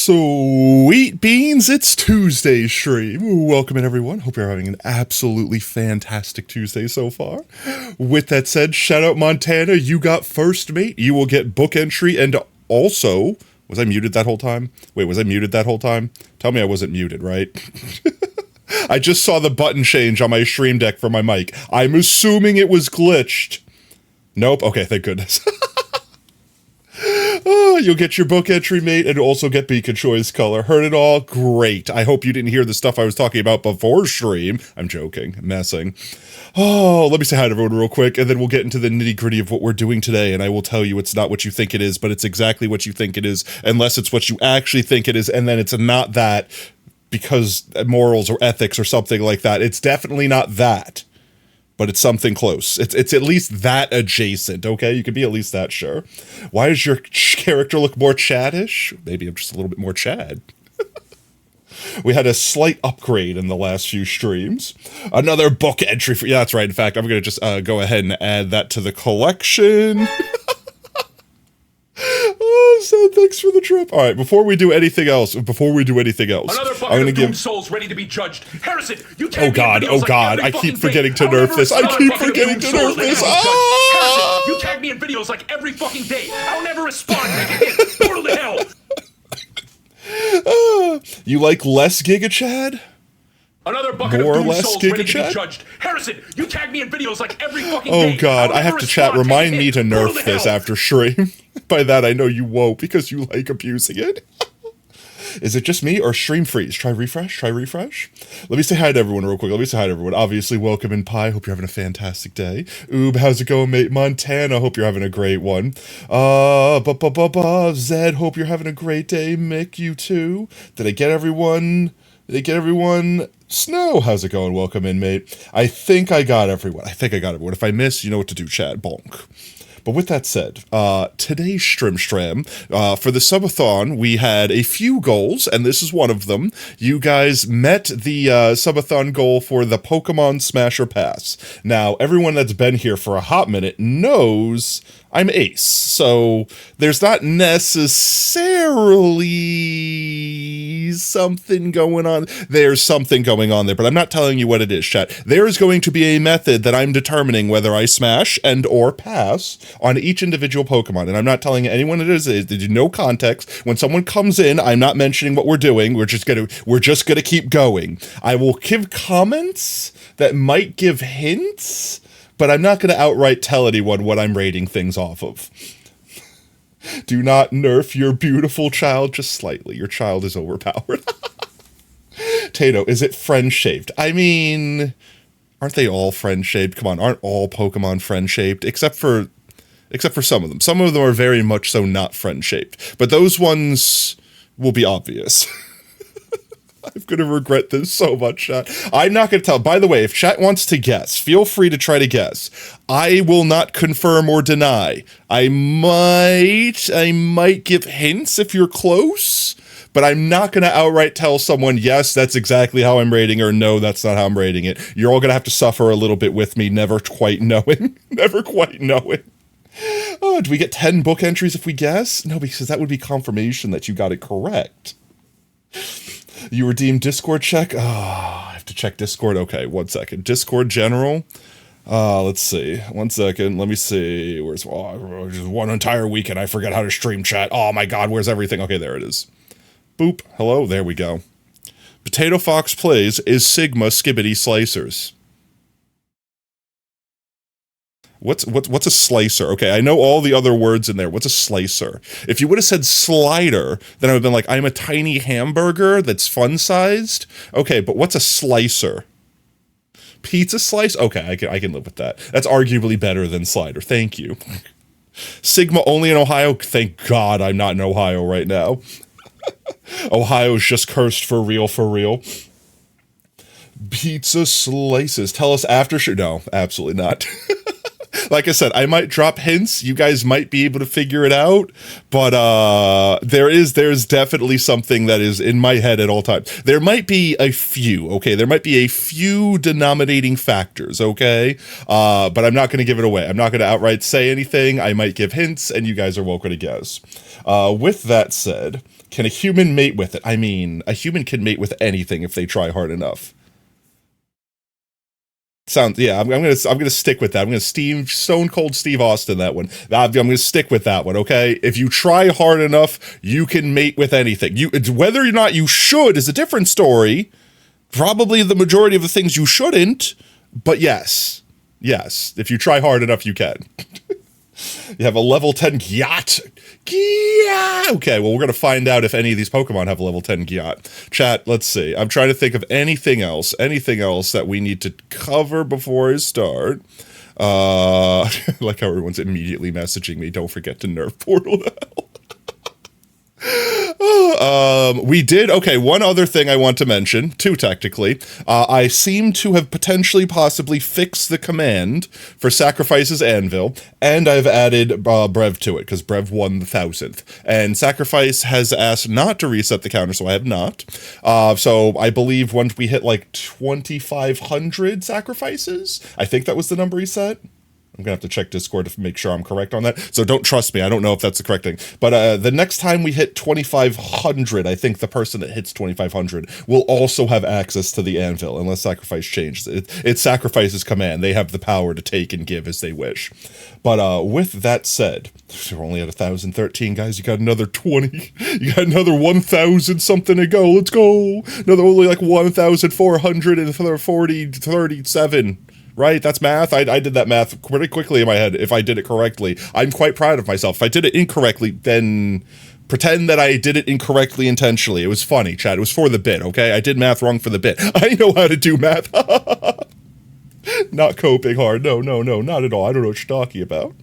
Sweet beans, it's Tuesday stream. Welcome in, everyone. Hope you're having an absolutely fantastic Tuesday so far. With that said, shout out Montana. You got first, mate. You will get book entry, and also, was I muted that whole time? Wait, was I muted that whole time? Tell me I wasn't muted, right? I just saw the button change on my stream deck for my mic. I'm assuming it was glitched. Nope. Okay, thank goodness. Oh, you'll get your book entry, mate, and also get Beacon Choice color. Heard it all? Great. I hope you didn't hear the stuff I was talking about before stream. I'm joking. Messing. Oh, let me say hi to everyone real quick, and then we'll get into the nitty-gritty of what we're doing today, and I will tell you it's not what you think it is, but it's exactly what you think it is, unless it's what you actually think it is, and then it's not that because morals or ethics or something like that. It's definitely not that. But it's something close. It's at least that adjacent, okay? You can be at least that sure. Why does your character look more Chadish? Maybe I'm just a little bit more Chad. We had a slight upgrade in the last few streams. Another book entry for... Yeah, that's right. In fact, I'm going to just go ahead and add that to the collection. Oh, Zed, thanks for the trip. All right, before we do anything else, Another bucket I'm of gonna doomed souls ready to be judged. Harrison, you Oh god, I keep forgetting to nerf this. I keep forgetting to nerf this. Harrison, you tag me in videos like every fucking day. I'll never respond. Portal to hell. You like less Giga Chad? Another bucket More or of doomed less souls ready Giga to Chad? be judged. Harrison, you tag me in videos like every fucking day. Oh god, I'll I have never to chat. respond. Remind me to Portal nerf this hell. after stream. By that I know you won't because you like abusing it. Is it just me or stream freeze? Try refresh. Let me say hi to everyone real quick. Obviously, welcome in Pi. Hope you're having a fantastic day. Oob, how's it going, mate? Montana, hope you're having a great one. Zed, hope you're having a great day. Mick, you too. Did I get everyone? Snow, how's it going? Welcome in, mate. I think I got everyone. If I miss, you know what to do, chat. Bonk. But with that said, today's Stram, for the subathon, we had a few goals, and this is one of them. You guys met the subathon goal for the Pokemon Smasher Pass. Now, everyone that's been here for a hot minute knows I'm Ace, so there's not necessarily something going on. There's something going on there, but I'm not telling you what it is, chat. There is going to be a method that I'm determining whether I smash and or pass on each individual Pokemon, and I'm not telling anyone it is. There's no context. When someone comes in, I'm not mentioning what we're doing. We're just gonna keep going. I will give comments that might give hints, but I'm not going to outright tell anyone what I'm rating things off of. Do not nerf your beautiful child just slightly. Your child is overpowered. Tato, is it friend-shaped? I mean, aren't they all friend-shaped? Come on, aren't all Pokemon friend-shaped? Except for some of them. Some of them are very much so not friend-shaped. But those ones will be obvious. I'm going to regret this so much, chat. I'm not going to tell. By the way, if chat wants to guess, feel free to try to guess. I will not confirm or deny. I might give hints if you're close, but I'm not going to outright tell someone, yes, that's exactly how I'm rating, or no, that's not how I'm rating it. You're all going to have to suffer a little bit with me, never quite knowing. Oh, do we get 10 book entries if we guess? No, because that would be confirmation that you got it correct. You redeemed Discord check? Oh, I have to check Discord. Okay, 1 second. Discord general. Let's see. 1 second. Let me see. Where's just one entire weekend I forgot how to stream chat. Oh my god, where's everything? Okay, there it is. Boop. Hello, there we go. Potato Fox plays is Sigma Skibbity Slicers. What's a slicer? Okay, I know all the other words in there. What's a slicer? If you would have said slider, then I would have been like, I'm a tiny hamburger that's fun-sized. Okay, but what's a slicer? Pizza slice? Okay, I can live with that. That's arguably better than slider. Thank you. Sigma only in Ohio? Thank God I'm not in Ohio right now. Ohio's just cursed for real. Pizza slices. Tell us after No, absolutely not. Like I said, I might drop hints. You guys might be able to figure it out, but there's definitely something that is in my head at all times. There might be a few, okay? There might be a few denominating factors, okay? But I'm not going to give it away. I'm not going to outright say anything. I might give hints, and you guys are welcome to guess. With that said, Can a human mate with it? I mean, a human can mate with anything if they try hard enough. I'm gonna stick with that. I'm gonna Stone Cold Steve Austin that one. I'm gonna stick with that one. Okay, if you try hard enough, you can mate with anything. Whether or not you should is a different story. Probably the majority of the things you shouldn't, but yes, if you try hard enough, you can. You have a level 10 Gyat. Okay, well, we're going to find out if any of these Pokemon have a level 10 Gyat. Chat, let's see. I'm trying to think of anything else that we need to cover before I start. Like how everyone's immediately messaging me, don't forget to nerf Portal to Hell. Okay, one other thing I want to mention, two technically. I seem to have possibly fixed the command for Sacrifice's Anvil, and I've added Brev to it, because Brev won the 1000th. And Sacrifice has asked not to reset the counter, so I have not. So I believe once we hit like 2,500 sacrifices, I think that was the number he set. I'm going to have to check Discord to make sure I'm correct on that. So don't trust me. I don't know if that's the correct thing. But the next time we hit 2,500, I think the person that hits 2,500 will also have access to the Anvil, unless Sacrifice changes it. It's Sacrifice's command. They have the power to take and give as they wish. But with that said, we're only at 1,013, guys. You got another 20. You got another 1,000 something to go. Let's go. Another only like 1,437. Right? That's math. I did that math pretty quickly in my head if I did it correctly. I'm quite proud of myself. If I did it incorrectly, then pretend that I did it incorrectly intentionally. It was funny, Chad. It was for the bit, okay? I did math wrong for the bit. I know how to do math. Not coping hard. No, not at all. I don't know what you're talking about.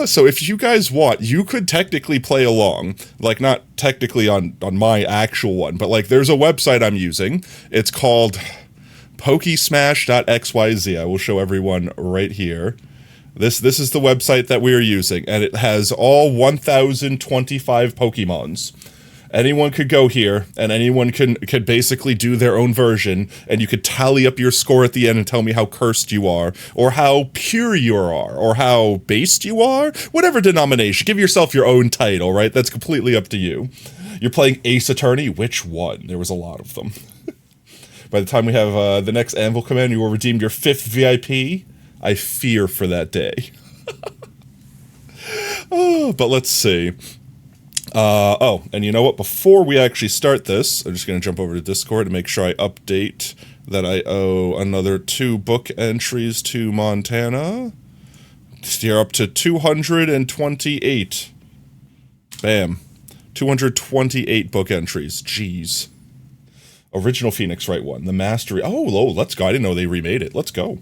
So if you guys want, you could technically play along. Like, not technically on my actual one, but like there's a website I'm using. It's called Pokesmash.xyz. I will show everyone right here. This is the website that we are using, and it has all 1,025 Pokemons. Anyone could go here, and anyone could basically do their own version, and you could tally up your score at the end and tell me how cursed you are, or how pure you are, or how based you are. Whatever denomination. Give yourself your own title, right? That's completely up to you. You're playing Ace Attorney? Which one? There was a lot of them. By the time we have the next Anvil command, you will redeem your 5th VIP. I fear for that day. But let's see. And you know what? Before we actually start this, I'm just going to jump over to Discord to make sure I update that I owe another 2 book entries to Montana. You're up to 228. Bam. 228 book entries. Jeez. Original Phoenix Wright one. The Mastery. Oh, let's go. I didn't know they remade it. Let's go.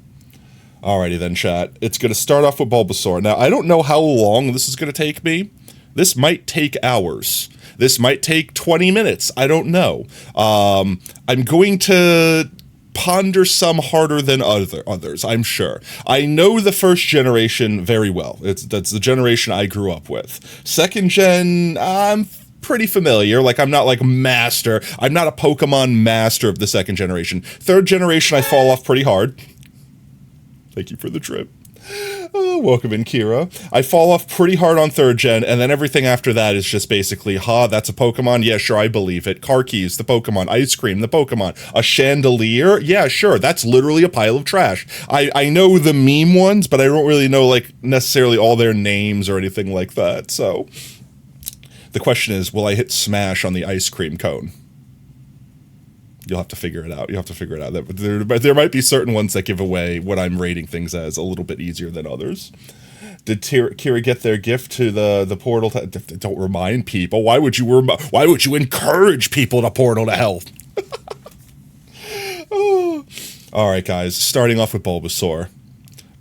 Alrighty then, chat. It's going to start off with Bulbasaur. Now, I don't know how long this is going to take me. This might take hours. This might take 20 minutes. I don't know. I'm going to ponder some harder than others, I'm sure. I know the first generation very well. That's the generation I grew up with. Second gen, I'm pretty familiar. Like, I'm not like master. I'm not a Pokemon master of the second generation. Third generation, I fall off pretty hard. Thank you for the trip. Oh, welcome in, Kira. I fall off pretty hard on third gen, and then everything after that is just basically, that's a Pokemon? Yeah, sure, I believe it. Car keys, the Pokemon. Ice cream, the Pokemon. A chandelier? Yeah, sure, that's literally a pile of trash. I know the meme ones, but I don't really know, like, necessarily all their names or anything like that, so the question is, will I hit smash on the ice cream cone? You'll have to figure it out. There might be certain ones that give away what I'm rating things as a little bit easier than others. Did Kira get their gift to the portal? Don't remind people. Why would you encourage people to portal to hell? Oh. All right, guys. Starting off with Bulbasaur.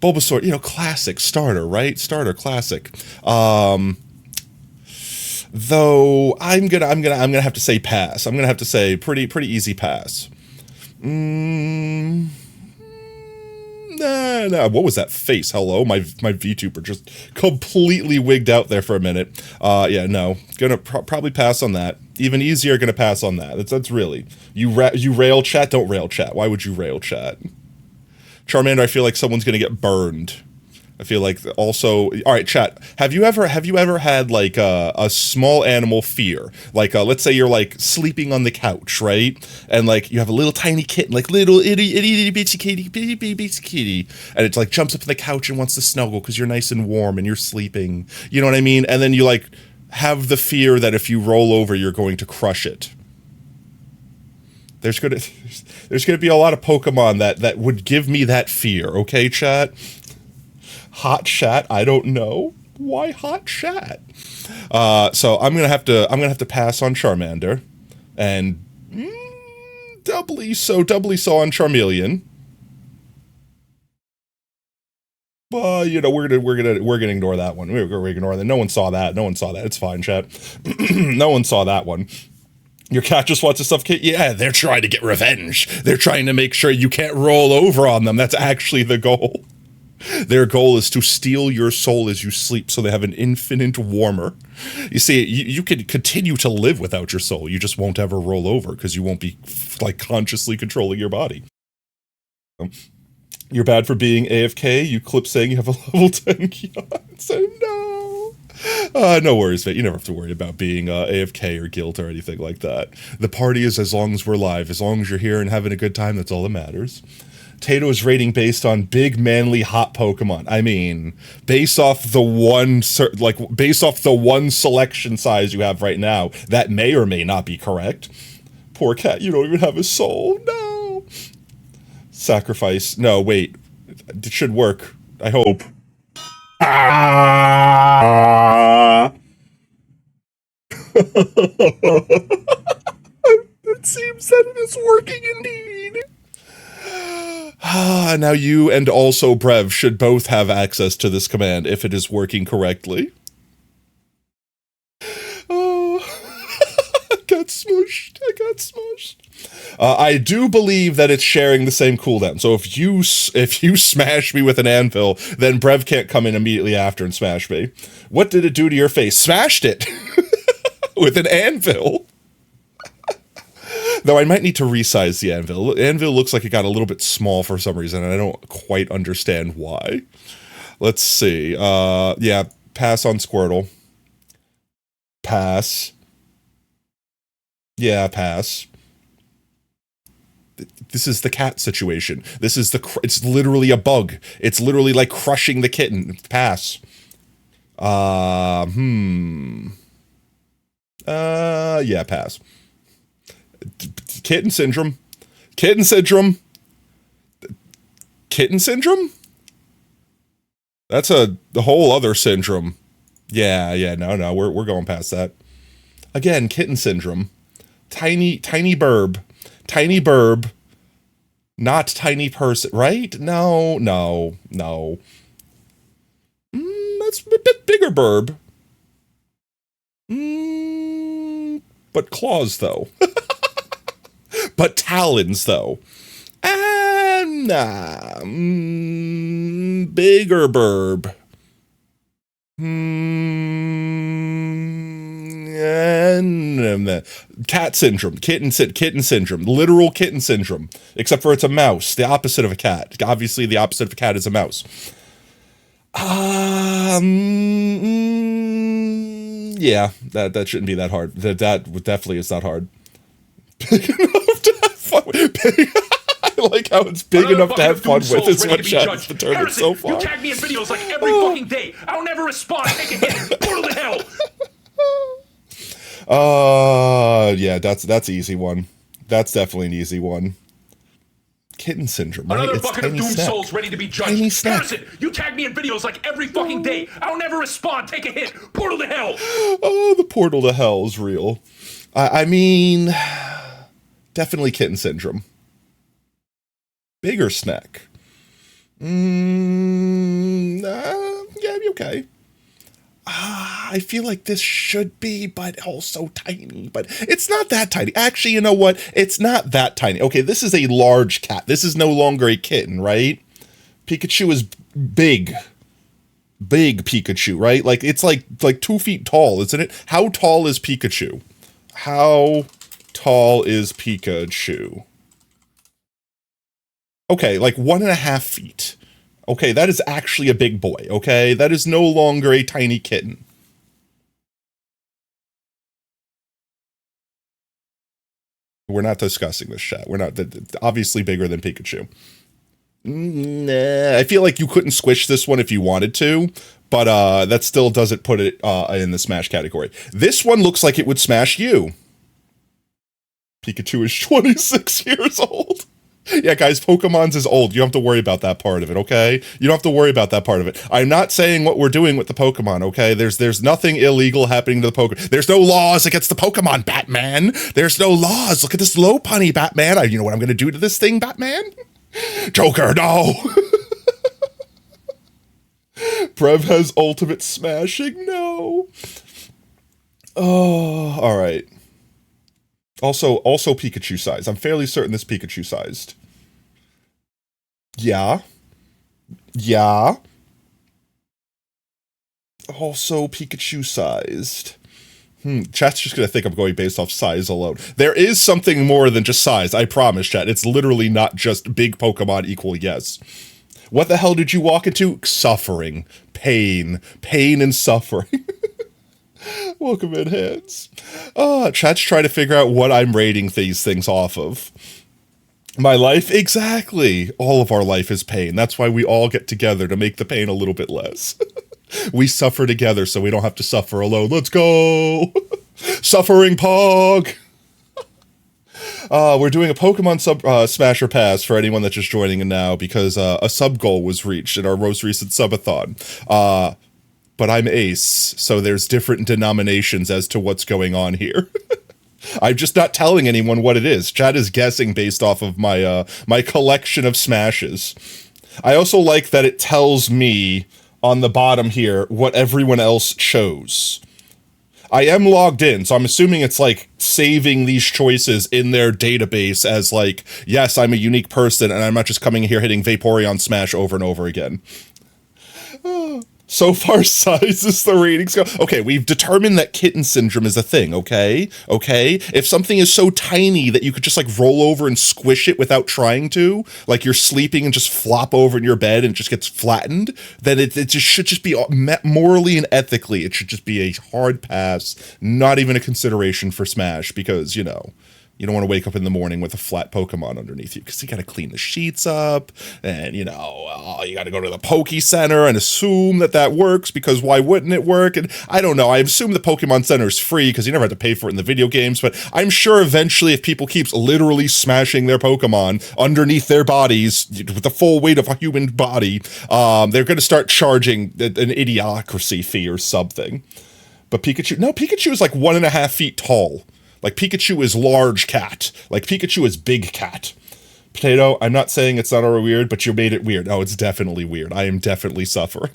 Bulbasaur, classic starter, right? Starter classic. Though I'm gonna have to say pass. I'm gonna have to say pretty easy pass. Nah. What was that face? Hello, my VTuber just completely wigged out there for a minute. Yeah, no, gonna probably pass on that. Even easier, gonna pass on that. That's really you rail chat. Don't rail chat. Why would you rail chat? Charmander, I feel like someone's gonna get burned. I feel like also, all right, chat. Have you ever had like a small animal fear? Like, let's say you're like sleeping on the couch, right? And like you have a little tiny kitten, like little itty bitsy kitty, and it like jumps up on the couch and wants to snuggle because you're nice and warm and you're sleeping. You know what I mean? And then you like have the fear that if you roll over, you're going to crush it. There's gonna be a lot of Pokemon that would give me that fear. Okay, chat. Hot chat, I don't know. Why hot chat? So I'm gonna have to pass on Charmander, and doubly so on Charmeleon. You know, we're gonna ignore that one. We're gonna ignore that. No one saw that. It's fine, chat. No one saw that one. Your cat just wants to suffocate? Yeah, they're trying to get revenge. They're trying to make sure you can't roll over on them. That's actually the goal. Their goal is to steal your soul as you sleep so they have an infinite warmer. You see, you can continue to live without your soul. You just won't ever roll over because you won't be like consciously controlling your body. You're bad for being AFK. You clip saying you have a level 10 yacht. So no. No worries, mate. You never have to worry about being AFK or guilt or anything like that. The party is as long as we're live. As long as you're here and having a good time, that's all that matters. Tato's rating based on big, manly, hot Pokemon. I mean, based off the one selection size you have right now, that may or may not be correct. Poor cat, you don't even have a soul. No. Sacrifice. No, wait. It should work. I hope. It seems that it is working indeed. Now you and also Brev should both have access to this command if it is working correctly. Oh, I got smushed. I do believe that it's sharing the same cooldown. So if you smash me with an anvil, then Brev can't come in immediately after and smash me. What did it do to your face? Smashed it with an anvil. Though I might need to resize the anvil. Anvil looks like it got a little bit small for some reason, and I don't quite understand why. Let's see. Yeah, pass on Squirtle. Pass. Yeah, pass. This is the cat situation. It's literally a bug. It's literally like crushing the kitten. Pass. Yeah, pass. Kitten syndrome. That's a whole other syndrome. Yeah, no, we're going past that. Again, kitten syndrome. Tiny burb. Not tiny person, right? No. That's a bit bigger burb. But claws, though. But talons, though. Bigger burb. Cat syndrome. Kitten syndrome. Literal kitten syndrome. Except for it's a mouse. The opposite of a cat. Obviously, the opposite of a cat is a mouse. Yeah, that shouldn't be that hard. That definitely is not hard. Big enough to have fun with. I like how it's big enough to have fun with. It's what Chad has determined so far. You tag me in videos like every fucking day. I don't ever respond. Take a hit. Portal to hell. Yeah, that's an easy one. That's definitely an easy one. Kitten syndrome, right? Another It's bucket of tiny doom snack. souls ready to be judged. Tiny snack. Harrison, you tag me in videos like every fucking day. I don't ever respond. Take a hit. Portal to hell. Oh, the portal to hell is real. I mean, definitely kitten syndrome. Bigger snack. Yeah, okay. I feel like this should be, but also tiny. But it's not that tiny. Actually, you know what? It's not that tiny. Okay, this is a large cat. This is no longer a kitten, right? Pikachu is big. Big Pikachu, right? Like, it's like 2 feet tall, isn't it? How tall is Pikachu? How tall is Pikachu? Okay, like 1.5 feet. Okay, that is actually a big boy, okay? That is no longer a tiny kitten. We're not discussing this, chat. We're not, obviously bigger than Pikachu. Nah, I feel like you couldn't squish this one if you wanted to, but that still doesn't put it in the Smash category. This one looks like it would smash you. Pikachu is 26 years old. Yeah, guys, Pokemon's is old. You don't have to worry about that part of it, okay? You don't have to worry about that part of it. I'm not saying what we're doing with the Pokemon, okay? There's nothing illegal happening to the Pokemon. There's no laws against the Pokemon, Batman. There's no laws. Look at this Lopunny, Batman. You know what I'm going to do to this thing, Batman? Joker, no! Brev has ultimate smashing, no. Oh, all right. Also Pikachu sized. I'm fairly certain this Pikachu sized. Yeah. Yeah. Also Pikachu sized. Chat's just gonna think I'm going based off size alone. There is something more than just size, I promise, chat. It's literally not just big Pokemon equal yes. What the hell did you walk into? Suffering. Pain. Pain and suffering. Welcome in, Hands. Chat's trying to figure out what I'm rating these things off of. My life? Exactly. All of our life is pain. That's why we all get together to make the pain a little bit less. We suffer together so we don't have to suffer alone. Let's go! Suffering Pog! We're doing a Pokemon Smasher Pass for anyone that's just joining in now because a sub goal was reached in our most recent subathon. But I'm Ace, so there's different denominations as to what's going on here. I'm just not telling anyone what it is. Chat is guessing based off of my my collection of smashes. I also like that it tells me on the bottom here what everyone else chose. I am logged in, so I'm assuming it's like saving these choices in their database as like, yes, I'm a unique person and I'm not just coming here hitting Vaporeon Smash over and over again. So far, size is the ratings go. Okay, we've determined that kitten syndrome is a thing, okay? Okay? If something is so tiny that you could just like roll over and squish it without trying to, like you're sleeping and just flop over in your bed and it just gets flattened, then it just should just be morally and ethically, it should just be a hard pass, not even a consideration for Smash because, you know, you don't want to wake up in the morning with a flat Pokemon underneath you because you got to clean the sheets up and, you know, you got to go to the Poke Center and assume that works because why wouldn't it work? And I don't know. I assume the Pokemon Center is free because you never have to pay for it in the video games, but I'm sure eventually if people keeps literally smashing their Pokemon underneath their bodies with the full weight of a human body, they're going to start charging an idiocracy fee or something. But Pikachu is like 1.5 feet tall. Like, Pikachu is large cat. Like, Pikachu is big cat. Potato, I'm not saying it's not already weird, but you made it weird. Oh, it's definitely weird. I am definitely suffering.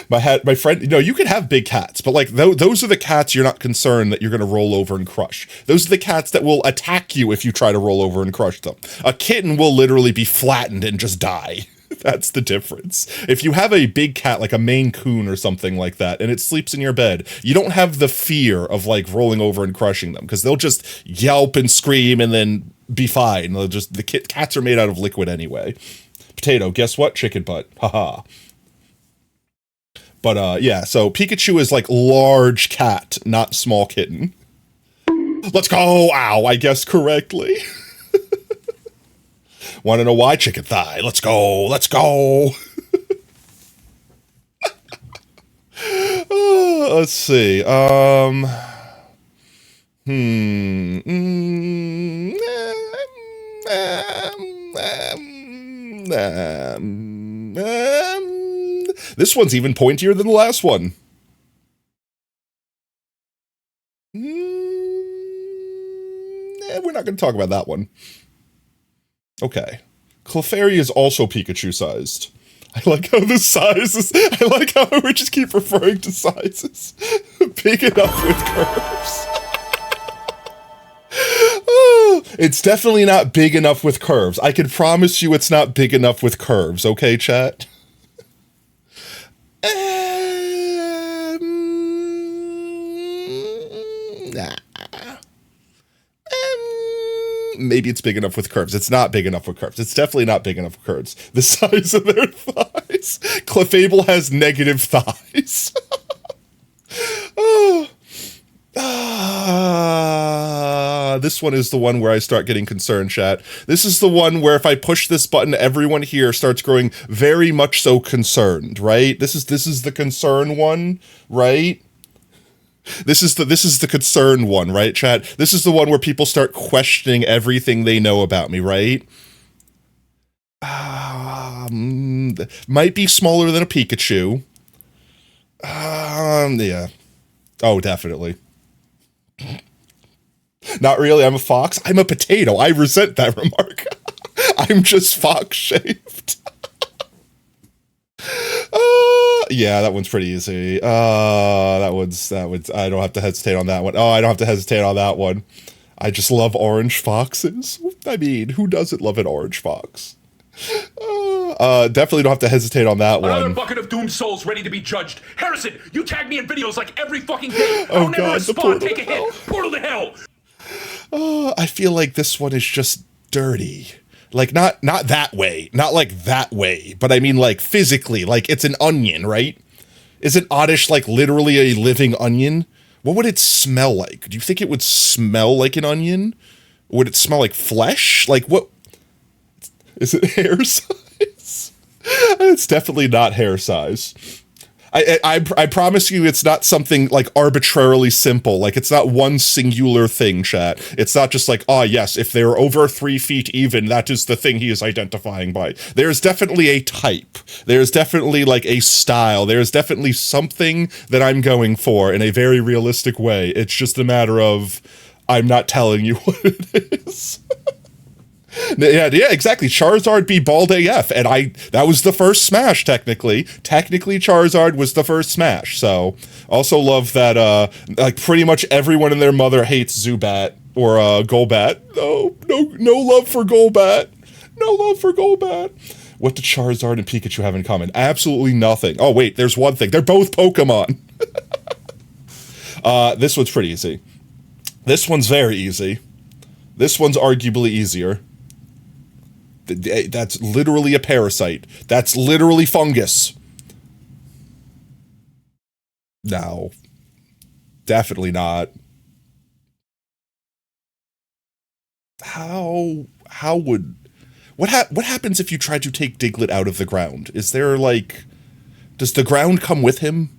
My friend, you know, you can have big cats, but like, those are the cats you're not concerned that you're going to roll over and crush. Those are the cats that will attack you if you try to roll over and crush them. A kitten will literally be flattened and just die. That's the difference. If you have a big cat, like a Maine Coon or something like that, and it sleeps in your bed, you don't have the fear of like rolling over and crushing them because they'll just yelp and scream and then be fine. They'll just, cats are made out of liquid anyway. Potato, guess what? Chicken butt. Haha. But yeah, so Pikachu is like large cat, not small kitten. Let's go! Ow, I guessed correctly. Want to know why? Chicken thigh. Let's go. Let's go. Let's see. This one's even pointier than the last one. We're not going to talk about that one. Okay. Clefairy is also Pikachu-sized. I like how the sizes... I like how we just keep referring to sizes. Big enough with curves. It's definitely not big enough with curves. I can promise you it's not big enough with curves, okay, chat? maybe it's big enough with curves. It's not big enough with curves. It's definitely not big enough with curves. The size of their thighs. Clefable has negative thighs. This one is the one where I start getting concerned, chat. This is the one where if I push this button, everyone here starts growing very much so concerned, right? This is the concern one, right? This is the concern one, right, chat? This is the one where people start questioning everything they know about me, right? Might be smaller than a Pikachu. Yeah. Oh, definitely. Not really, I'm a fox. I'm a potato. I resent that remark. I'm just fox-shaped. Yeah, that one's pretty easy. That one's, I don't have to hesitate on that one. Oh, I don't have to hesitate on that one. I just love orange foxes. I mean, who doesn't love an orange fox? Definitely don't have to hesitate on that one. Another bucket of doomed souls ready to be judged. Harrison, you tag me in videos like every fucking day. Oh, I'll never God, respond. Take a hit. Portal to hell. I feel like this one is just dirty. Like, not that way. Not like that way. But I mean, like, physically. Like, it's an onion, right? Isn't Oddish, like, literally a living onion? What would it smell like? Do you think it would smell like an onion? Would it smell like flesh? Like, what? Is it hair size? It's definitely not hair size. I promise you it's not something like arbitrarily simple. Like it's not one singular thing, chat. It's not just like, oh yes, if they're over 3 feet even, that is the thing he is identifying by. There's definitely a type. There's definitely like a style. There's definitely something that I'm going for in a very realistic way. It's just a matter of I'm not telling you what it is. Yeah, exactly. Charizard be bald AF, and that was the first Smash, technically. Technically, Charizard was the first Smash, so also love that, like, pretty much everyone and their mother hates Zubat, or, Golbat. No love for Golbat. No love for Golbat. What do Charizard and Pikachu have in common? Absolutely nothing. Oh, wait, there's one thing. They're both Pokemon. This one's pretty easy. This one's very easy. This one's arguably easier. That's literally a parasite. That's literally fungus. No. Definitely not. What happens if you try to take Diglett out of the ground? Is there, like, does the ground come with him?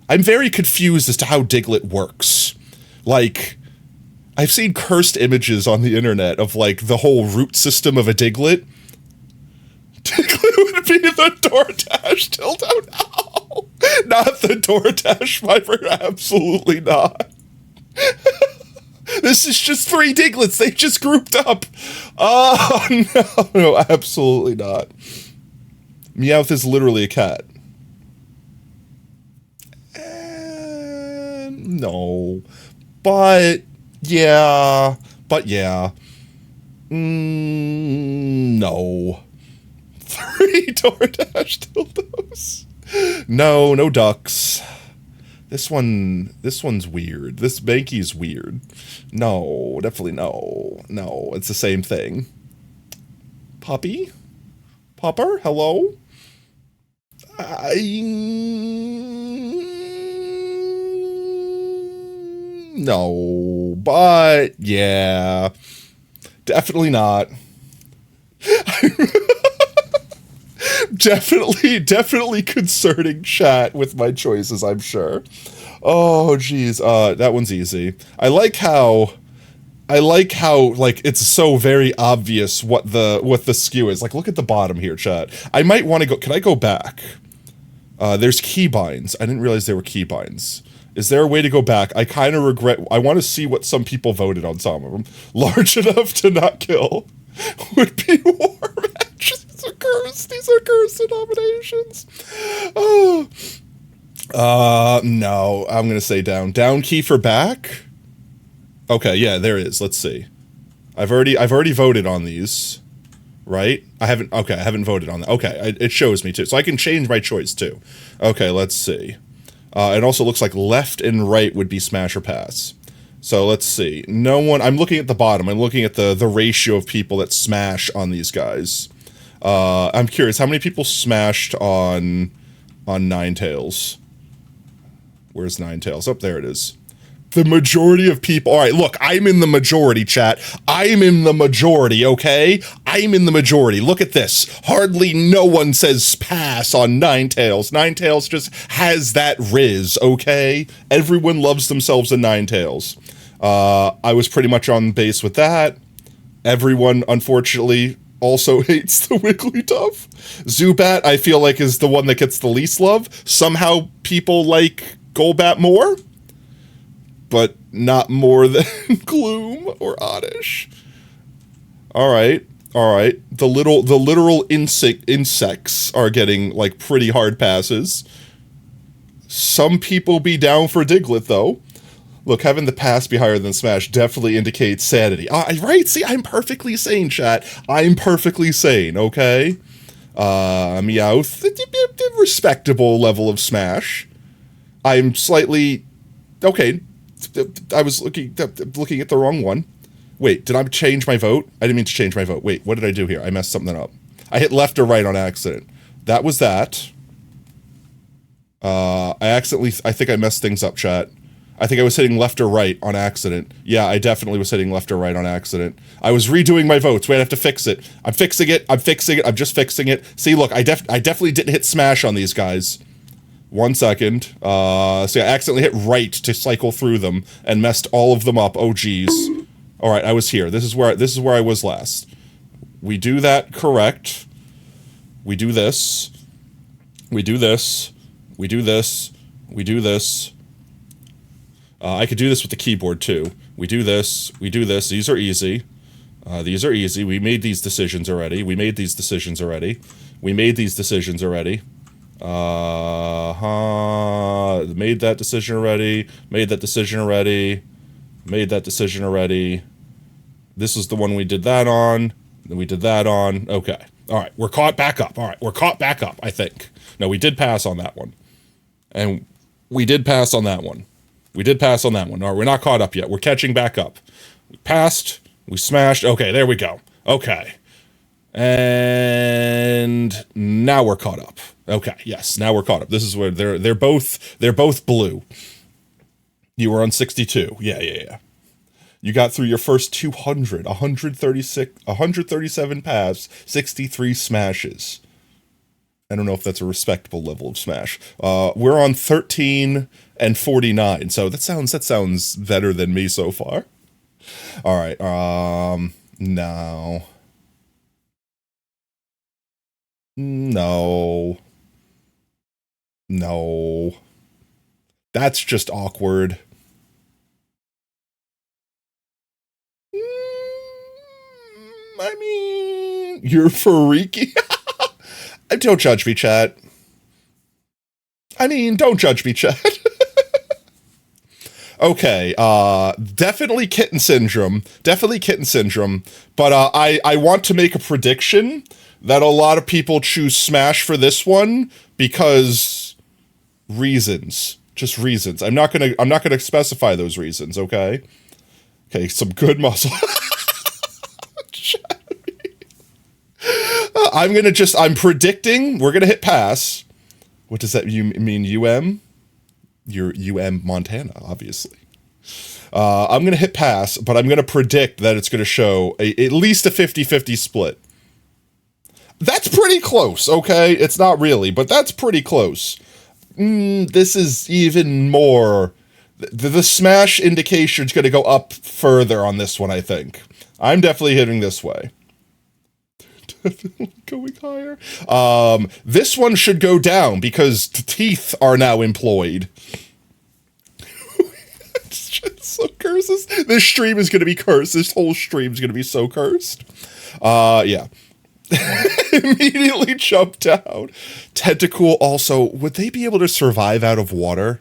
I'm very confused as to how Diglett works. Like, I've seen cursed images on the internet of, like, the whole root system of a Diglett. Diglett would be the DoorDash dildo. No! Not the DoorDash Viper. Absolutely not. This is just 3 Diglets. They just grouped up. Oh, no, absolutely not. Meowth is literally a cat. No. But... yeah. No. 3 DoorDash dildos. No ducks. This one's weird. This Banky's weird. No, definitely no. No, it's the same thing. Puppy? Popper? Hello? No, but yeah, definitely not. definitely concerning chat with my choices, I'm sure. Oh, geez, that one's easy. I like how, like, it's so very obvious what the skew is. Like, look at the bottom here, chat. I might want to go, can I go back? There's keybinds. I didn't realize there were keybinds. Is there a way to go back? I kind of regret, I want to see what some people voted on some of them. Large enough to not kill would be war matches. These are cursed nominations. Oh. No, I'm going to say down. Down key for back? Okay, yeah, there it is. Let's see. I've already voted on these, right? I haven't voted on that. Okay, it shows me too. So I can change my choice too. Okay, let's see. It also looks like left and right would be smash or pass. So let's see. No one. I'm looking at the bottom. I'm looking at the ratio of people that smash on these guys. I'm curious. How many people smashed on Ninetales? Where's Ninetales? Oh, there it is. The majority of people. All right, look, I'm in the majority, chat. I'm in the majority, okay? I'm in the majority. Look at this. Hardly no one says pass on Ninetales. Ninetales just has that riz, okay? Everyone loves themselves in Ninetales. I was pretty much on base with that. Everyone, unfortunately, also hates the Wigglytuff. Zubat, I feel like, is the one that gets the least love. Somehow people like Golbat more, but not more than Gloom or Oddish. All right. The literal insects are getting like pretty hard passes. Some people be down for Diglett though. Look, having the pass be higher than Smash definitely indicates sanity. Right? See, I'm perfectly sane, chat. I'm perfectly sane, okay? Meowth, respectable level of Smash. I'm slightly... Okay, I was looking at the wrong one. Wait, did I change my vote? I didn't mean to change my vote. Wait, what did I do here? I messed something up. I hit left or right on accident. That was that. I think I messed things up, chat. I think I was hitting left or right on accident. Yeah, I definitely was hitting left or right on accident. I was redoing my votes. Wait, I have to fix it. I'm fixing it. I'm just fixing it. See, look, I definitely didn't hit smash on these guys. 1 second. See, I accidentally hit right to cycle through them and messed all of them up. Oh, geez. All right, I was here. This is where I was last. We do that correct. We do this. We do this. We do this. We do this. I could do this with the keyboard, too. We do this. We do this. These are easy. These are easy. We made these decisions already. We made these decisions already. We made these decisions already. Made that decision already. Made that decision already. Made that decision already. This is the one we did that on. Then we did that on. Okay. All right. We're caught back up. All right. We're caught back up, I think. No, we did pass on that one. And we did pass on that one. We did pass on that one. All right, we're not caught up yet. We're catching back up. We passed. We smashed. Okay, there we go. Okay. And now we're caught up. Okay, yes, now we're caught up. This is where they're both blue. You were on 62. Yeah. You got through your first 200, 137 paths, 63 smashes. I don't know if that's a respectable level of Smash. We're on 13 and 49, so that sounds better than me so far. All right, no. That's just awkward. I mean, you're freaky. Don't judge me, chat. I mean, don't judge me, chat. Okay, definitely Kitten Syndrome. Definitely Kitten Syndrome. But I want to make a prediction that a lot of people choose Smash for this one because reasons. Just reasons. I'm not gonna specify those reasons, okay? Okay, some good muscle. I'm predicting we're gonna hit pass. What does that mean? UM? You're UM Montana, obviously. I'm gonna hit pass, but I'm gonna predict that it's gonna show at least a 50-50 split. That's pretty close, okay? It's not really, but that's pretty close. This is even more. The Smash indication's gonna go up further on this one, I think. I'm definitely hitting this way. Going higher. This one should go down because teeth are now employed. It's just so curses. This stream is going to be cursed. This whole stream is going to be so cursed. Yeah. Immediately jump down. Tentacool also, would they be able to survive out of water?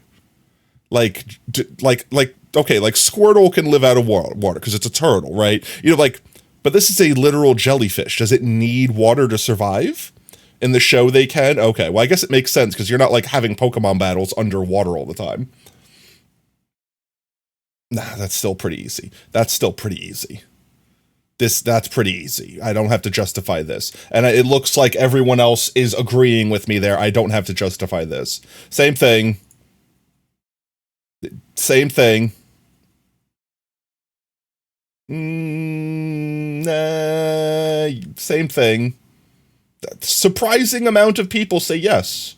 Okay, like Squirtle can live out of water because it's a turtle, right? You know, like, but this is a literal jellyfish. Does it need water to survive? In the show they can? Okay, well I guess it makes sense because you're not like having Pokemon battles underwater all the time. Nah, that's still pretty easy. That's still pretty easy. That's pretty easy. I don't have to justify this. And it looks like everyone else is agreeing with me there. I don't have to justify this. Same thing. Same thing. Same thing. Surprising amount of people say yes.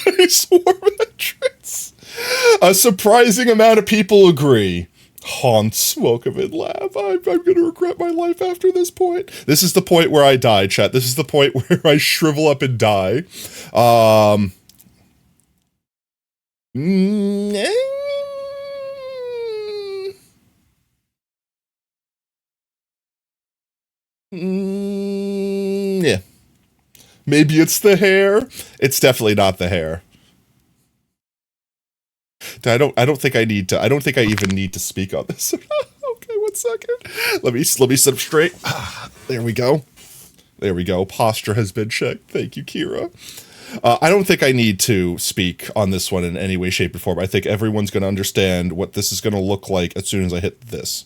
Nice warm entrance. A surprising amount of people agree. Haunts, welcome in, laugh. I'm gonna regret my life after this point. This is the point where I die, chat. This is the point where I shrivel up and die. Yeah. Maybe it's the hair. It's definitely not the hair. I don't think I need to. I don't think I even need to speak on this. Okay, 1 second. Let me sit up straight. There we go. There we go. Posture has been checked. Thank you, Kira. I don't think I need to speak on this one in any way, shape, or form. I think everyone's going to understand what this is going to look like as soon as I hit this.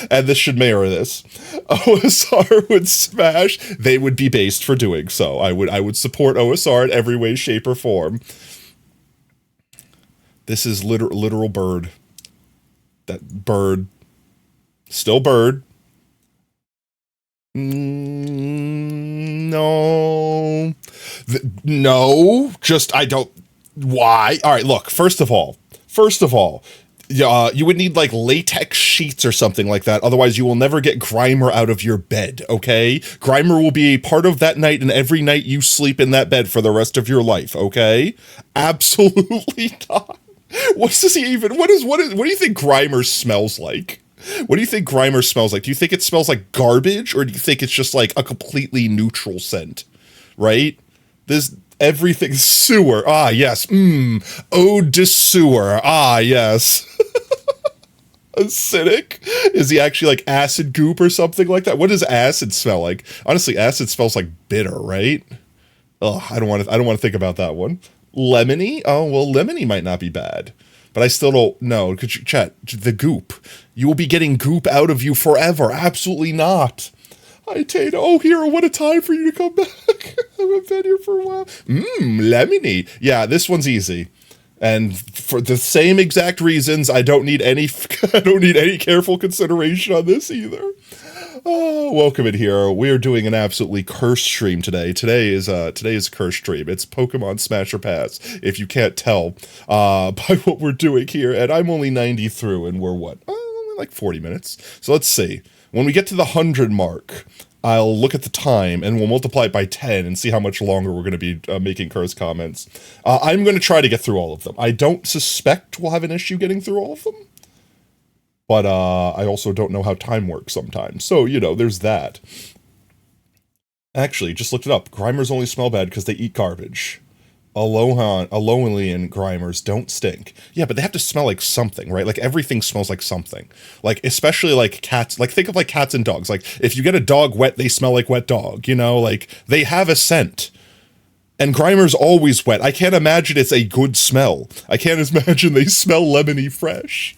And this should mirror this. OSR would smash. They would be based for doing so. I would support OSR in every way, shape, or form. This is literal bird. That bird. Still bird. No. No. Just, I don't. Why? All right, look. First of all. You would need like latex sheets or something like that. Otherwise, you will never get Grimer out of your bed, okay? Grimer will be a part of that night and every night you sleep in that bed for the rest of your life, okay? Absolutely not. What do you think Grimer smells like? What do you think Grimer smells like? Do you think it smells like garbage, or do you think it's just like a completely neutral scent? Right? Everything's sewer. Ah, yes. Ode to sewer. Ah, yes. Acidic? Is he actually like acid goop or something like that? What does acid smell like? Honestly, acid smells like bitter, right? Oh, I don't want to think about that one. Lemony? Oh, well, lemony might not be bad. But I still don't know. Could you chat the goop? You will be getting goop out of you forever. Absolutely not. Hi, Tata. Oh, Hero, what a time for you to come back. I haven't been here for a while. Lemony. Yeah, this one's easy. And for the same exact reasons, I don't need any careful consideration on this either. Oh, welcome in, Hero. We are doing an absolutely cursed stream today. Today is a cursed stream. It's Pokemon Smash or Pass, if you can't tell by what we're doing here. And I'm only 90 through, and we're what? Only like 40 minutes. So let's see. When we get to the 100 mark, I'll look at the time, and we'll multiply it by 10 and see how much longer we're going to be making cursed comments. I'm going to try to get through all of them. I don't suspect we'll have an issue getting through all of them. But I also don't know how time works sometimes. So, there's that. Actually, just looked it up. Grimers only smell bad because they eat garbage. Alolan Grimers don't stink. Yeah, but they have to smell like something, right? Like, everything smells like something. Like, especially like cats. Like, think of like cats and dogs. Like, if you get a dog wet, they smell like wet dog. Like, they have a scent. And Grimer's always wet. I can't imagine it's a good smell. I can't imagine they smell lemony fresh.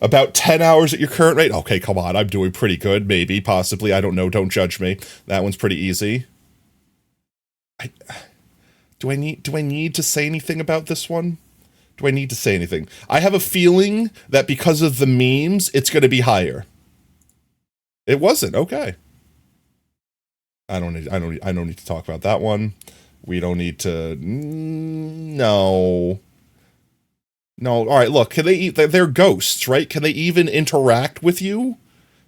About 10 hours at your current rate? Okay, come on, I'm doing pretty good, maybe, possibly, I don't know, don't judge me. That one's pretty easy. Do I need to say anything about this one? Do I need to say anything? I have a feeling that because of the memes, it's going to be higher. It wasn't, okay. I don't need to talk about that one. We don't need to, no. No, all right, look, can they eat? They're ghosts, right? Can they even interact with you?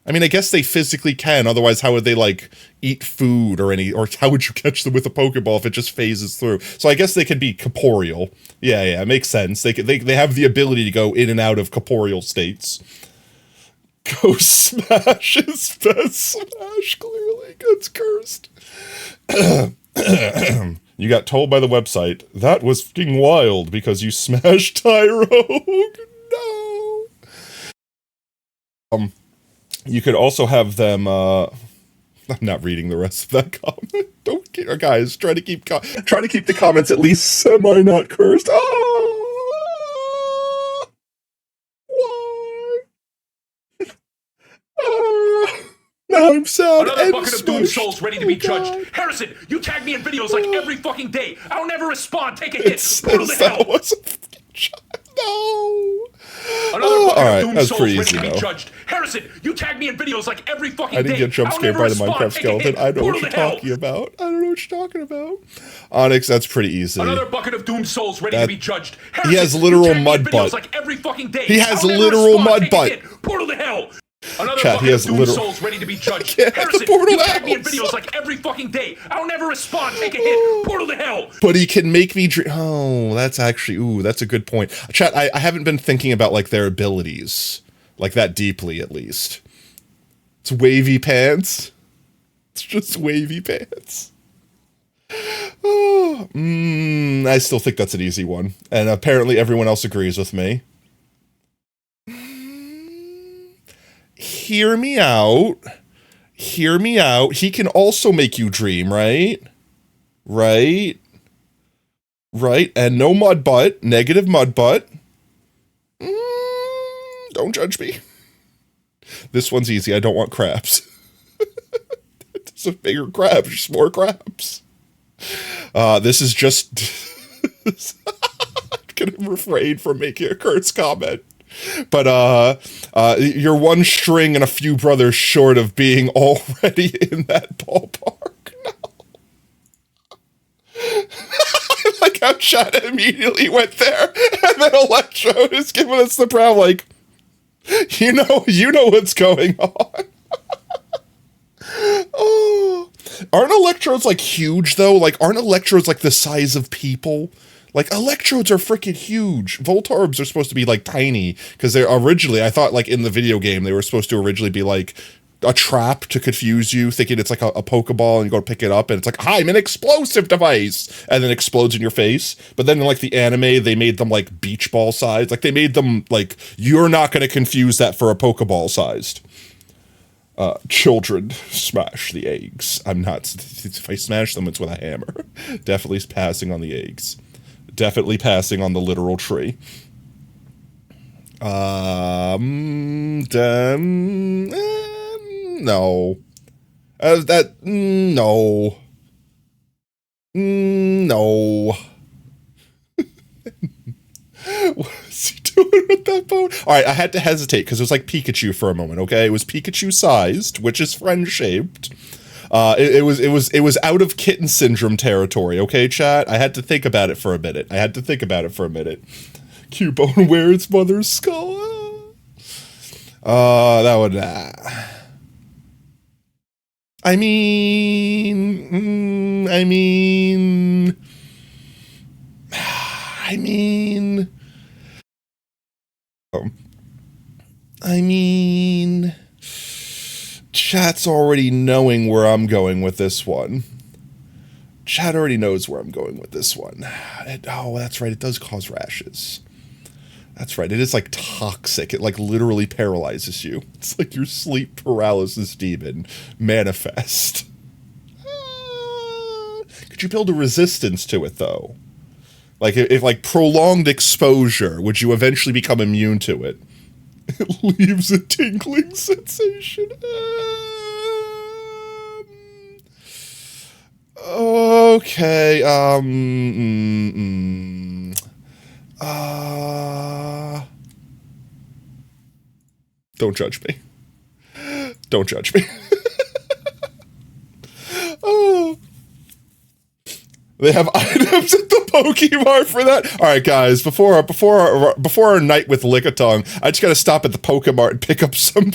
I mean, I guess they physically can, otherwise how would they, like, eat food or how would you catch them with a Pokeball if it just phases through? So I guess they can be corporeal. Yeah, it makes sense. They have the ability to go in and out of corporeal states. Ghost Smash is best Smash, clearly. It's cursed. You got told by the website, that was fucking wild because you smashed Tyrogue. No. You could also have them, I'm not reading the rest of that comment. Don't care, guys. Try to keep the comments at least semi not cursed. Oh! I'm sad. Another and bucket of doom smushed. souls ready to be God. judged. Harrison, you tag me in videos like every fucking day. I don't ever respond. Take a hit. It's, Brutal to hell. that was a fucking shot. No. Another bucket alright, of doom that's souls pretty ready easy, to be though. judged. Harrison, you tag me in videos like every fucking day. I didn't get jump scared by the Minecraft skeleton. I know what you're talking about. I don't know what you're talking about. Onyx, that's pretty easy. Another bucket of doom souls ready to be judged. Harrison, he has literal mud butt. Like every fucking day. He has literal mud butt. Portal to hell. Another Chat, bucket he has of doom literal souls ready to be judged. Yeah, Harrison, portal you to tag me in hell. videos like every fucking day. I don't ever respond. Take a hit. Portal to hell. But he can make me dream. Oh, that's actually, ooh, that's a good point. Chat, I haven't been thinking about like their abilities, like that deeply at least. It's wavy pants. It's just wavy pants. Oh, I still think that's an easy one. And apparently everyone else agrees with me. Hear me out. Hear me out. He can also make you dream, right? Right? Right? And no mud butt. Negative mud butt. Don't judge me. This one's easy. I don't want crabs. It's a bigger crab. Just more crabs. This is just... I'm gonna refrain from making a curse comment. But you're one string and a few brothers short of being already in that ballpark. No. I like how Chad immediately went there, and then Electrode is giving us the brow like, you know what's going on. Oh, aren't electrodes like huge though? Like, aren't electrodes like the size of people? Like, electrodes are freaking huge. Voltarbs are supposed to be, like, tiny. Because they're originally, I thought, like, in the video game, they were supposed to originally be, like, a trap to confuse you, thinking it's, like, a Pokeball, and you go to pick it up, and it's like, hi, I'm an explosive device! And then explodes in your face. But then in, like, the anime, they made them, like, beach ball sized. Like, they made them, like, you're not going to confuse that for a Pokeball sized. Children, smash the eggs. I'm not, if I smash them, it's with a hammer. Definitely passing on the eggs. Definitely passing on the literal tree. No. No. No. What's he doing with that bone? Alright, I had to hesitate because it was like Pikachu for a moment, okay? It was Pikachu sized, which is friend shaped. It was out of kitten syndrome territory, okay, chat? I had to think about it for a minute. Cubone wears its mother's skull. That would... I mean... Chat's already knowing where I'm going with this one. Chat already knows where I'm going with this one. Oh, that's right. It does cause rashes. That's right. It is like toxic. It like literally paralyzes you. It's like your sleep paralysis demon manifest. Could you build a resistance to it though? Like if like prolonged exposure, would you eventually become immune to it? It leaves a tingling sensation. Okay. Don't judge me. Don't judge me. Oh. They have items at the Pokemart for that. All right, guys. Before our night with Lickitung, I just gotta stop at the Pokemart and pick up some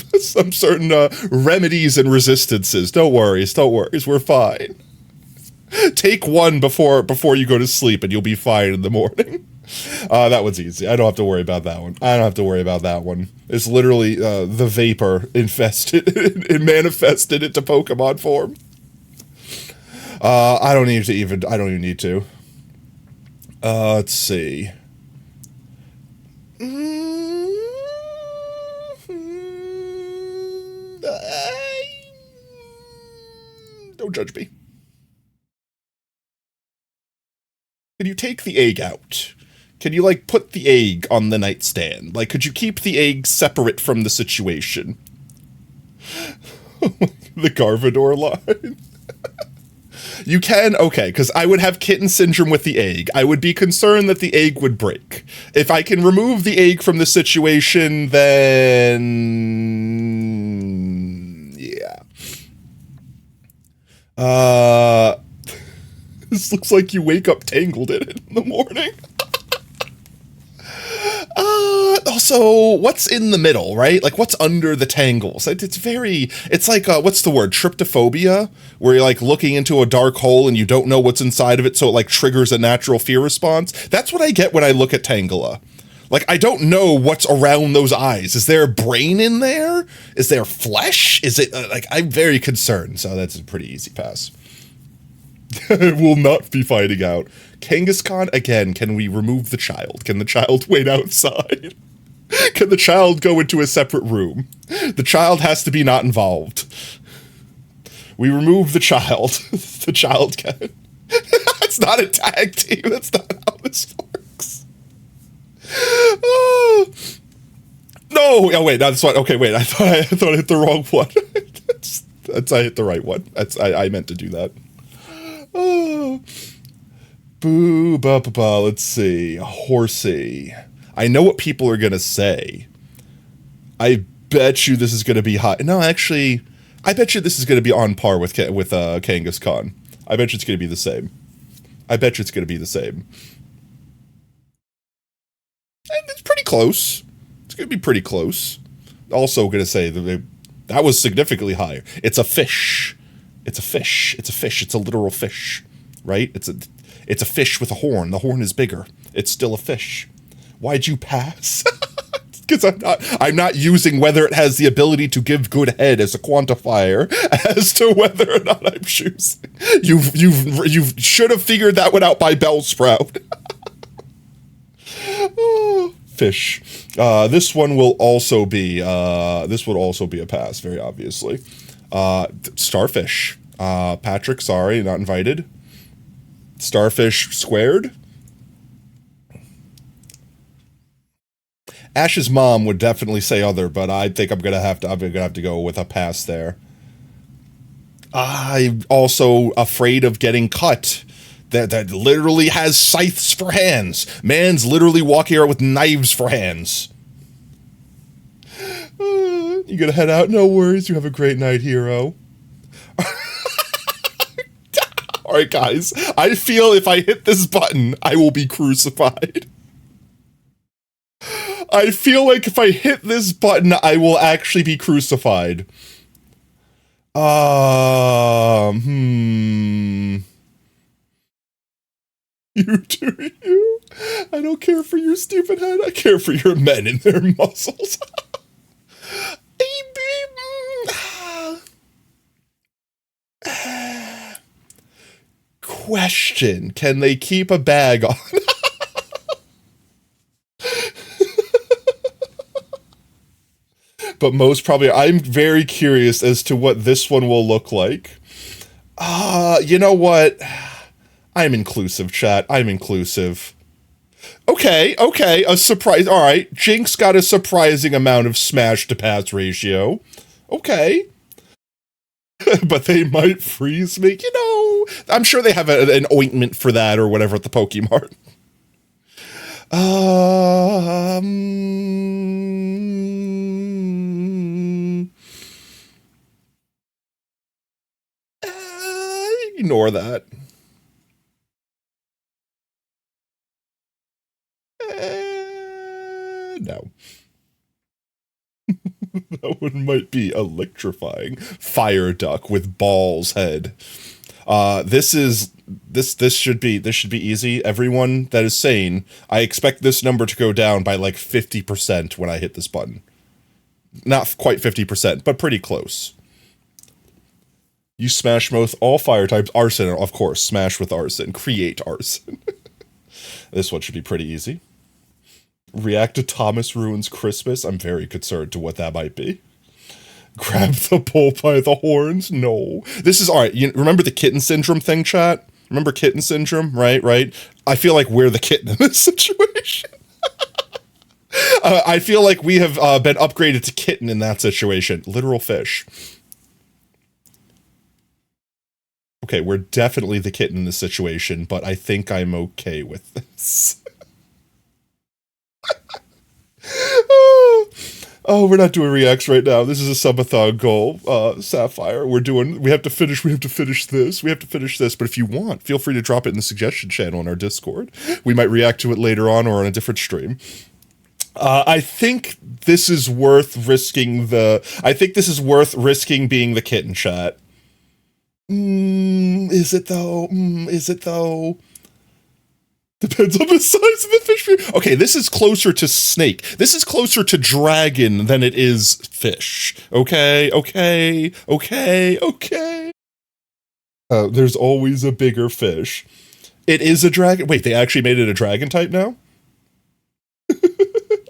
certain remedies and resistances. Don't worry, we're fine. Take one before you go to sleep, and you'll be fine in the morning. That one's easy. I don't have to worry about that one. It's literally the vapor infested. It manifested into Pokemon form. I don't even need to. Let's see. Don't judge me. Can you take the egg out? Can you, like, put the egg on the nightstand? Like, could you keep the egg separate from the situation? Oh my God. The Garvador line. You can, okay, because I would have kitten syndrome with the egg. I would be concerned that the egg would break. If I can remove the egg from the situation, then yeah. This looks like you wake up tangled in it in the morning. Also, what's in the middle, right? Like, what's under the tangles? It's like, what's the word? Tryptophobia? Where you're, like, looking into a dark hole and you don't know what's inside of it, so it, like, triggers a natural fear response. That's what I get when I look at Tangela. Like, I don't know what's around those eyes. Is there a brain in there? Is there flesh? Is it, I'm very concerned, so that's a pretty easy pass. Will not be fighting out. Kangaskhan, again, can we remove the child? Can the child wait outside? Can the child go into a separate room? The child has to be not involved. We remove the child. The child can. It's not a tag team. That's not how this works. Oh. No! Oh, wait, that's what. Okay, wait. I thought I hit the wrong one. I hit the right one. I meant to do that. Oh. Boo, ba, ba, ba. Let's see. Horsey. I know what people are going to say. I bet you this is going to be high. No, actually, I bet you this is going to be on par with Kangaskhan. I bet you it's going to be the same. I bet you it's going to be the same. And it's pretty close. It's going to be pretty close. Also going to say that was significantly higher. It's a fish. It's a fish. It's a fish. It's a literal fish, right? It's a fish with a horn. The horn is bigger. It's still a fish. Why'd you pass? Because I'm not using whether it has the ability to give good head as a quantifier as to whether or not I'm choosing. You should have figured that one out by Bellsprout. Oh, fish. This one will also be a pass, very obviously. Starfish. Patrick, sorry, not invited. Starfish squared. Ash's mom would definitely say other, but I think I'm gonna have to go with a pass there. I'm also afraid of getting cut. That literally has scythes for hands. Man's literally walking around with knives for hands. You gonna head out? No worries. You have a great night, hero. Alright, guys. I feel if I hit this button, I will be crucified. I feel like if I hit this button, I will actually be crucified. You do you. I don't care for your stupid head. I care for your men and their muscles. Question. Can they keep a bag on? But most probably, I'm very curious as to what this one will look like. You know what? I'm inclusive, chat. I'm inclusive. Okay, a surprise. All right, Jinx got a surprising amount of smash to pass ratio. Okay. But they might freeze me. You know, I'm sure they have an ointment for that or whatever at the Pokemart. Ignore that. No. That one might be electrifying. Fire duck with balls head. This should be easy. Everyone that is sane, I expect this number to go down by like 50% when I hit this button. Not quite 50%, but pretty close. You smash most all fire types. Arson, of course. Smash with arson. Create arson. This one should be pretty easy. React to Thomas Ruins Christmas. I'm very concerned to what that might be. Grab the bull by the horns. No. This is, alright, you remember the kitten syndrome thing, chat? Remember kitten syndrome? Right? I feel like we're the kitten in this situation. I feel like we have been upgraded to kitten in that situation. Literal fish. Okay, we're definitely the kitten in this situation, but I think I'm okay with this. Oh, we're not doing reacts right now. This is a subathon goal, Sapphire. We have to finish this. But if you want, feel free to drop it in the suggestion channel on our Discord. We might react to it later on or on a different stream. I think this is worth risking being the kitten, chat. Is it though? Depends on the size of the fish. Okay, this is closer to snake. This is closer to dragon than it is fish. Okay. There's always a bigger fish. It is a dragon. Wait, they actually made it a dragon type now?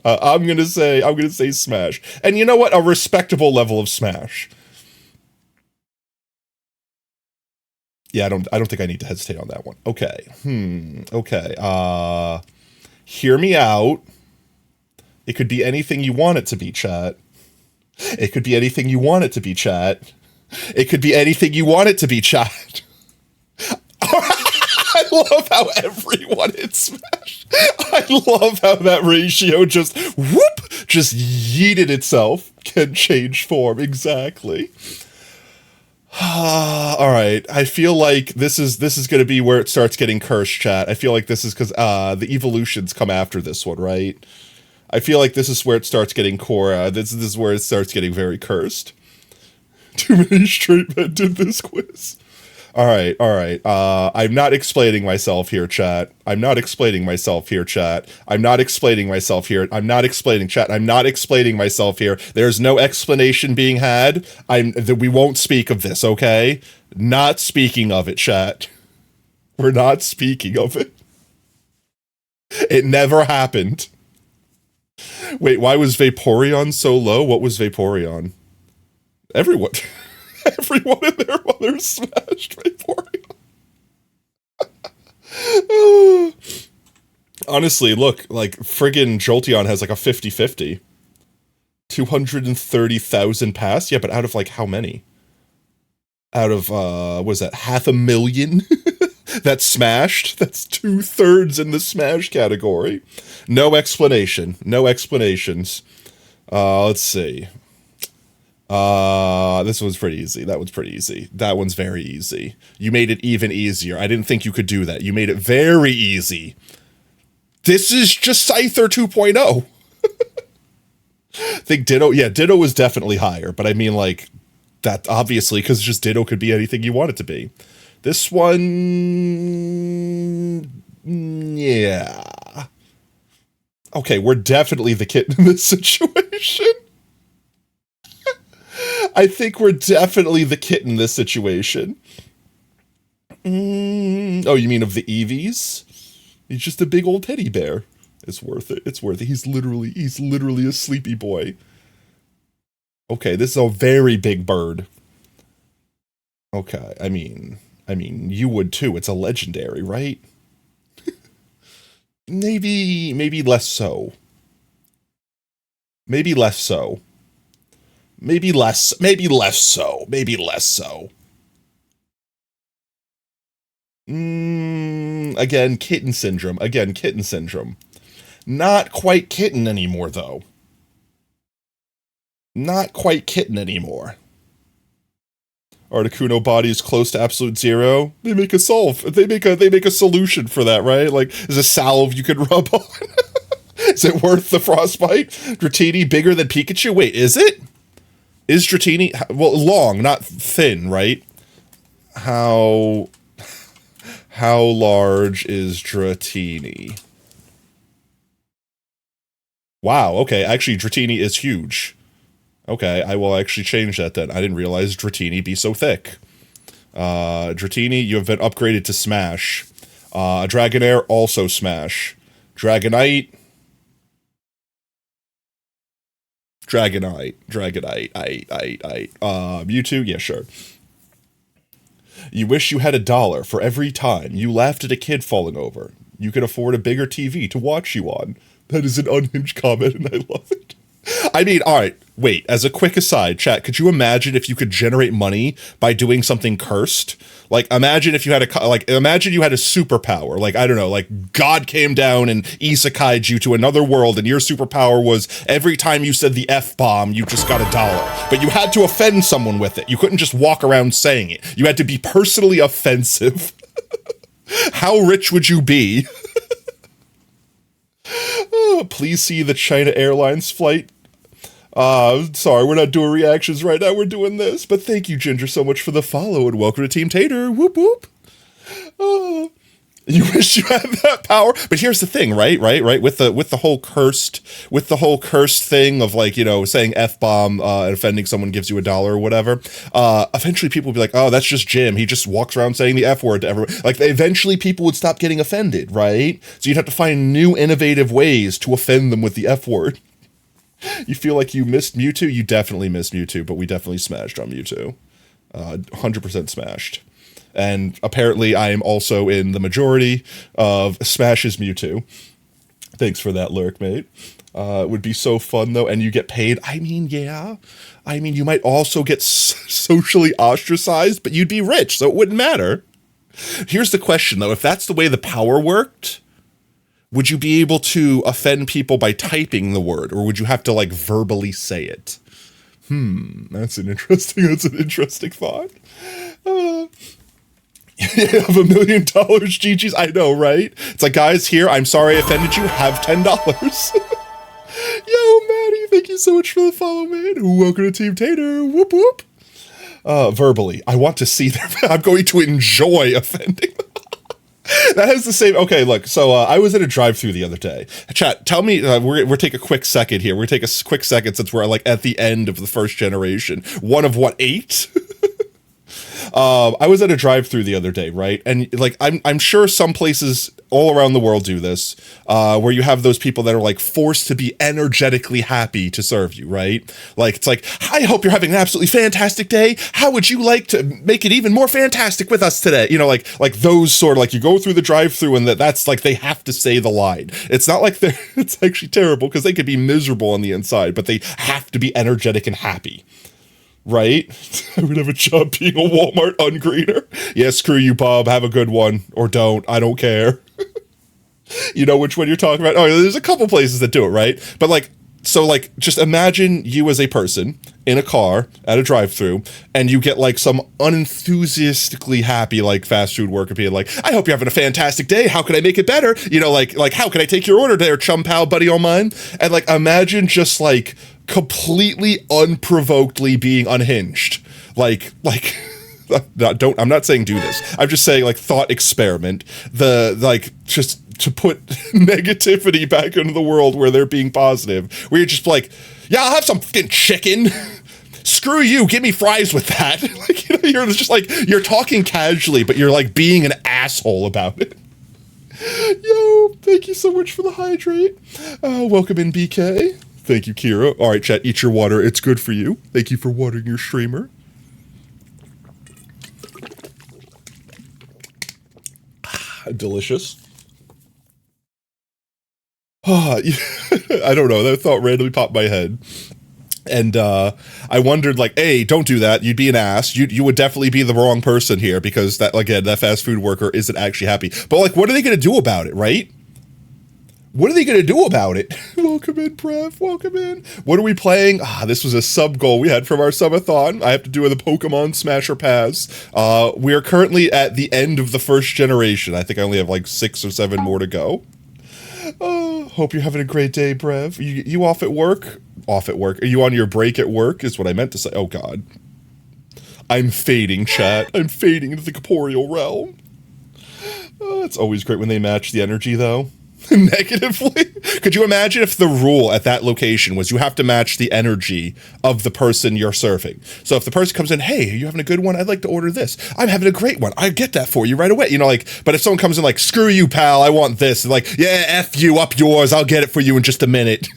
I'm gonna say smash. And you know what? A respectable level of smash. Yeah, I don't think I need to hesitate on that one. Okay. Okay. Hear me out. It could be anything you want it to be, chat. It could be anything you want it to be, chat. It could be anything you want it to be, chat. I love how everyone hit smash. I love how that ratio just yeeted itself. Can change form. Exactly. All right. I feel like this is going to be where it starts getting cursed, chat. I feel like this is because the evolutions come after this one, right? I feel like this is where it starts getting core. This is where it starts getting very cursed. Too many straight men did this quiz. All right. I'm not explaining myself here, chat. I'm not explaining myself here. There's no explanation being had. We won't speak of this, okay? Not speaking of it, chat. We're not speaking of it. It never happened. Wait, why was Vaporeon so low? What was Vaporeon? Everyone in their mother smashed Vaporeon. Honestly, look, like, friggin' Jolteon has like a 50-50. 230,000 pass? Yeah, but out of like how many? Out of, what is that, 500,000? That smashed? That's 2/3 in the smash category. No explanation. No explanations. Let's see. This one's pretty easy. That one's pretty easy. That one's very easy. You made it even easier. I didn't think you could do that. You made it very easy. This is just Scyther 2.0. I think Ditto, yeah, Ditto was definitely higher, but I mean, like, that obviously, because just Ditto could be anything you want it to be. This one, yeah. Okay, we're definitely the kitten in this situation. I think we're definitely the kitten in this situation. Oh, you mean of the Eevees? He's just a big old teddy bear. It's worth it. It's worth it. He's literally a sleepy boy. Okay, this is a very big bird. Okay, I mean, you would too. It's a legendary, right? maybe less so. Maybe less so. Maybe less so. Again, kitten syndrome. Not quite kitten anymore, though. Not quite kitten anymore. Articuno body is close to absolute zero. They make a solution for that, right? Like, there's a salve you could rub on. Is it worth the frostbite? Dratini bigger than Pikachu? Wait, is it? Is Dratini, well, long, not thin, right? How large is Dratini? Wow, okay, actually Dratini is huge. Okay, I will actually change that then. I didn't realize Dratini be so thick. Dratini, you have been upgraded to Smash. Dragonair, also Smash. Dragonite. Mewtwo, yeah, sure. You wish you had $1 for every time you laughed at a kid falling over. You could afford a bigger TV to watch you on. That is an unhinged comment, and I love it. I mean, all right, wait, as a quick aside, chat, could you imagine if you could generate money by doing something cursed? Like, imagine if you had imagine you had a superpower, like, I don't know, like God came down and isekai'd you to another world, and your superpower was every time you said the F-bomb, you just got $1. But you had to offend someone with it. You couldn't just walk around saying it. You had to be personally offensive. How rich would you be? Oh, please see the China Airlines flight. Sorry, we're not doing reactions right now, we're doing this. But thank you, Ginger, so much for the follow, and welcome to Team Tater. Whoop whoop. Oh, you wish you had that power. But here's the thing, right? With the whole cursed thing of, like, you know, saying F-bomb and offending someone gives you $1 or whatever. Eventually people will be like, oh, that's just Jim. He just walks around saying the F word to everyone. Like, eventually people would stop getting offended, right? So you'd have to find new innovative ways to offend them with the F word. You feel like you missed Mewtwo? You definitely missed Mewtwo, but we definitely smashed on Mewtwo. 100% smashed. And apparently I am also in the majority of Smash's Mewtwo. Thanks for that lurk, mate. It would be so fun, though, and you get paid. I mean, yeah. I mean, you might also get socially ostracized, but you'd be rich, so it wouldn't matter. Here's the question, though. If that's the way the power worked, would you be able to offend people by typing the word, or would you have to, like, verbally say it? That's an interesting thought. You have $1 million, GG's. I know, right? It's like, guys, here, I'm sorry I offended you, have $10. Yo, Maddie, thank you so much for the follow, man. Welcome to Team Tater. Whoop, whoop. Verbally, I want to see them. I'm going to enjoy offending them. That has the same. Okay, look. So I was at a drive-through the other day. Chat, tell me. We're take a quick second here. We're take a quick second since we're like at the end of the first generation. One of what, 8? I was at a drive-through the other day, right? And like, I'm sure some places all around the world do this, where you have those people that are like forced to be energetically happy to serve you, right? Like, it's like, I hope you're having an absolutely fantastic day. How would you like to make it even more fantastic with us today? You know, like those sort of, like, you go through the drive-through and that's like, they have to say the line. It's not like it's actually terrible because they could be miserable on the inside, but they have to be energetic and happy. Right? I would have a job being a Walmart ungreeter. Yeah, screw you, Bob. Have a good one. Or don't. I don't care. You know which one you're talking about? Oh, there's a couple places that do it, right? But like, so like, just imagine you as a person in a car at a drive-thru, and you get like some unenthusiastically happy, like, fast food worker being like, I hope you're having a fantastic day. How can I make it better? You know, like how can I take your order there, chum pal, buddy on mine? And like, imagine just like completely unprovokedly being unhinged. Like, I'm not saying do this. I'm just saying, like, thought experiment. Just to put negativity back into the world where they're being positive. Where you're just like, yeah, I'll have some fucking chicken. Screw you, give me fries with that. Like, you know, you're just like, you're talking casually, but you're like being an asshole about it. Yo, thank you so much for the hydrate. Welcome in, BK. Thank you, Kira. All right, chat, eat your water. It's good for you. Thank you for watering your streamer. Delicious. I don't know. That thought randomly popped in my head. And I wondered, like, A, don't do that. You'd be an ass. You would definitely be the wrong person here because that, again, that fast food worker isn't actually happy. But, like, what are they going to do about it, right? What are they going to do about it? Welcome in, Pref. Welcome in. What are we playing? This was a sub goal we had from our subathon. I have to do the Pokemon Smasher Pass. We are currently at the end of the first generation. I think I only have like 6 or 7 more to go. Hope you're having a great day, Brev. You off at work? Off at work. Are you on your break at work is what I meant to say. Oh, God. I'm fading, chat. I'm fading into the corporeal realm. It's always great when they match the energy, though. Negatively? Could you imagine if the rule at that location was you have to match the energy of the person you're serving? So if the person comes in, hey, are you having a good one? I'd like to order this. I'm having a great one. I get that for you right away. You know, like, but if someone comes in like, screw you, pal, I want this. And like, yeah, F you, up yours. I'll get it for you in just a minute.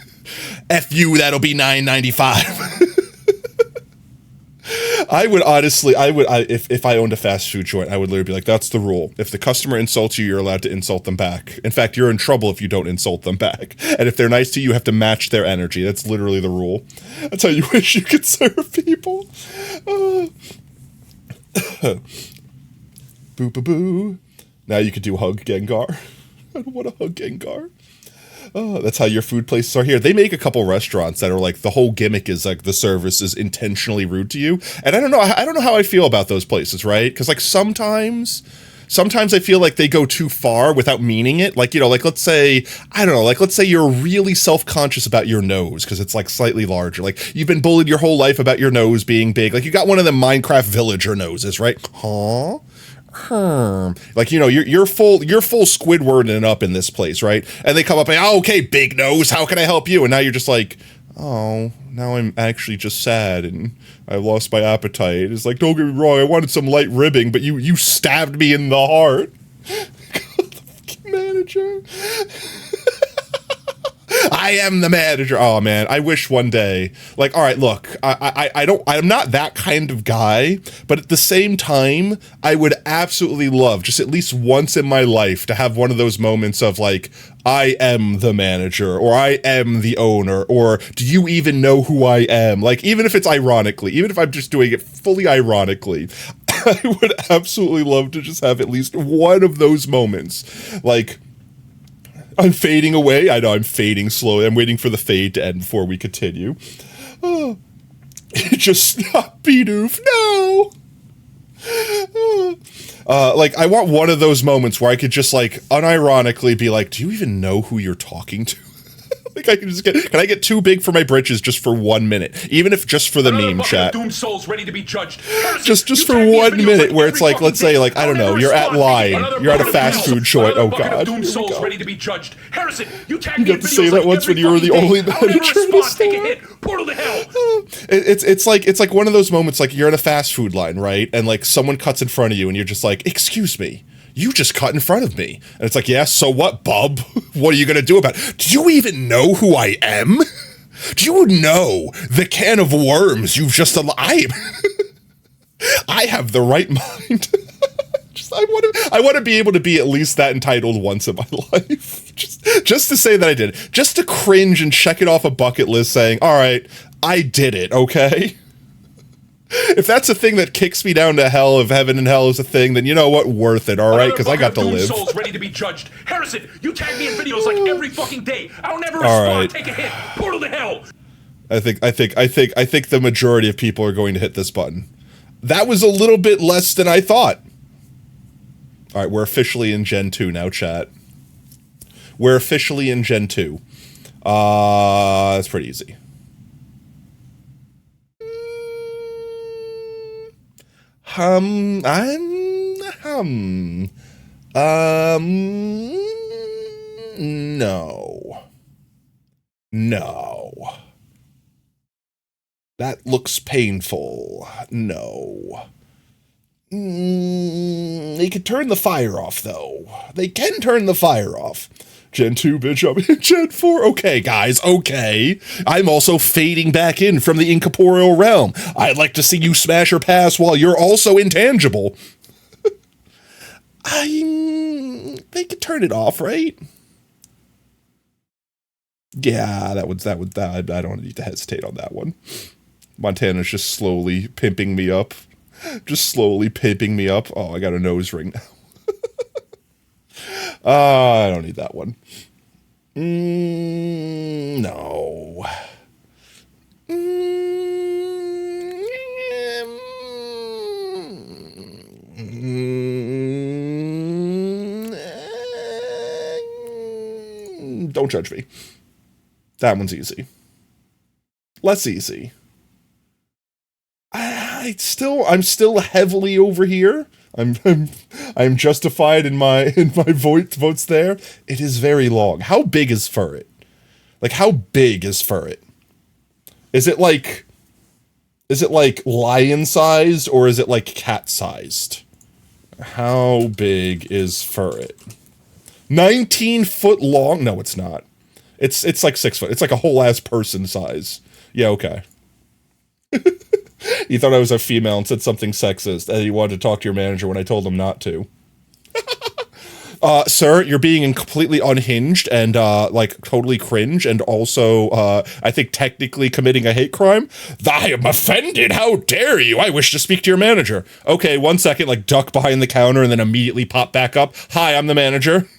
F you, that'll be $9.95. I would honestly, if I owned a fast food joint, I would literally be like, that's the rule. If the customer insults you, you're allowed to insult them back. In fact, you're in trouble if you don't insult them back. And if they're nice to you, you have to match their energy. That's literally the rule. That's how you wish you could serve people. Boo boo boo. Now you could do hug Gengar. I don't want to hug Gengar. Oh, that's how your food places are here. They make a couple restaurants that are like, the whole gimmick is like the service is intentionally rude to you. And I don't know how I feel about those places, right? Because like sometimes I feel like they go too far without meaning it. Like, you know, like let's say, I don't know, like let's say you're really self-conscious about your nose because it's like slightly larger. Like you've been bullied your whole life about your nose being big. Like you got one of them Minecraft villager noses, right? Huh? Like, you know, you're full Squidwarding up in this place, right? And they come up and, oh, okay, big nose, how can I help you? And now you're just like, oh, now I'm actually just sad and I lost my appetite. It's like, don't get me wrong, I wanted some light ribbing, but you stabbed me in the heart. God, the fucking manager. I am the manager. Oh man, I wish one day, like, all right, look, I'm not that kind of guy, but at the same time, I would absolutely love, just at least once in my life, to have one of those moments of like, I am the manager, or I am the owner, or do you even know who I am? Like, even if it's ironically, even if I'm just doing it fully ironically, I would absolutely love to just have at least one of those moments, like, I'm fading away. I know I'm fading slowly. I'm waiting for the fade to end before we continue. Oh, just stop, Bidoof. No. Like, I want one of those moments where I could just, like, unironically be like, do you even know who you're talking to? Like, I can just can I get too big for my britches just for 1 minute? Even if just for the meme chat. Doomed souls ready to be judged. Just for 1 minute where it's like, let's say, like, I don't know, you're at line, you're at a fast food joint. Oh god. Doomed souls ready to be judged. Harrison, you got to say that once when you were the only manager in the store. Portal to hell. It's like one of those moments, like you're at a fast food line, right? And like someone cuts in front of you and you're just like, excuse me. You just cut in front of me. And it's like, yeah, so what, bub? What are you going to do about it? Do you even know who I am? Do you know the can of worms you've just I have the right mind. I want to be able to be at least that entitled once in my life. Just to say that I did it. Just to cringe and check it off a bucket list saying, all right, I did it, okay? If that's a thing that kicks me down to hell, if heaven and hell is a thing, then you know what? Worth it, all right? Because I got to live. Souls ready to be judged. Harrison, you tag me in videos like every fucking day. I don't ever respond. Right. Take a hit. Portal to hell. I think the majority of people are going to hit this button. That was a little bit less than I thought. All right, we're officially in Gen 2 now, chat. We're officially in Gen 2. That's pretty easy. No. That looks painful. No. They could turn the fire off, though. They can turn the fire off. Gen 2, bitch, I'm in Gen 4. Okay, guys, okay. I'm also fading back in from the incorporeal realm. I'd like to see you smash or pass while you're also intangible. They could turn it off, right? Yeah, I don't need to hesitate on that one. Montana's just slowly pimping me up. Oh, I got a nose ring now. I don't need that one. No. Don't judge me. That one's easy. Less easy. I'm still heavily over here. I'm justified in my votes there. It is very long. How big is Furret? Like, how big is Furret? Is it like lion sized or is it like cat sized? How big is Furret? 19 foot long? No, it's not. It's like 6 foot. It's like a whole ass person size. Yeah, okay. He thought I was a female and said something sexist, and he wanted to talk to your manager when I told him not to. Sir, you're being completely unhinged and, like, totally cringe, and also, I think technically committing a hate crime. I am offended! How dare you! I wish to speak to your manager. Okay, 1 second, like, duck behind the counter and then immediately pop back up. Hi, I'm the manager.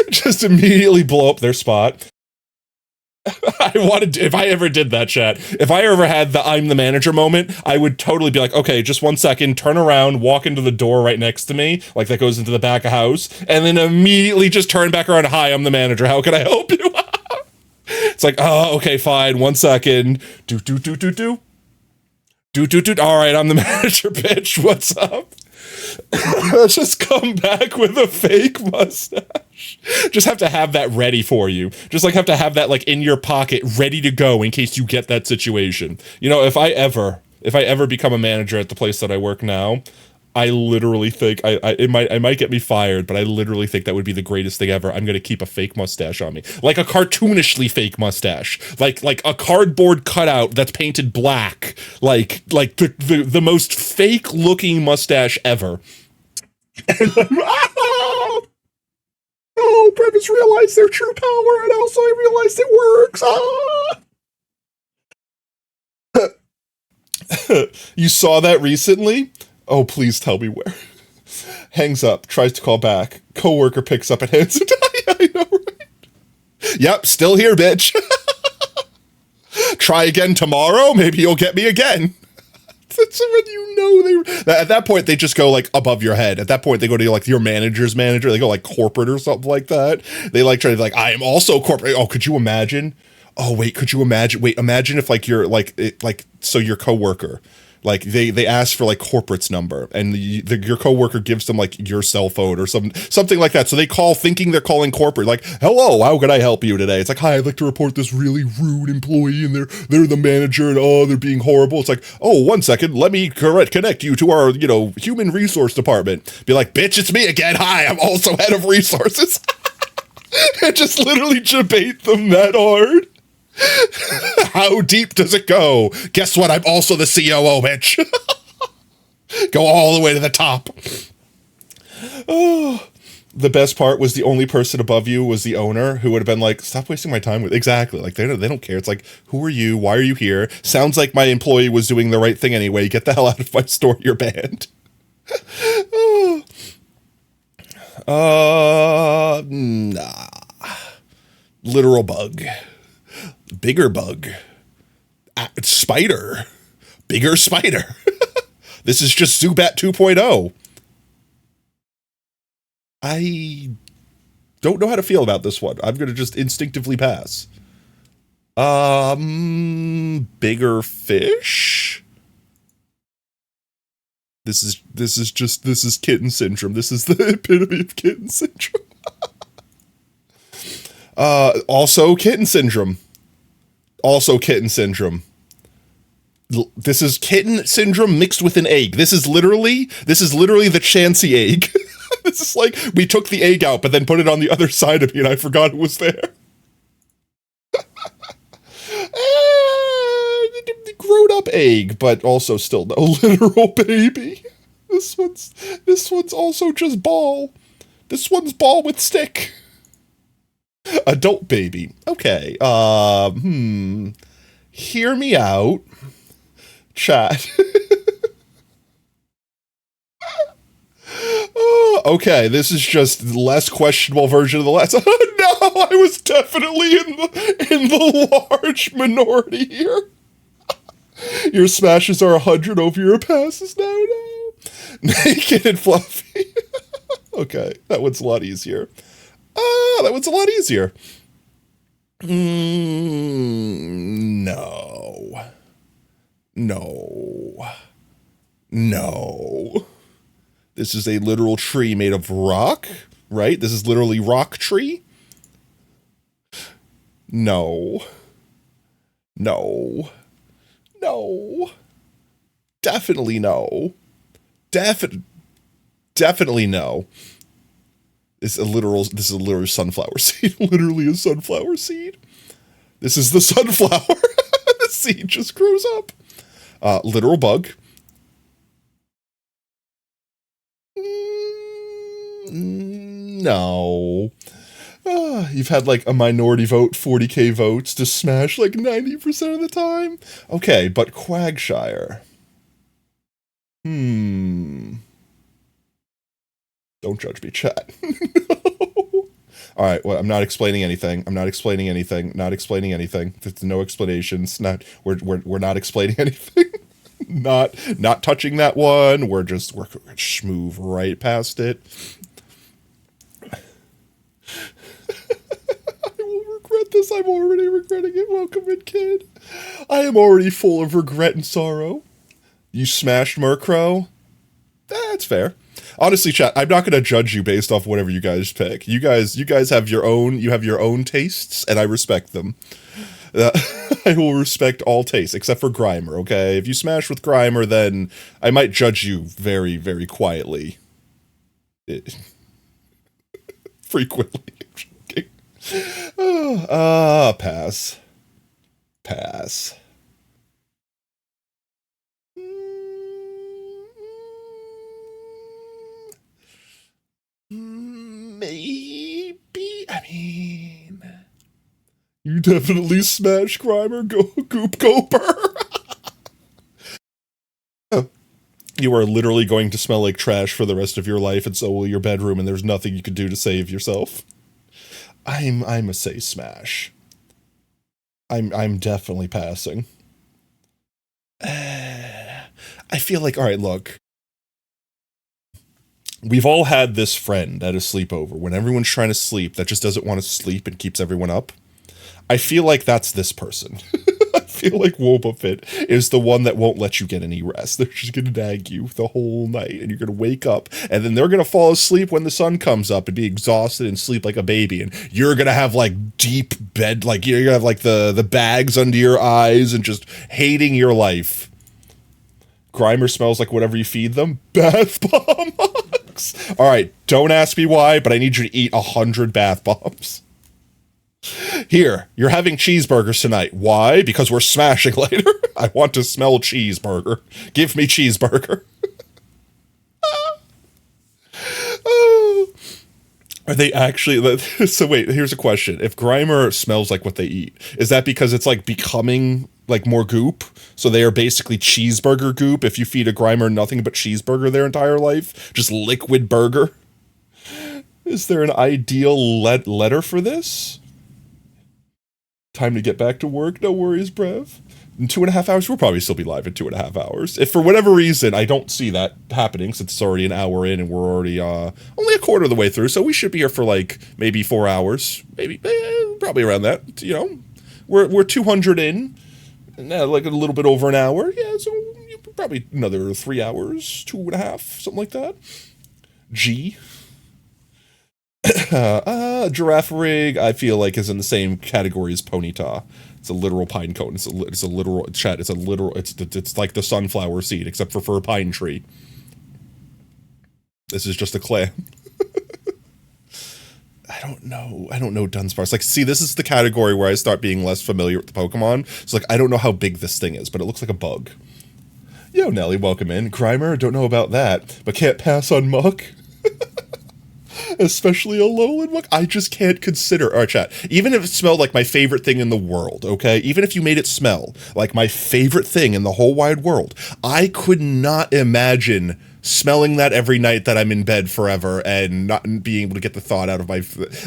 Just immediately blow up their spot. If I ever did that, chat, if I ever had the I'm the manager moment, I would totally be like, okay, just 1 second, turn around, walk into the door right next to me, like that goes into the back of house, and then immediately just turn back around. Hi, I'm the manager. How can I help you? It's like, oh, okay, fine. 1 second. Do. All right, I'm the manager, bitch. What's up? Just come back with a fake mustache. Just have to have that ready for you. Just like have to have that like in your pocket, ready to go in case you get that situation. You know, if I ever become a manager at the place that I work now, I literally think it might get me fired, but I literally think that would be the greatest thing ever. I'm gonna keep a fake mustache on me, like a cartoonishly fake mustache, like a cardboard cutout that's painted black, like the most fake looking mustache ever. Oh, Brevis realized their true power, and also I realized it works. You saw that recently? Oh, please tell me where. Hangs up, tries to call back. Coworker picks up and hands it. I know, right? Yep, still here, bitch. Try again tomorrow, maybe you'll get me again. That's when you know at that point they just go like above your head. At that point they go to like your manager's manager. They go like corporate or something like that. They like try to be like, I am also corporate. Oh, could you imagine? Oh wait, could you imagine? Wait, imagine if like you're so your coworker, like they ask for like corporate's number, and your coworker gives them like your cell phone or something like that. So they call thinking they're calling corporate, like, hello, how can I help you today? It's like, hi, I'd like to report this really rude employee, and they're the manager, and oh, they're being horrible. It's like, oh, 1 second, let me connect you to our human resource department. Be like, bitch, it's me again. Hi, I'm also head of resources. And just literally debate them that hard. How deep does it go? Guess what? I'm also the COO, bitch. Go all the way to the top. Oh, the best part was the only person above you was the owner, who would have been like, stop wasting my time with. Exactly. Like they don't care. It's like, who are you? Why are you here? Sounds like my employee was doing the right thing anyway. Get the hell out of my store. You're banned. Nah. Literal bug. Bigger bug. Spider. Bigger spider. This is just Zubat 2.0. I don't know how to feel about this one. I'm going to just instinctively pass. Bigger fish? This is kitten syndrome. This is the epitome of kitten syndrome. Also kitten syndrome. Also kitten syndrome. This is kitten syndrome mixed with an egg. This is literally the Chansey egg. This is like, we took the egg out, but then put it on the other side of me, and I forgot it was there. Grown up egg, but also still no literal baby. This one's also just ball. This one's ball with stick. Adult baby. Okay. Hear me out. Chat. Okay, this is just less questionable version of the last. No, I was definitely in the large minority here. Your smashes are 100 over your passes. No. Naked and fluffy. Okay, that one's a lot easier. That one's a lot easier. No. This is a literal tree made of rock, right? This is literally rock tree. No. Definitely no. Definitely no. This is a literal sunflower seed. Literally a sunflower seed. This is the sunflower. This seed just grows up. Literal bug. No. You've had like a minority vote, 40k votes to smash like 90% of the time. Okay, but Quagshire. Don't judge me, chat. All right, well, I'm not explaining anything. Not explaining anything. There's no explanations. We're not explaining anything. not touching that one. We're just move right past it. I will regret this. I'm already regretting it. Welcome in, kid. I am already full of regret and sorrow. You smashed Murkrow? That's fair. Honestly, chat, I'm not going to judge you based off whatever you guys pick. You guys have your own tastes, and I respect them. I will respect all tastes, except for Grimer, okay? If you smash with Grimer, then I might judge you very, very quietly. Frequently. Pass. Pass. Maybe. I mean, you definitely smash Grimer, Goop Goper. You are literally going to smell like trash for the rest of your life, and so will your bedroom, and there's nothing you can do to save yourself. I'm a say smash. I'm definitely passing. I feel like, all right, look. We've all had this friend at a sleepover when everyone's trying to sleep that just doesn't want to sleep and keeps everyone up. I feel like that's this person. I feel like Wobbuffet is the one that won't let you get any rest. They're just going to nag you the whole night, and you're going to wake up, and then they're going to fall asleep when the sun comes up and be exhausted and sleep like a baby, and you're going to have like deep bed, like you're going to have like the bags under your eyes and just hating your life. Grimer smells like whatever you feed them. Bath bomb. All right, don't ask me why, but I need you to eat 100 bath bombs. Here, you're having cheeseburgers tonight. Why? Because we're smashing later. I want to smell cheeseburger. Give me cheeseburger. Are they actually... So wait, here's a question. If Grimer smells like what they eat, is that because it's like becoming like more goop? So they are basically cheeseburger goop if you feed a Grimer nothing but cheeseburger their entire life? Just liquid burger? Is there an ideal letter for this? Time to get back to work. No worries, Brev. In 2.5 hours, we'll probably still be live in 2.5 hours. If for whatever reason I don't see that happening, since it's already an hour in and we're already only a quarter of the way through, so we should be here for like maybe 4 hours, maybe probably around that. You know, we're 200 in, like a little bit over an hour. Yeah, so probably another 3 hours, 2.5, something like that. G. Giraffe rig, I feel like, is in the same category as Ponyta. It's a literal pine cone. It's a literal chat. It's like the sunflower seed, except for a pine tree. This is just a clam. I don't know Dunsparce. Like, see, this is the category where I start being less familiar with the Pokemon. So, like, I don't know how big this thing is, but it looks like a bug. Yo, Nelly, welcome in. Grimer, don't know about that, but can't pass on Muck. Especially a Alolan Muck. I just can't consider. Alright, chat. Even if it smelled like my favorite thing in the world, okay? Even if you made it smell like my favorite thing in the whole wide world, I could not imagine smelling that every night that I'm in bed forever and not being able to get the thought out of my...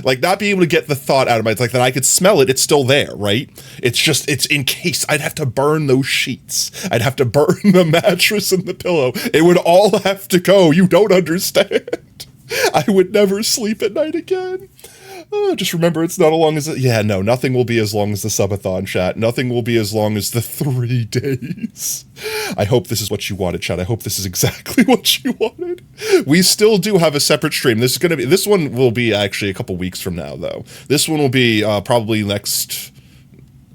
Like, not being able to get the thought out of my... Like, that I could smell it, it's still there, right? It's just, it's in case. I'd have to burn those sheets. I'd have to burn the mattress and the pillow. It would all have to go. You don't understand. I would never sleep at night again. Just remember, it's not as long as... Yeah, no, nothing will be as long as the subathon, chat. Nothing will be as long as the 3 days. I hope this is what you wanted, chat. I hope this is exactly what you wanted. We still do have a separate stream. This one will be actually a couple weeks from now, though. This one will be probably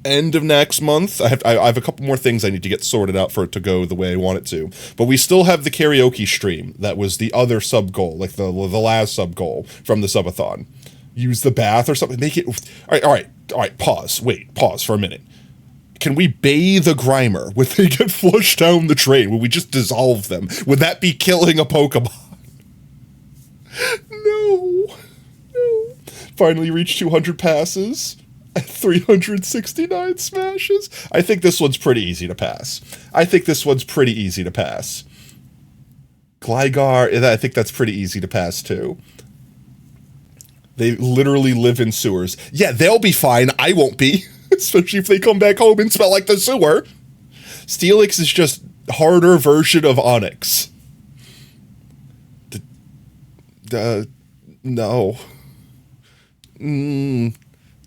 end of next month. I have a couple more things I need to get sorted out for it to go the way I want it to. But we still have the karaoke stream. That was the other sub goal, like the last sub goal from the subathon. Use the bath or something. Make it... All right. Pause. Wait. Pause for a minute. can we bathe a Grimer? Would they get flushed down the drain? Would we just dissolve them? Would that be killing a Pokemon? No. Finally reached 200 passes. 369 smashes. I think this one's pretty easy to pass. Gligar, I think that's pretty easy to pass too. They literally live in sewers. Yeah, they'll be fine. I won't be. Especially if they come back home and smell like the sewer. Steelix is just harder version of Onix. No.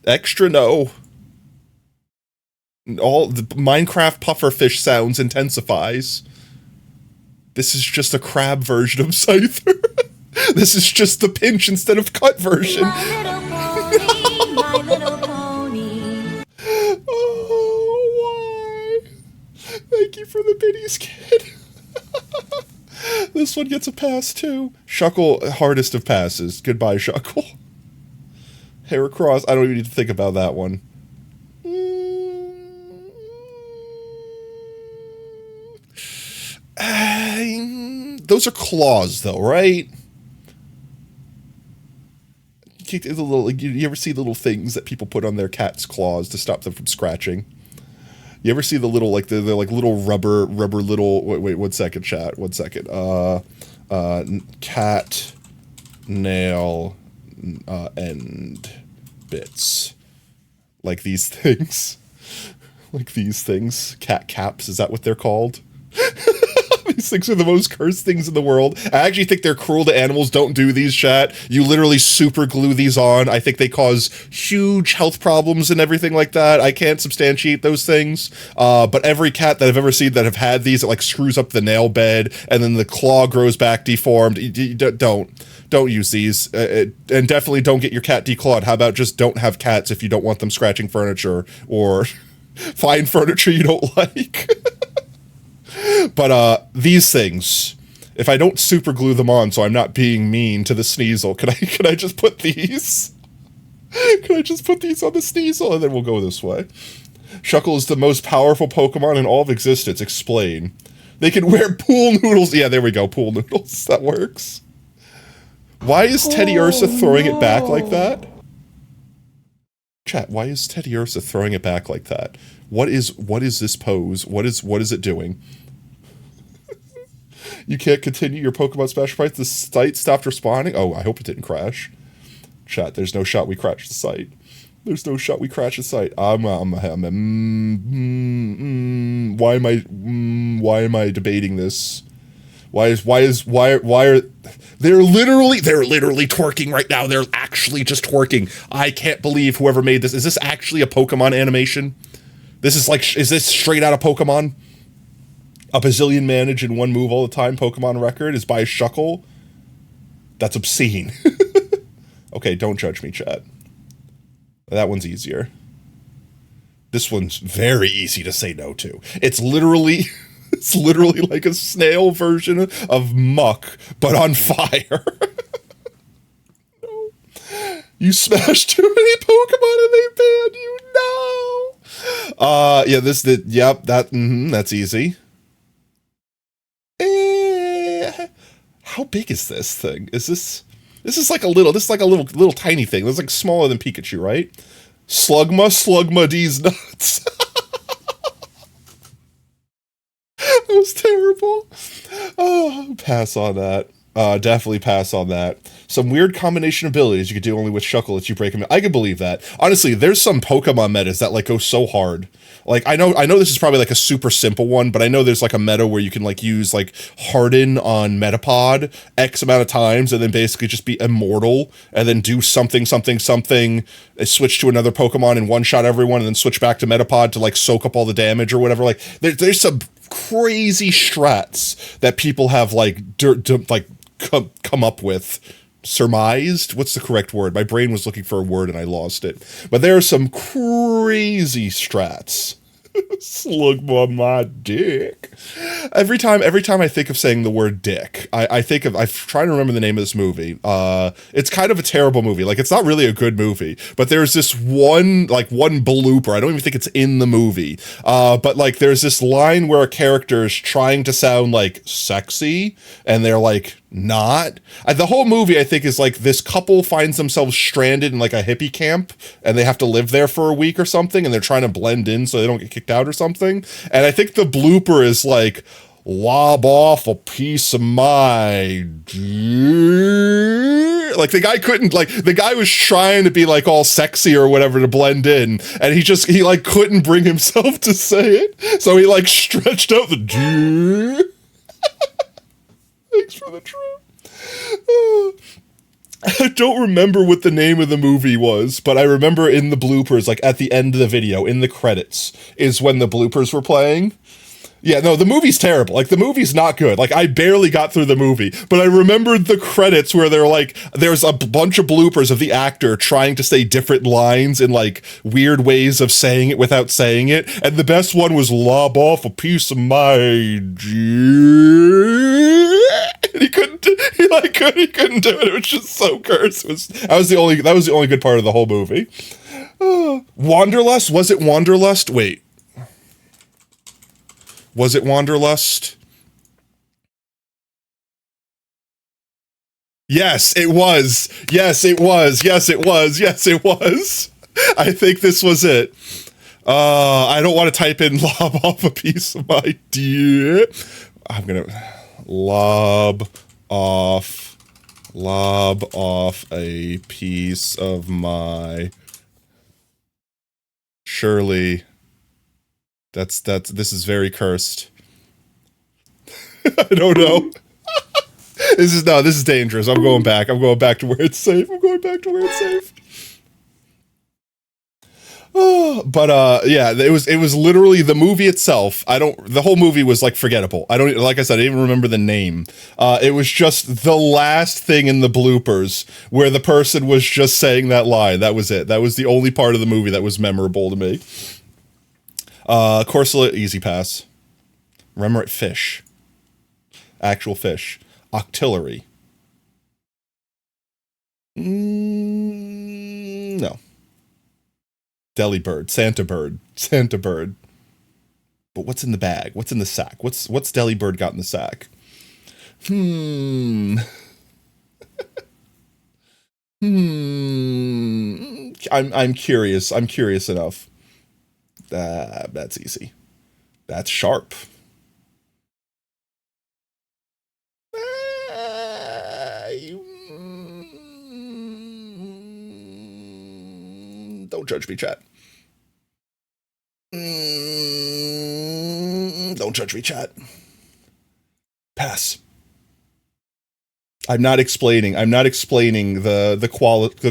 Extra no. All the Minecraft pufferfish sounds intensifies. This is just a crab version of Scyther. This is just the pinch instead of cut version. My little pony. Oh, why? Thank you for the biddies, kid. This one gets a pass too. Shuckle, hardest of passes. Goodbye, Shuckle. Heracross, I don't even need to think about that one. Those are claws, though, right? You ever see the little things that people put on their cat's claws to stop them from scratching? You ever see the little, like, they're like little rubber little, wait, 1 second, chat, 1 second. Cat nail end bits. Like these things. Like these things. Cat caps, is that what they're called? These things are the most cursed things in the world. I actually think they're cruel to animals. Don't do these, chat. You literally super glue these on. I think they cause huge health problems and everything like that. I can't substantiate those things. But every cat that I've ever seen that have had these, it like screws up the nail bed and then the claw grows back deformed. Don't use these. And definitely don't get your cat declawed. How about just don't have cats if you don't want them scratching furniture or find furniture you don't like. But these things, if I don't super glue them on so I'm not being mean to the Sneasel, can I just put these? Can I just put these on the Sneasel? And then we'll go this way. Shuckle is the most powerful Pokemon in all of existence. Explain. They can wear pool noodles. Yeah, there we go. Pool noodles. That works. Why is Teddy Ursa throwing it back like that? Chat, why is Teddy Ursa throwing it back like that? What is this pose? What is it doing? You can't continue your Pokemon Smash fight. The site stopped responding. Oh, I hope it didn't crash. Chat, there's no shot we crash the site. There's no shot we crash the site. Why am I debating this? Why are they're literally twerking right now. They're actually just twerking. I can't believe whoever made this. Is this actually a Pokemon animation? Is this straight out of Pokemon? A bazillion manage in one move all the time Pokemon record is by Shuckle? That's obscene. Okay, don't judge me, chat. That one's easier. This one's very easy to say no to. It's literally like a snail version of Muck, but on fire. No. You smashed too many Pokemon and they banned you. No. Yeah, that's easy. How big is this thing? This is like a little tiny thing. It's like smaller than Pikachu, right? Slugma D's nuts. That was terrible. Oh, pass on that. Definitely pass on that. Some weird combination abilities you could do only with Shuckle that you break them. I can believe that. Honestly, there's some Pokemon metas that like go so hard. Like I know this is probably like a super simple one, but I know there's like a meta where you can like use like Harden on Metapod X amount of times and then basically just be immortal and then do something, switch to another Pokemon and one shot everyone and then switch back to Metapod to like soak up all the damage or whatever. Like there's some crazy strats that people have like come up with. Surmised? What's the correct word? My brain was looking for a word and I lost it. But there are some crazy strats Slug on my dick. Every time I think of saying the word dick, I think of, I'm trying to remember the name of this movie. It's kind of a terrible movie. Like, it's not really a good movie, but there's this one blooper. I don't even think it's in the movie. But like, there's this line where a character is trying to sound like sexy, and they're like, not. The whole movie, I think, is like this couple finds themselves stranded in like a hippie camp, and they have to live there for a week or something, and they're trying to blend in so they don't get kicked out or something. And I think the blooper is like, lob off a piece of my dick. Like, the guy was trying to be like all sexy or whatever to blend in, and he like couldn't bring himself to say it, so he like stretched out the dick. Thanks for the trip. I don't remember what the name of the movie was, but I remember in the bloopers, like at the end of the video, in the credits, is when the bloopers were playing. Yeah, no, the movie's terrible. Like, the movie's not good. Like, I barely got through the movie, but I remembered the credits where they're like, there's a bunch of bloopers of the actor trying to say different lines in like weird ways of saying it without saying it. And the best one was lob off a piece of my dick. And he couldn't do it. It was just so cursed. That was the only good part of the whole movie. Wanderlust? Was it Wanderlust? Wait. Was it Wanderlust? Yes, it was. Yes, it was. Yes, it was. Yes, it was. I think this was it. I don't want to type in lob off a piece of my dick. I'm gonna lob off a piece of my. Surely. This is very cursed. I don't know. This is dangerous. I'm going back to where it's safe. Yeah, it was literally the movie itself. The whole movie was like forgettable. Like I said, I didn't even remember the name. It was just the last thing in the bloopers where the person was just saying that line. That was it. That was the only part of the movie that was memorable to me. Corsola, easy pass. Remote fish. Actual fish. Octillery. No. Deli bird. Santa bird. But what's in the bag? What's in the sack? What's Deli bird got in the sack? I'm curious. I'm curious enough. That's easy. That's sharp. Don't judge me, chat. Don't judge me, chat. Pass. I'm not explaining the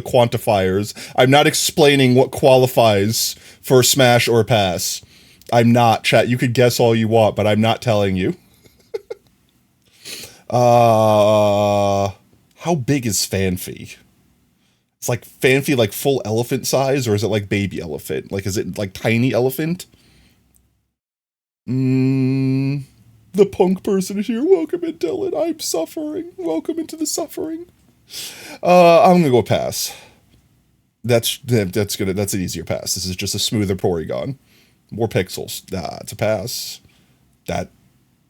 quantifiers. I'm not explaining what qualifies for smash or pass. I'm not, chat. You could guess all you want, but I'm not telling you. How big is Phanpy? It's like Phanpy like full elephant size, or is it like baby elephant? Like, is it like tiny elephant? The punk person is here. Welcome in, Dylan. I'm suffering. Welcome into the suffering. I'm gonna go pass. That's good. That's an easier pass. This is just a smoother Porygon. More pixels. It's a pass. That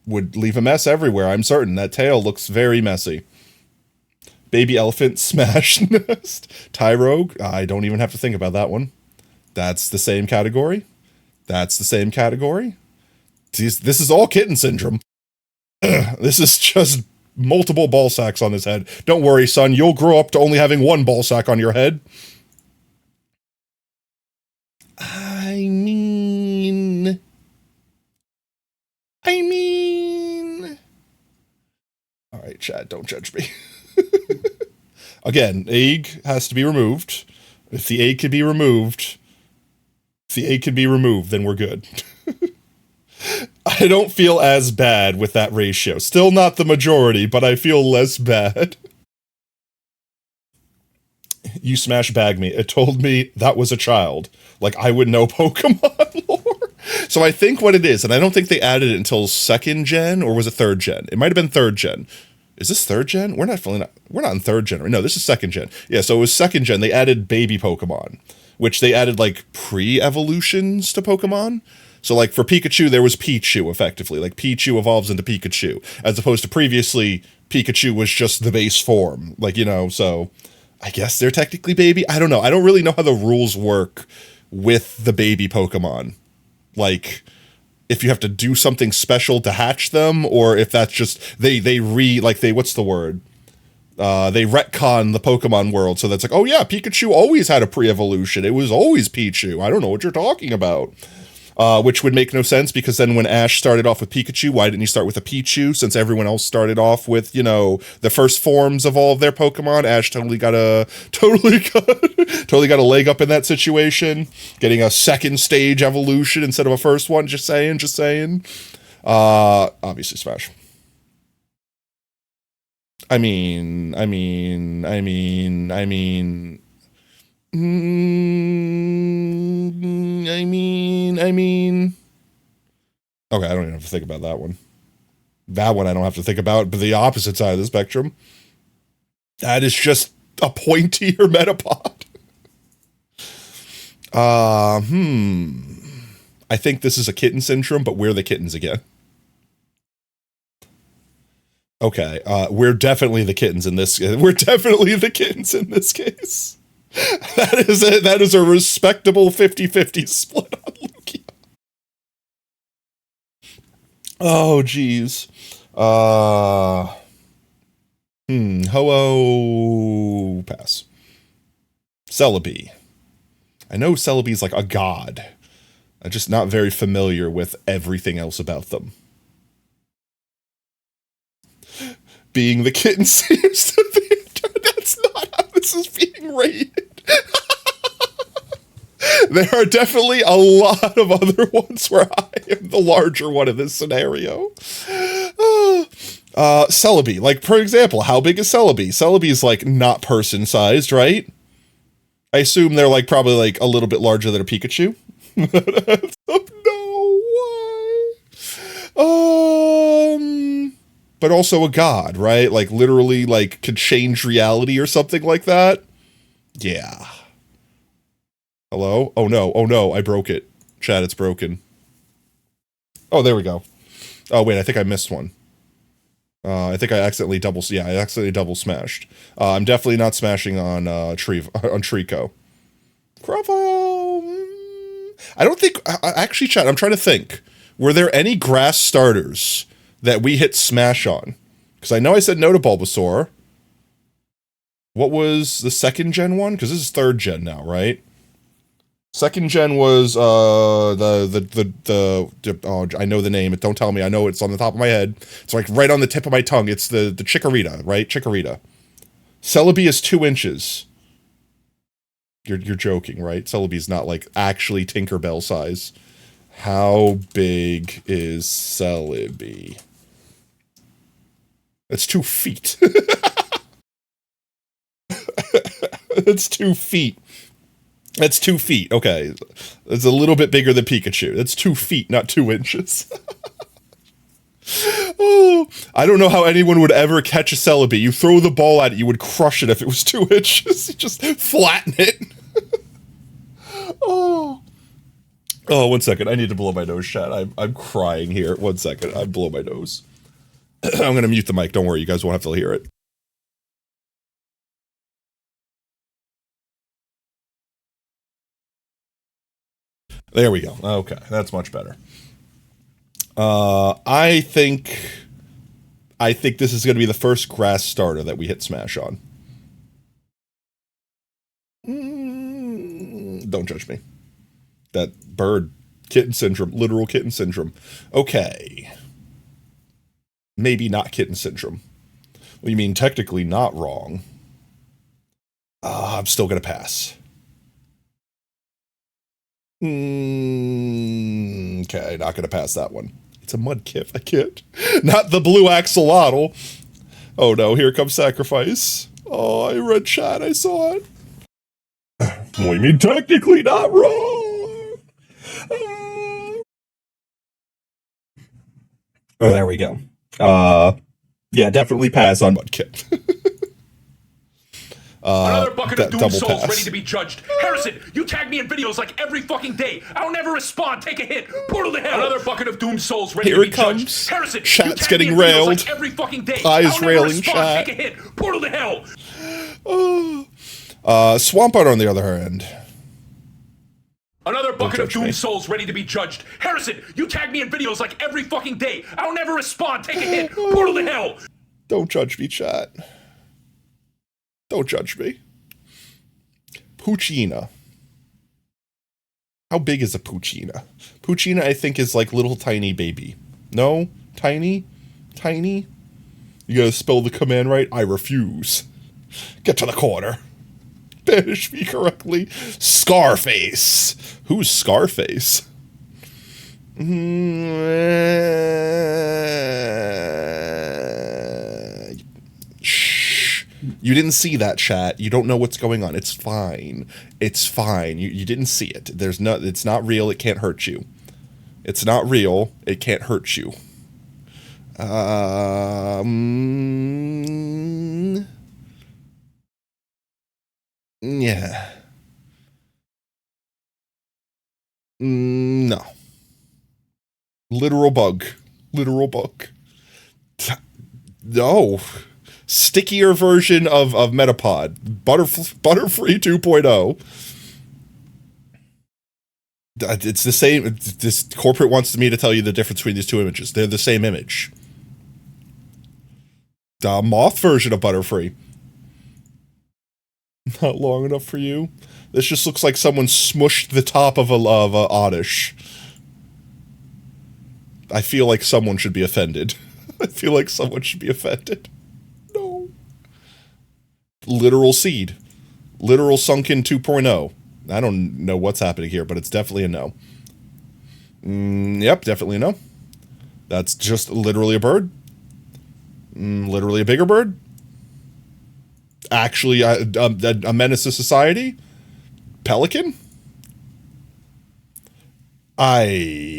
would leave a mess everywhere, I'm certain. That tail looks very messy. Baby elephant smash nest. Tyrogue. I don't even have to think about that one. That's the same category. This is all kitten syndrome. This is just multiple ball sacks on his head. Don't worry, son. You'll grow up to only having one ball sack on your head. I mean... Alright, chat, don't judge me. Again, egg has to be removed. If the egg can be removed, then we're good. I don't feel as bad with that ratio. Still not the majority, but I feel less bad. You smash bag me. It told me that was a child. Like, I would know Pokemon lore. So I think what it is, and I don't think they added it until 2nd gen, or was it 3rd gen? It might have been 3rd gen. Is this 3rd gen? We're not in 3rd gen. No, this is 2nd gen. Yeah, so it was 2nd gen. They added baby Pokemon, which they added like pre-evolutions to Pokemon. So like for Pikachu, there was Pichu effectively. Like Pichu evolves into Pikachu, as opposed to previously Pikachu was just the base form. Like, you know, so I guess they're technically baby. I don't know. I don't really know how the rules work with the baby Pokemon. Like, if you have to do something special to hatch them, or if that's just they what's the word? They retcon the Pokemon world, so that's like, oh yeah, Pikachu always had a pre-evolution. It was always Pichu. I don't know what you're talking about. Which would make no sense, because then when Ash started off with Pikachu, why didn't he start with a Pichu? Since everyone else started off with, you know, the first forms of all of their Pokemon, Ash totally got a leg up in that situation, getting a 2nd stage evolution instead of a first one. Just saying. Obviously Smash. I mean. Okay, I don't even have to think about that one. That one I don't have to think about, but the opposite side of the spectrum. That is just a pointier Metapod. I think this is a kitten syndrome, but we're the kittens again. Okay, we're definitely the kittens in this. We're definitely the kittens in this case. That is a respectable 50-50 split on Lugia. Oh, geez. Ho-Oh, pass. Celebi. I know Celebi's like a god. I'm just not very familiar with everything else about them. Being the kitten seems to be... That's not how this is being rated. There are definitely a lot of other ones where I am the larger one in this scenario. Celebi, like, for example, how big is Celebi? Celebi is, like, not person-sized, right? I assume they're, like, probably, like, a little bit larger than a Pikachu. No, why? But also a god, right? Like, literally, like, could change reality or something like that? Yeah. Hello? Oh no, I broke it. Chat, it's broken. Oh, there we go. Oh, wait, I think I missed one. I think I accidentally double smashed. I'm definitely not smashing on Trico. Bravo! I don't think, actually, chat, I'm trying to think. Were there any grass starters that we hit smash on? Because I know I said no to Bulbasaur. What was the 2nd gen one? Because this is 3rd gen now, right? 2nd gen was oh, I know the name. Don't tell me. I know it's on the top of my head. It's like right on the tip of my tongue. It's the Chikorita, right? Chikorita. Celebi is 2 inches. You're joking, right? Celebi's not like actually Tinkerbell size. How big is Celebi? It's 2 feet. It's 2 feet. That's 2 feet. Okay. It's a little bit bigger than Pikachu. That's 2 feet, not 2 inches. Oh, I don't know how anyone would ever catch a Celebi. You throw the ball at it, you would crush it if it was 2 inches. You just flatten it. Oh. Oh, 1 second. I need to blow my nose, chat. I'm crying here. 1 second. I blow my nose. I'm going to mute the mic. Don't worry. You guys won't have to hear it. There we go. Okay, that's much better. I think this is going to be the first grass starter that we hit smash on. Don't judge me. That bird, kitten syndrome, literal kitten syndrome. Okay. Maybe not kitten syndrome. Well, you mean technically not wrong. I'm still going to pass. Okay, not gonna pass that one. It's a Mudkip, I can't. Not the blue axolotl. Oh no, here comes Sacrifice. Oh, I read chat, I saw it. What do you mean technically not wrong? Oh, there we go. Yeah, definitely pass on Mudkip. Another bucket of doom double souls pass. ready to be judged. Harrison, you tag me in videos like every fucking day. I don't ever respond. Take a hit. Portal to hell. Another bucket of doom souls ready Here to be it comes. judged. Harrison, Chat's you tag getting me in videos railed. like every fucking day. Eyes I don't ever railing respond. chat. Take a hit. Portal to hell. Swampart, on the other hand. Another bucket of judge doom me. souls ready to be judged. Harrison, you tag me in videos like every fucking day. I don't ever respond. Take a hit. Portal to hell. Don't judge me, chat. Don't judge me. Poochyena. How big is a Poochyena? Poochyena, I think, is like little tiny baby. No? Tiny? Tiny? You gotta spell the command right? I refuse. Get to the corner. Banish me correctly. Scarface. Who's Scarface? Shh. You didn't see that, chat. You don't know what's going on. It's fine. It's fine. You didn't see it. There's no. It's not real. It can't hurt you. It's not real. It can't hurt you. Yeah. No. Literal bug. Literal bug. No. Stickier version of Metapod. Butterfree 2.0. It's the same. This corporate wants me to tell you the difference between these two images. They're the same image. The moth version of Butterfree. Not long enough for you. This just looks like someone smushed the top of a Oddish. I feel like someone should be offended. I feel like someone should be offended. No. Literal seed. Literal sunken 2.0. I don't know what's happening here, but it's definitely a no. Yep, definitely a no. That's just literally a bird. Literally a bigger bird. Actually, a menace to society. Pelican. I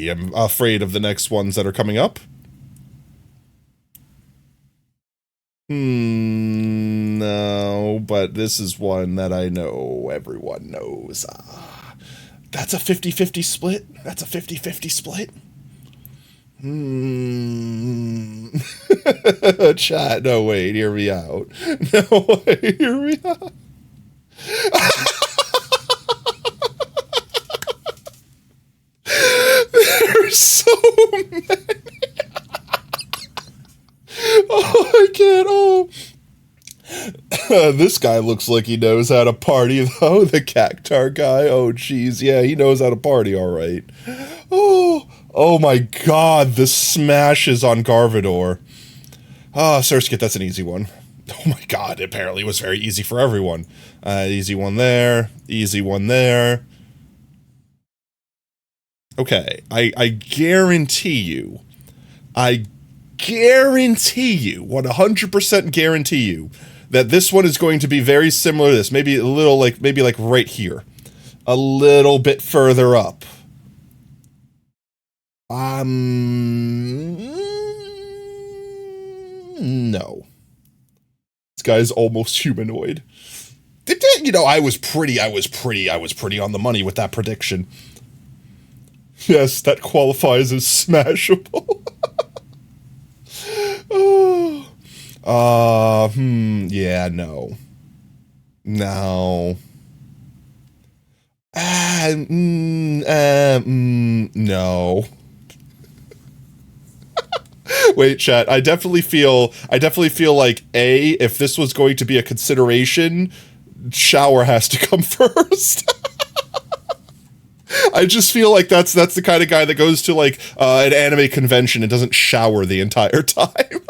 am afraid of the next ones that are coming up. No, but this is one that I know everyone knows. That's a 50-50 split. That's a 50-50 split. Chat, no, wait, hear me out. No, wait, hear me out. There's so many. Oh, I can't. Oh. This guy looks like he knows how to party, though. The Cactar guy. Oh, jeez. Yeah, he knows how to party, all right. Oh my god, the smashes on Garvador. Surskit, that's an easy one. Oh my god, apparently it was very easy for everyone. Easy one there. Easy one there. Okay, I guarantee you. I guarantee you, 100% guarantee you, that this one is going to be very similar to this. Maybe a little like, maybe like right here. A little bit further up. No. This guy's almost humanoid. You know, I was pretty on the money with that prediction. Yes, that qualifies as smashable. Yeah, no. No. No. Wait, chat. I definitely feel like if this was going to be a consideration, shower has to come first. I just feel like that's the kind of guy that goes to like an anime convention and doesn't shower the entire time.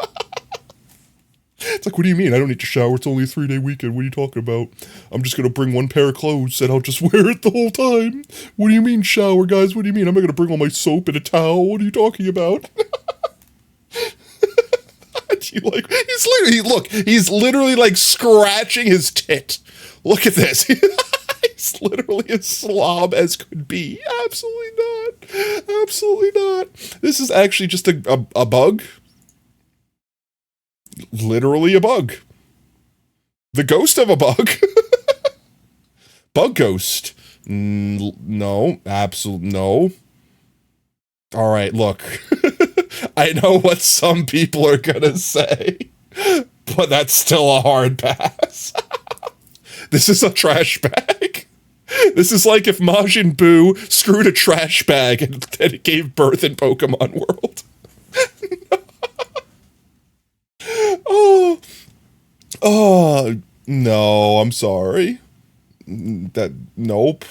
It's like, what do you mean? I don't need to shower. It's only a 3-day weekend. What are you talking about? I'm just going to bring one pair of clothes and I'll just wear it the whole time. What do you mean shower, guys? What do you mean? I'm not going to bring all my soap and a towel. What are you talking about? He's literally like scratching his tit. Look at this. He's literally as slob as could be. Absolutely not. Absolutely not. This is actually just a bug. Literally a bug. The ghost of a bug. Bug ghost. No, absolutely no. All right, look. I know what some people are gonna say, but that's still a hard pass. This is a trash bag. This is like if Majin Buu screwed a trash bag and it gave birth in Pokemon World. Oh, no, I'm sorry. Nope.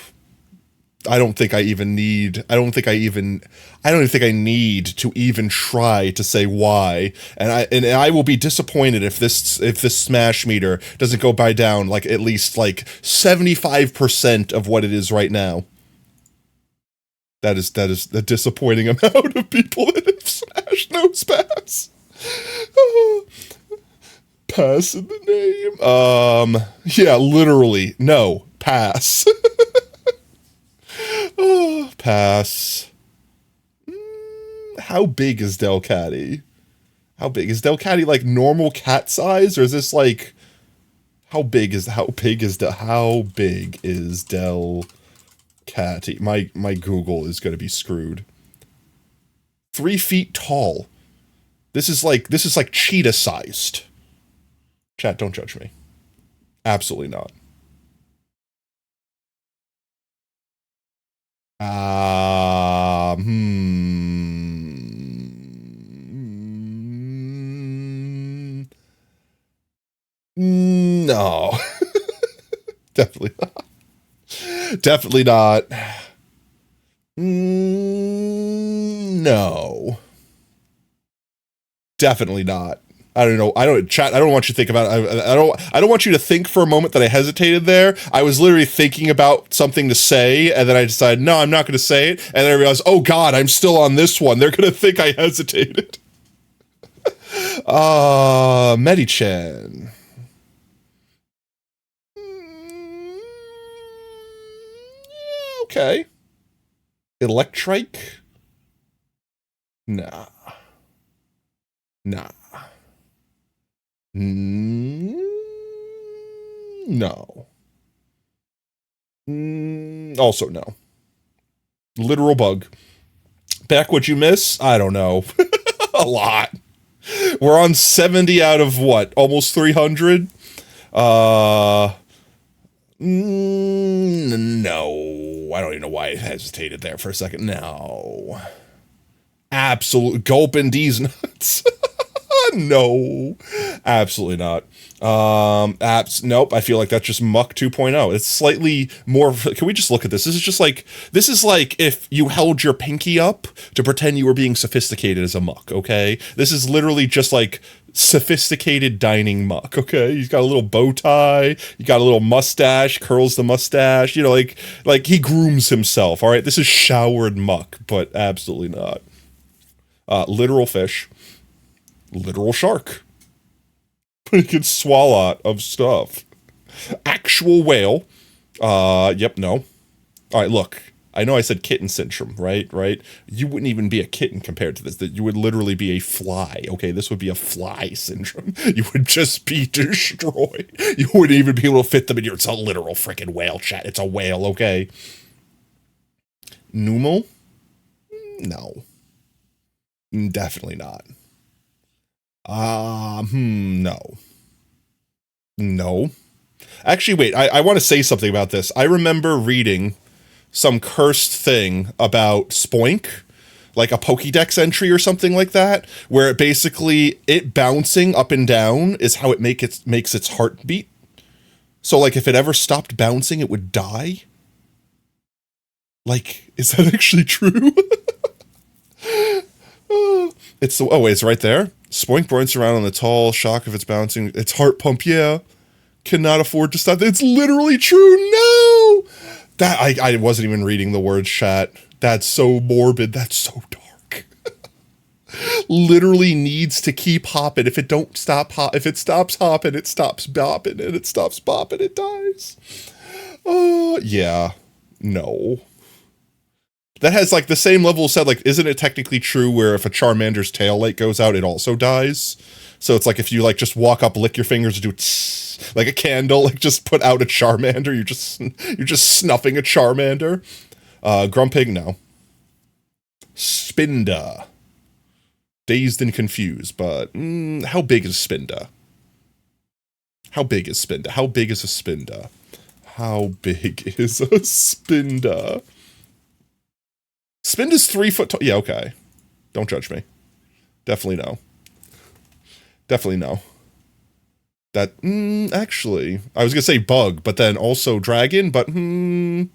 I don't think I need to even try to say why. And I will be disappointed if this Smash meter doesn't go by down like at least like 75% of what it is right now. That is the disappointing amount of people that have Smash Nose Pass. Pass in the name. Yeah, literally. No. Pass. Pass. How big is Delcatty? How big is Delcatty? Like normal cat size, or is this like how big is Delcatty? My Google is gonna be screwed. 3 feet tall. This is like cheetah sized. Chat, don't judge me. Absolutely not. No. Definitely not. Definitely not. No. Definitely not. I don't know. Chat. I don't want you to think about it. I don't want you to think for a moment that I hesitated there. I was literally thinking about something to say, and then I decided, no, I'm not going to say it. And then I realized, oh God, I'm still on this one. They're going to think I hesitated. Medichan. Okay. Electrike? Nah. No. Also no. Literal bug. Back what you miss? I don't know. A lot. We're on 70 out of what? Almost 300? No. I don't even know why I hesitated there for a second. No. Absolute gulping these nuts. No, absolutely not. Nope. I feel like that's just Muck 2.0. It's slightly more. Can we just look at this? This is like if you held your pinky up to pretend you were being sophisticated as a Muck. Okay, this is literally just like sophisticated dining Muck. Okay, he's got a little bow tie. You got a little mustache. Curls the mustache. You know, like he grooms himself. All right, this is showered Muck, but absolutely not. Literal fish. Literal shark. But it can swallow of stuff. Actual whale. Yep, no. Alright, look. I know I said kitten syndrome, right? You wouldn't even be a kitten compared to this. That you would literally be a fly. Okay, this would be a fly syndrome. You would just be destroyed. You wouldn't even be able to fit them in your... It's a literal freaking whale, chat. It's a whale, okay? Numel? No. Definitely not. No. Actually, wait, I want to say something about this. I remember reading some cursed thing about Spoink, like a Pokédex entry or something like that, where it basically, it bouncing up and down is how it makes its heart beat. So, like, if it ever stopped bouncing, it would die? Like, is that actually true? It's right there. Spoink burns around on the tall shock of its bouncing. Its heart pump, yeah. Cannot afford to stop. It's literally true. No! That I wasn't even reading the words, chat. That's so morbid. That's so dark. Literally needs to keep hopping. If it stops hopping, it stops bopping, and it stops bopping, it dies. Yeah. No. That has, like, the same level said, like, isn't it technically true where if a Charmander's tail light goes out, it also dies? So it's like if you, like, just walk up, lick your fingers, and do tss, like a candle, like, just put out a Charmander, you're just snuffing a Charmander. Grumpig, no. Spinda. Dazed and confused, but how big is Spinda? How big is Spinda? How big is a Spinda? How big is a Spinda? Spinda's 3 foot tall. Yeah, okay. Don't judge me. Definitely no. Definitely no. That, actually, I was gonna say bug, but then also dragon, but, don't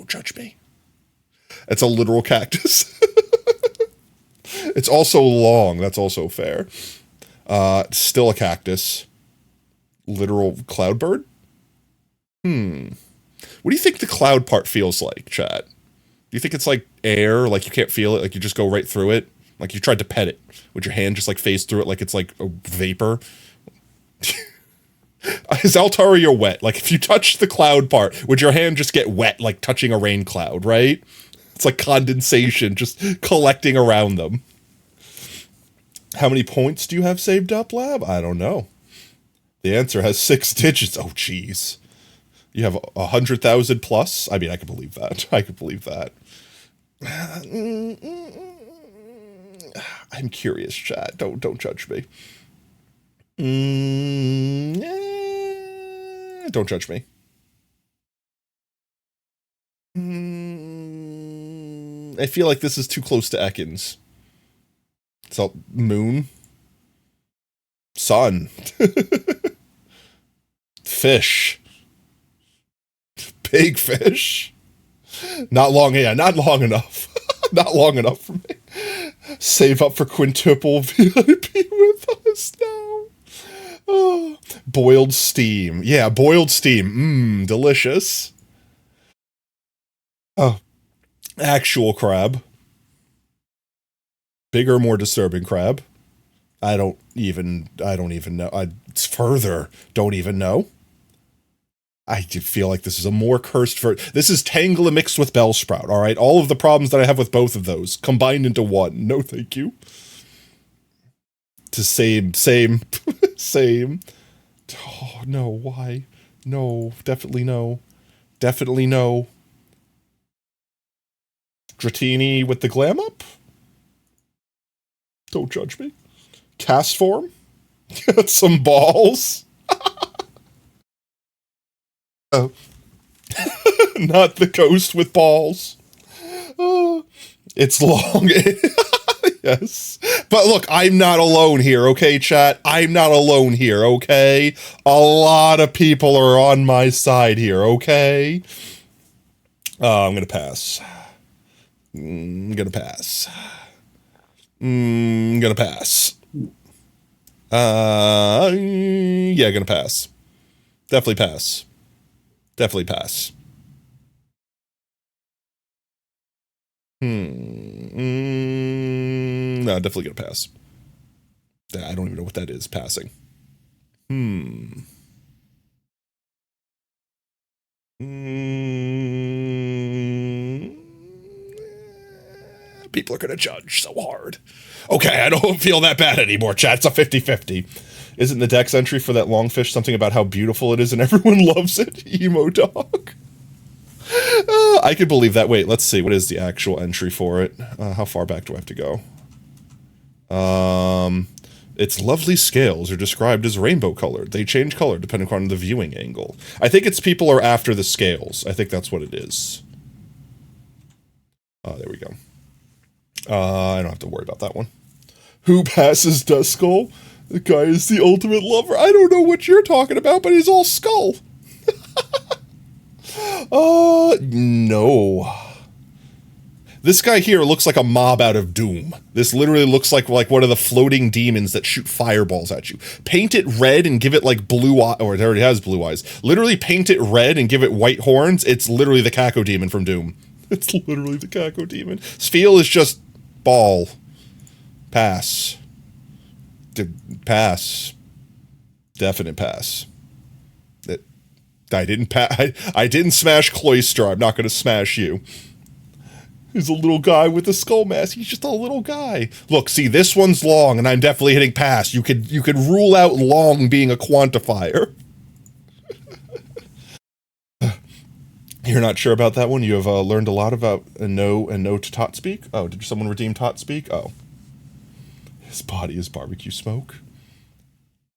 judge me. It's a literal cactus. It's also long, that's also fair. Still a cactus. Literal cloudbird? What do you think the cloud part feels like, chat? Do you think it's like air, like you can't feel it, like you just go right through it? Like you tried to pet it. Would your hand just like phase through it like it's like a vapor? Is Altaria wet? Like if you touch the cloud part, would your hand just get wet like touching a rain cloud, right? It's like condensation just collecting around them. How many points do you have saved up, Lab? I don't know. The answer has 6 digits. Oh, jeez. You have 100,000 plus? I mean, I can believe that. I can believe that. I'm curious, chat. Don't judge me. Don't judge me. I feel like this is too close to Ekans. So, moon. Sun. Fish. Big fish. Not long, yeah, not long enough. Not long enough for me. Save up for quintuple VIP with us now. Oh, boiled steam. Yeah, boiled steam. Delicious. Oh, actual crab. Bigger, more disturbing crab. I don't even know. It's further. Don't even know. I feel like this is a more cursed this is Tangela mixed with Bellsprout, all right? All of the problems that I have with both of those combined into one. No, thank you. To same. Oh, no, why? No, definitely no. Definitely no. Dratini with the glam up? Don't judge me. Cast form? Got some balls? Oh. Not the ghost with balls. Oh, it's long. Yes. But look, I'm not alone here, okay, chat? I'm not alone here, okay? A lot of people are on my side here, okay? I'm gonna pass. I'm gonna pass. Yeah, gonna pass. Definitely pass. Definitely pass. No, definitely gonna pass. I don't even know what that is, passing. People are gonna judge so hard. Okay, I don't feel that bad anymore, chat. It's a 50-50. Isn't the Dex entry for that longfish something about how beautiful it is and everyone loves it? Emo dog. I could believe that. Wait, let's see. What is the actual entry for it? How far back do I have to go? Its lovely scales are described as rainbow colored. They change color depending on the viewing angle. I think it's people are after the scales. I think that's what it is. There we go. I don't have to worry about that one. Who passes Duskull? The guy is the ultimate lover. I don't know what you're talking about, but he's all skull. No. This guy here looks like a mob out of Doom. This literally looks like one of the floating demons that shoot fireballs at you. Paint it red and give it like blue eye, or it already has blue eyes. Literally paint it red and give it white horns. It's literally the Caco demon from Doom. It's literally the Caco demon. Sfeel is just ball. Pass. Pass. Definite pass. I didn't smash Cloyster. I'm not going to smash you. He's a little guy with a skull mask. He's just a little guy. Look, see, this one's long, and I'm definitely hitting pass. You could rule out long being a quantifier. You're not sure about that one? You have learned a lot about no to tot speak? Oh, did someone redeem tot speak? Oh. His body is barbecue smoke.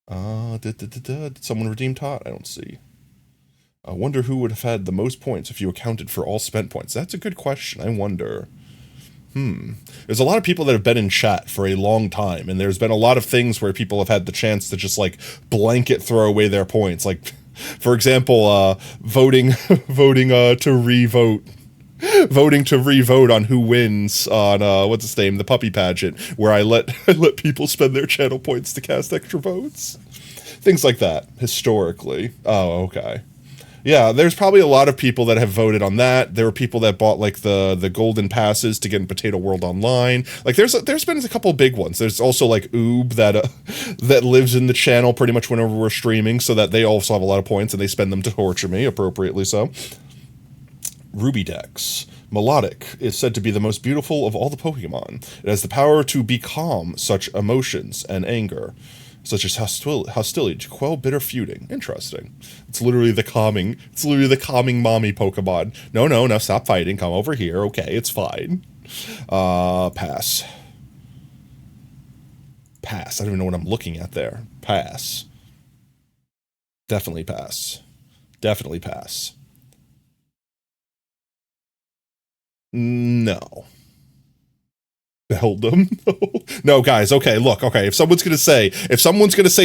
Did someone redeem tot? I don't see. I wonder who would have had the most points if you accounted for all spent points. That's a good question. I wonder. There's a lot of people that have been in chat for a long time, and there's been a lot of things where people have had the chance to just, like, blanket throw away their points. Like, for example, voting to re-vote. Voting to re-vote on who wins on, what's its name, the puppy pageant, where I let people spend their channel points to cast extra votes. Things like that, historically. Oh, okay. Yeah, there's probably a lot of people that have voted on that. There were people that bought, like, the golden passes to get in Potato World Online. Like, there's been a couple big ones. There's also, like, Oob that lives in the channel pretty much whenever we're streaming, so that they also have a lot of points, and they spend them to torture me, appropriately so. Ruby Dex. Melodic is said to be the most beautiful of all the Pokemon. It has the power to becalm such emotions and anger, such as hostility, to quell bitter feuding. Interesting. It's literally the calming mommy Pokemon. No, stop fighting. Come over here. Okay, it's fine. Pass. Pass. I don't even know what I'm looking at there. Pass. Definitely pass. Definitely pass. No. Beldum? No, guys, okay, look, okay, if someone's gonna say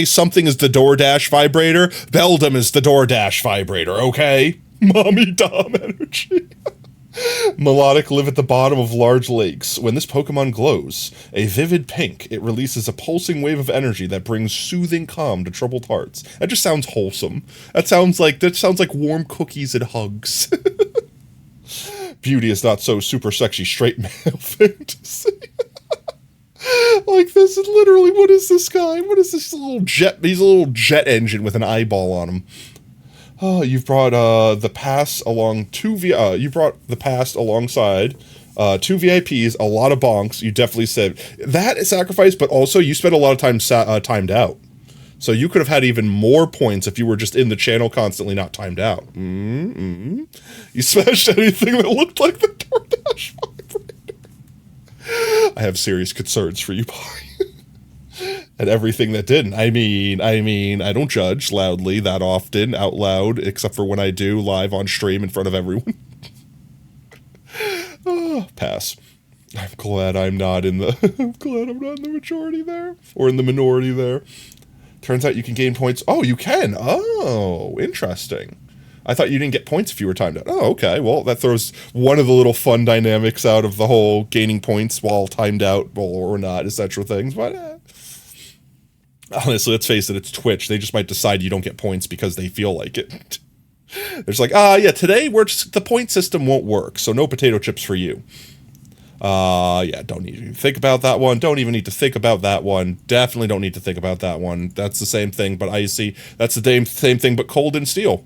something is the DoorDash vibrator, Beldum is the DoorDash vibrator, okay? Mommy Dom energy. Melodic live at the bottom of large lakes. When this Pokemon glows, a vivid pink, it releases a pulsing wave of energy that brings soothing calm to troubled hearts. That just sounds wholesome. That sounds like warm cookies and hugs. Beauty is not so super sexy straight male fantasy. Like, this is literally, what is this guy? What is this little jet? He's a little jet engine with an eyeball on him. Oh, you've brought the pass along you brought the pass alongside 2 VIPs, a lot of bonks. You definitely said that is sacrifice, but also you spent a lot of time timed out. So you could have had even more points if you were just in the channel constantly, not timed out. You smashed anything that looked like the DoorDash vibrator. I have serious concerns for you, boy. And everything that didn't. I mean, I don't judge loudly that often, out loud, except for when I do live on stream in front of everyone. Pass. I'm glad I'm not in the majority there, or in the minority there. Turns out you can gain points. Oh, you can. Oh, interesting. I thought you didn't get points if you were timed out. Oh, okay. Well, that throws one of the little fun dynamics out of the whole gaining points while timed out or not, etc. things. But honestly, let's face it, it's Twitch. They just might decide you don't get points because they feel like it. There's like, yeah, today the point system won't work, so no potato chips for you. Yeah, don't need to think about that one. Don't even need to think about that one. Definitely don't need to think about that one. That's the same thing, but icy. That's the same thing, but cold and steel.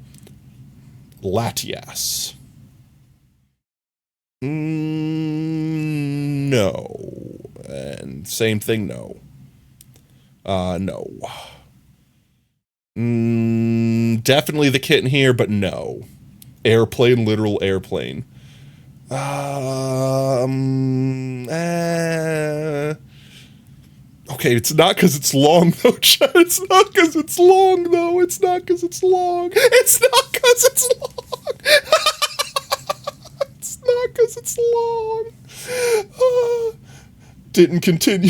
Latias. No. And same thing, no. No. Definitely the kitten here, but no. Airplane, literal airplane. Okay, it's not because it's long, though, Chad. It's not because it's long, though. It's not because it's long. It's not because it's long. It's not because it's long. Didn't continue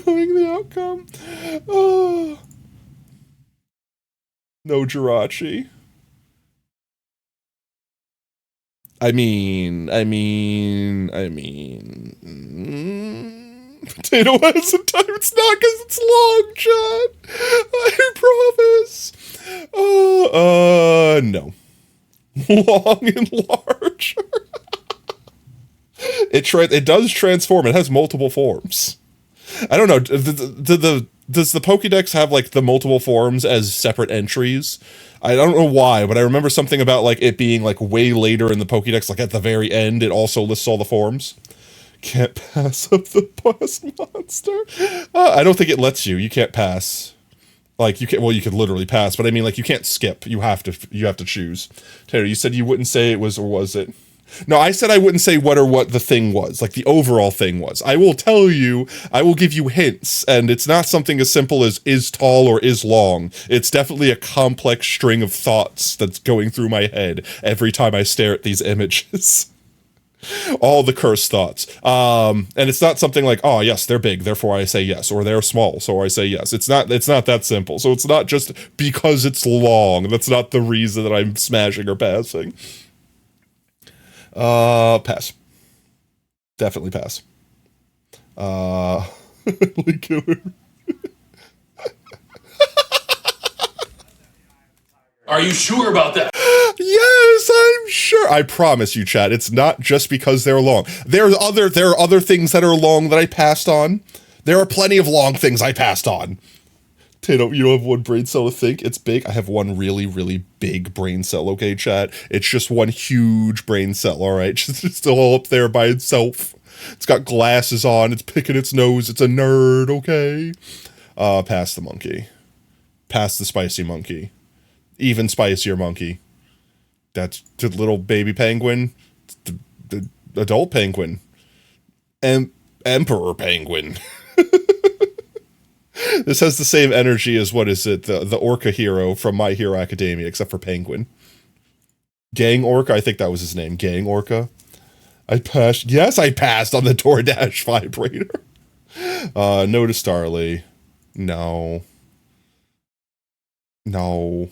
knowing the outcome. No Jirachi. I mean, potato has a time. It's not because it's long, John. I promise. No. Long and large. It does transform. It has multiple forms. I don't know. Did does the Pokédex have like the multiple forms as separate entries? I don't know why, but I remember something about like it being like way later in the Pokédex, like at the very end, it also lists all the forms. Can't pass up the boss monster. I don't think it lets you. You can't pass. Like you can, well, you could literally pass, but I mean, like you can't skip. You have to choose. Taylor, you said you wouldn't say it was, or was it? No, I said I wouldn't say what the thing was, like the overall thing was. I will tell you, I will give you hints, and it's not something as simple as is tall or is long. It's definitely a complex string of thoughts that's going through my head every time I stare at these images. All the cursed thoughts. And it's not something like, oh yes, they're big, therefore I say yes, or they're small, so I say yes. It's not that simple. So it's not just because it's long. That's not the reason that I'm smashing or passing. Pass. Definitely pass. Killer. Are you sure about that? Yes, I'm sure. I promise you, chat. It's not just because they're long. There are other things that are long that I passed on. There are plenty of long things I passed on. You don't have one brain cell to think it's big. I have one really, really big brain cell. Okay, chat. It's just one huge brain cell. All right, it's still all up there by itself. It's got glasses on. It's picking its nose. It's a nerd. Okay. Pass the monkey. Pass the spicy monkey. Even spicier monkey. That's the little baby penguin. The adult penguin. Emperor penguin. This has the same energy as, what is it, the orca hero from My Hero Academia, except for penguin. Gang Orca, I think that was his name. Gang Orca. I passed. Yes, I passed on the DoorDash vibrator. No to Starly. No. No.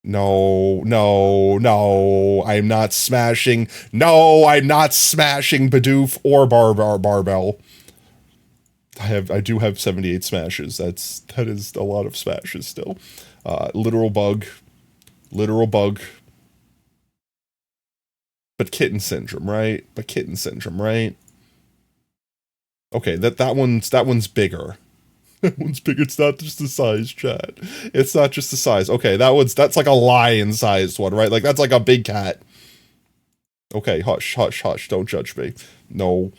No, no, no, I'm not smashing. No, I'm not smashing Bidoof or Barbell. I do have 78 smashes. That is a lot of smashes still. Literal bug. But kitten syndrome, right? Okay, that one's bigger. That one's bigger. It's not just the size, chat. It's not just the size. Okay, that's like a lion-sized one, right? Like that's like a big cat. Okay, hush. Don't judge me. No.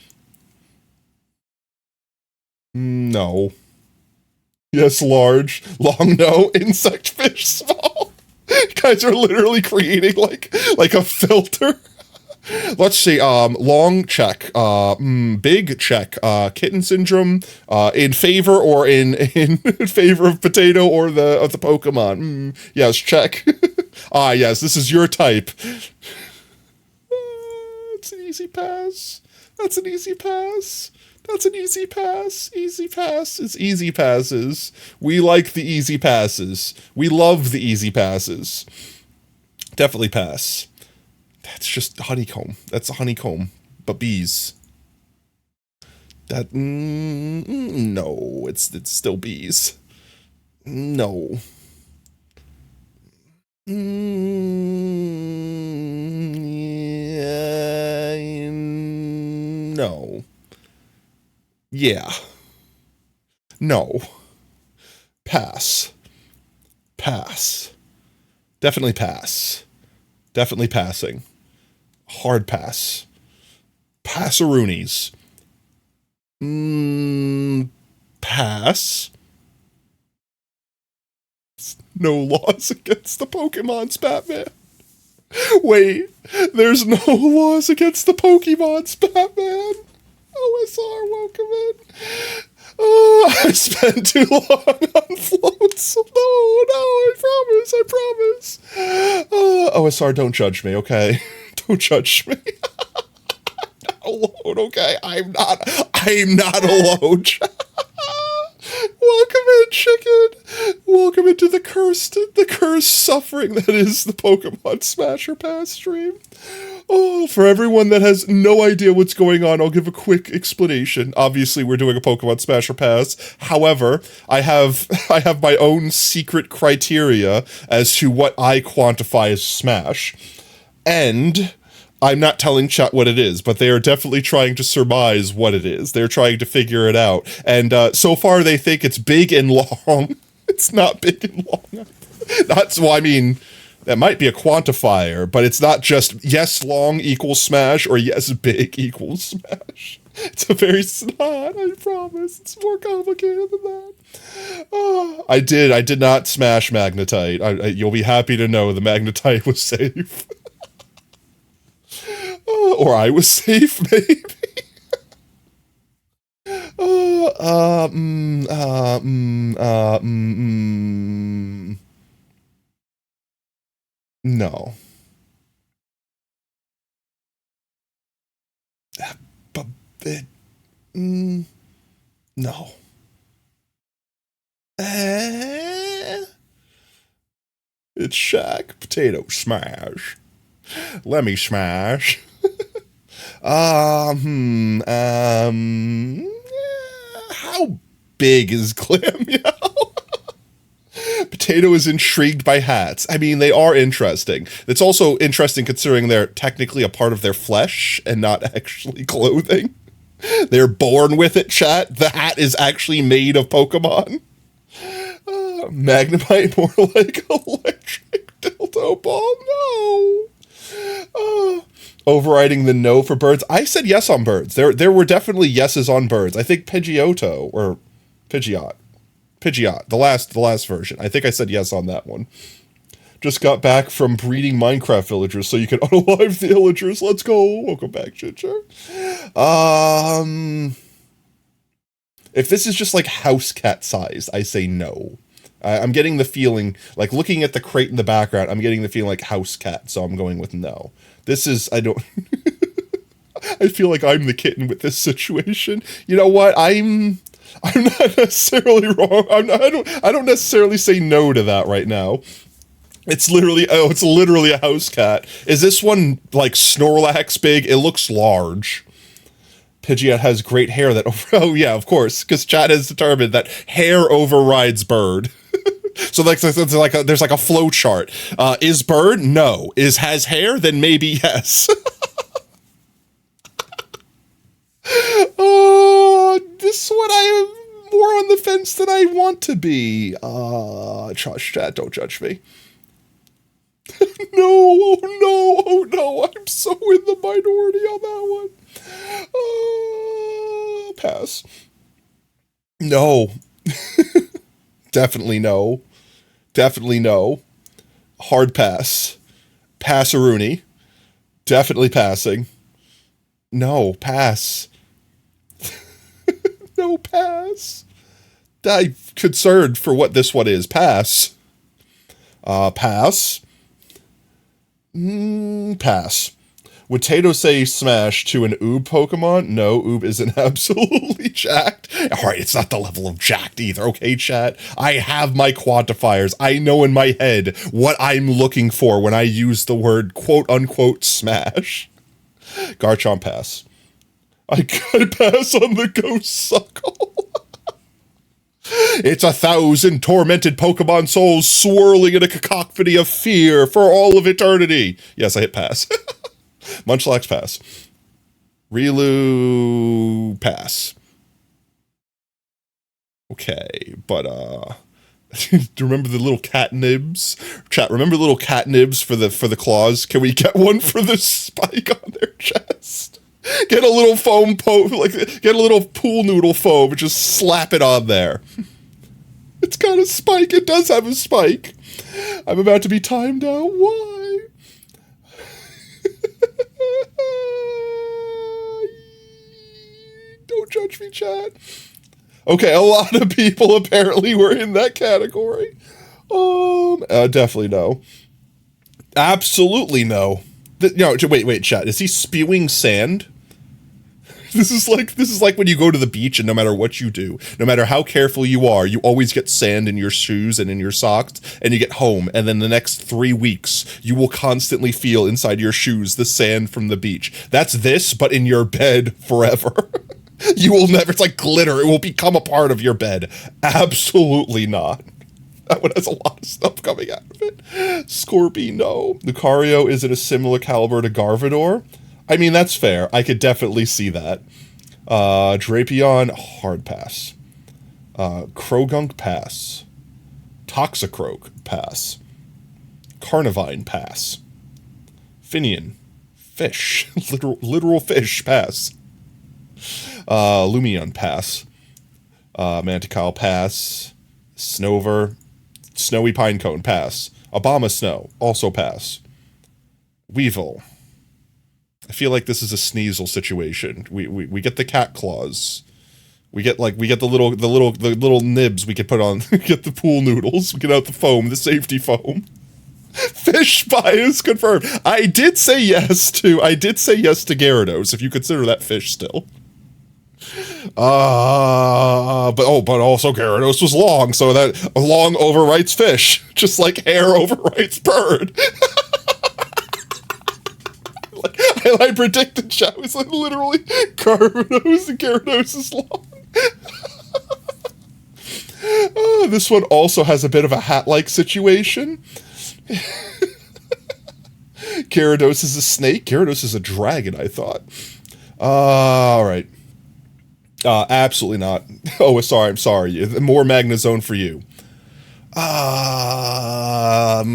No. Yes, large. Long, no. Insect, fish, small. Guys are literally creating like a filter. Let's see. Long, check. Big, check. Kitten syndrome. In favor or in favor of potato or of the Pokemon. Yes, check. Yes. This is your type. It's an easy pass. That's an easy pass. That's an easy pass. Easy pass. It's easy passes. We like the easy passes. We love the easy passes. Definitely pass. That's just honeycomb. That's a honeycomb. But bees. That, no, it's still bees. No. Yeah, no. Yeah. No. Pass. Pass. Definitely pass. Definitely passing. Hard pass. Passaroonies. Pass. No laws against the Pokemons, Batman. Wait, there's no laws against the Pokemons, Batman. OSR, welcome in. Oh, I spent too long on floats. No, I promise. OSR, don't judge me, okay? Don't judge me. Alone, okay? I'm not alone. Welcome in, chicken. Welcome into the cursed suffering that is the Pokemon Smasher Pass stream. Oh, for everyone that has no idea what's going on, I'll give a quick explanation. Obviously, we're doing a Pokemon Smasher Pass. However, I have my own secret criteria as to what I quantify as Smash. And I'm not telling chat what it is, but they are definitely trying to surmise what it is. They're trying to figure it out. And so far they think it's big and long. It's not big and long. That's, well, I mean, that might be a quantifier, but it's not just yes long equals smash or yes big equals smash. It's a very snot, I promise. It's more complicated than that. Oh, I did not smash Magnetite. You'll be happy to know the Magnetite was safe. Or I was safe, maybe. No. But no. It's Shaq. Potato smash. Let me smash. How big is Glammeow? Potato is intrigued by hats. I mean, they are interesting. It's also interesting considering they're technically a part of their flesh and not actually clothing. They're born with it, chat. The hat is actually made of Pokemon. Magnemite, more like electric dildo ball. No. Overriding the no for birds. I said yes on birds. There were definitely yeses on birds. I think Pidgeotto or Pidgeot, the last version. I think I said yes on that one. Just got back from breeding Minecraft villagers, so you can unalive the villagers. Let's go. Welcome back, Ginger. If this is just like house cat size, I say no. I'm getting the feeling, like looking at the crate in the background, I'm getting the feeling like house cat, so I'm going with no. This is, I don't, I feel like I'm the kitten with this situation. You know what? I'm not necessarily wrong. I don't necessarily say no to that right now. It's literally a house cat. Is this one like Snorlax big? It looks large. Pidgeot has great hair that, oh yeah, of course, because chat has determined that hair overrides bird. So there's like a flow chart. Is bird? No. Has hair? Then maybe yes. This one I am more on the fence than I want to be. Chat, don't judge me. No, oh no, I'm so in the minority on that one. Pass. No. Definitely no. Definitely no. Hard pass. Passeroonie. Definitely passing. No, pass. No, pass. I'm concerned for what this one is. Pass. Pass. Pass. Would Tato say smash to an Oob Pokemon? No, Oob isn't absolutely jacked. Alright, it's not the level of jacked either, okay, chat? I have my quantifiers. I know in my head what I'm looking for when I use the word quote-unquote smash. Garchomp pass. I gotta pass on the Ghost Suckle. It's 1,000 tormented Pokemon souls swirling in a cacophony of fear for all of eternity. Yes, I hit pass. Munchlax pass. Riolu pass. Okay, but do you remember the little cat nibs? Chat, remember the little cat nibs for the claws? Can we get one for the spike on their chest? Get a little foam get a little pool noodle foam and just slap it on there. It's got a spike. It does have a spike. I'm about to be timed out. Why? Don't judge me, chat. Okay, a lot of people apparently were in that category. Definitely no. Absolutely no. No, wait, chat. Is he spewing sand? This is like when you go to the beach and no matter what you do, no matter how careful you are, you always get sand in your shoes and in your socks, and you get home, and then the next 3 weeks, you will constantly feel inside your shoes the sand from the beach. That's this, but in your bed forever. You will never, it's like glitter, it will become a part of your bed. Absolutely not. That one has a lot of stuff coming out of it. Scorpy, no. Lucario, is it a similar caliber to Garvador? I mean, that's fair. I could definitely see that. Drapion, hard pass. Krogunk, pass. Toxicroak, pass. Carnivine, pass. Finian, fish. literal fish, pass. Lumion, pass. Manticore, pass. Snover, Snowy Pinecone, pass. Obama Snow, also pass. Weevil. I feel like this is a Sneasel situation. We get the cat claws. We get the little nibs we could put on. Get the pool noodles. We get out the foam, the safety foam. Fish bias confirmed. I did say yes to Gyarados, if you consider that fish still. But also Gyarados was long, so that long overwrites fish, just like hair overwrites bird. I predicted chat was like literally Gyarados, and Gyarados is long. This one also has a bit of a hat-like situation. Gyarados is a snake. Gyarados is a dragon, I thought. All right. Absolutely not. Oh, sorry, I'm sorry. More Magnezone for you. I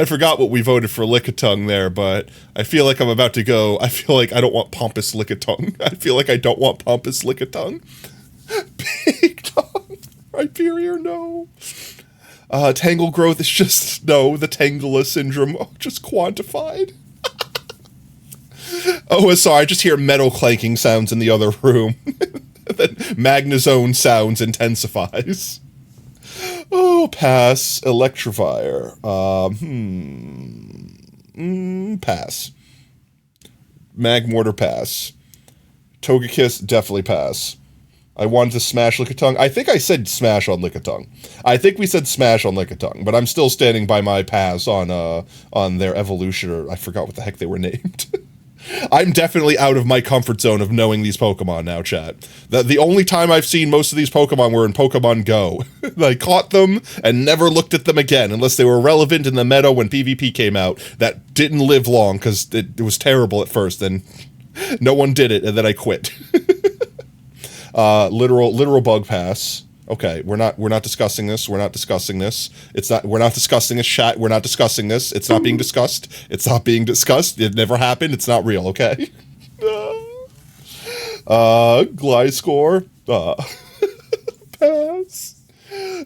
forgot what we voted for Lickitung there, but I feel like I'm about to go. I feel like I don't want Pompous Lickitung. I feel like I don't want Pompous Lickitung. Big Tongue. Rhyperior, no. Tangle Growth is just, no, the Tangela syndrome just quantified. Oh, sorry, I just hear metal clanking sounds in the other room. Then Magnezone sounds intensifies. Oh, pass. Electivire. Pass. Magmortar, pass. Togekiss, definitely pass. I wanted to smash Lickitung. I think I said smash on Lickitung. I think we said smash on Lickitung, but I'm still standing by my pass on their evolution, or I forgot what the heck they were named. I'm definitely out of my comfort zone of knowing these Pokemon now, chat. The only time I've seen most of these Pokemon were in Pokemon Go. I caught them and never looked at them again, unless they were relevant in the meta when PvP came out. That didn't live long, because it was terrible at first, and no one did it, and then I quit. Literal bug pass. Okay, we're not discussing this. We're not discussing this. We're not discussing this, chat. We're not discussing this. It's not being discussed. It's not being discussed. It never happened. It's not real, okay? Gliscor. Pass.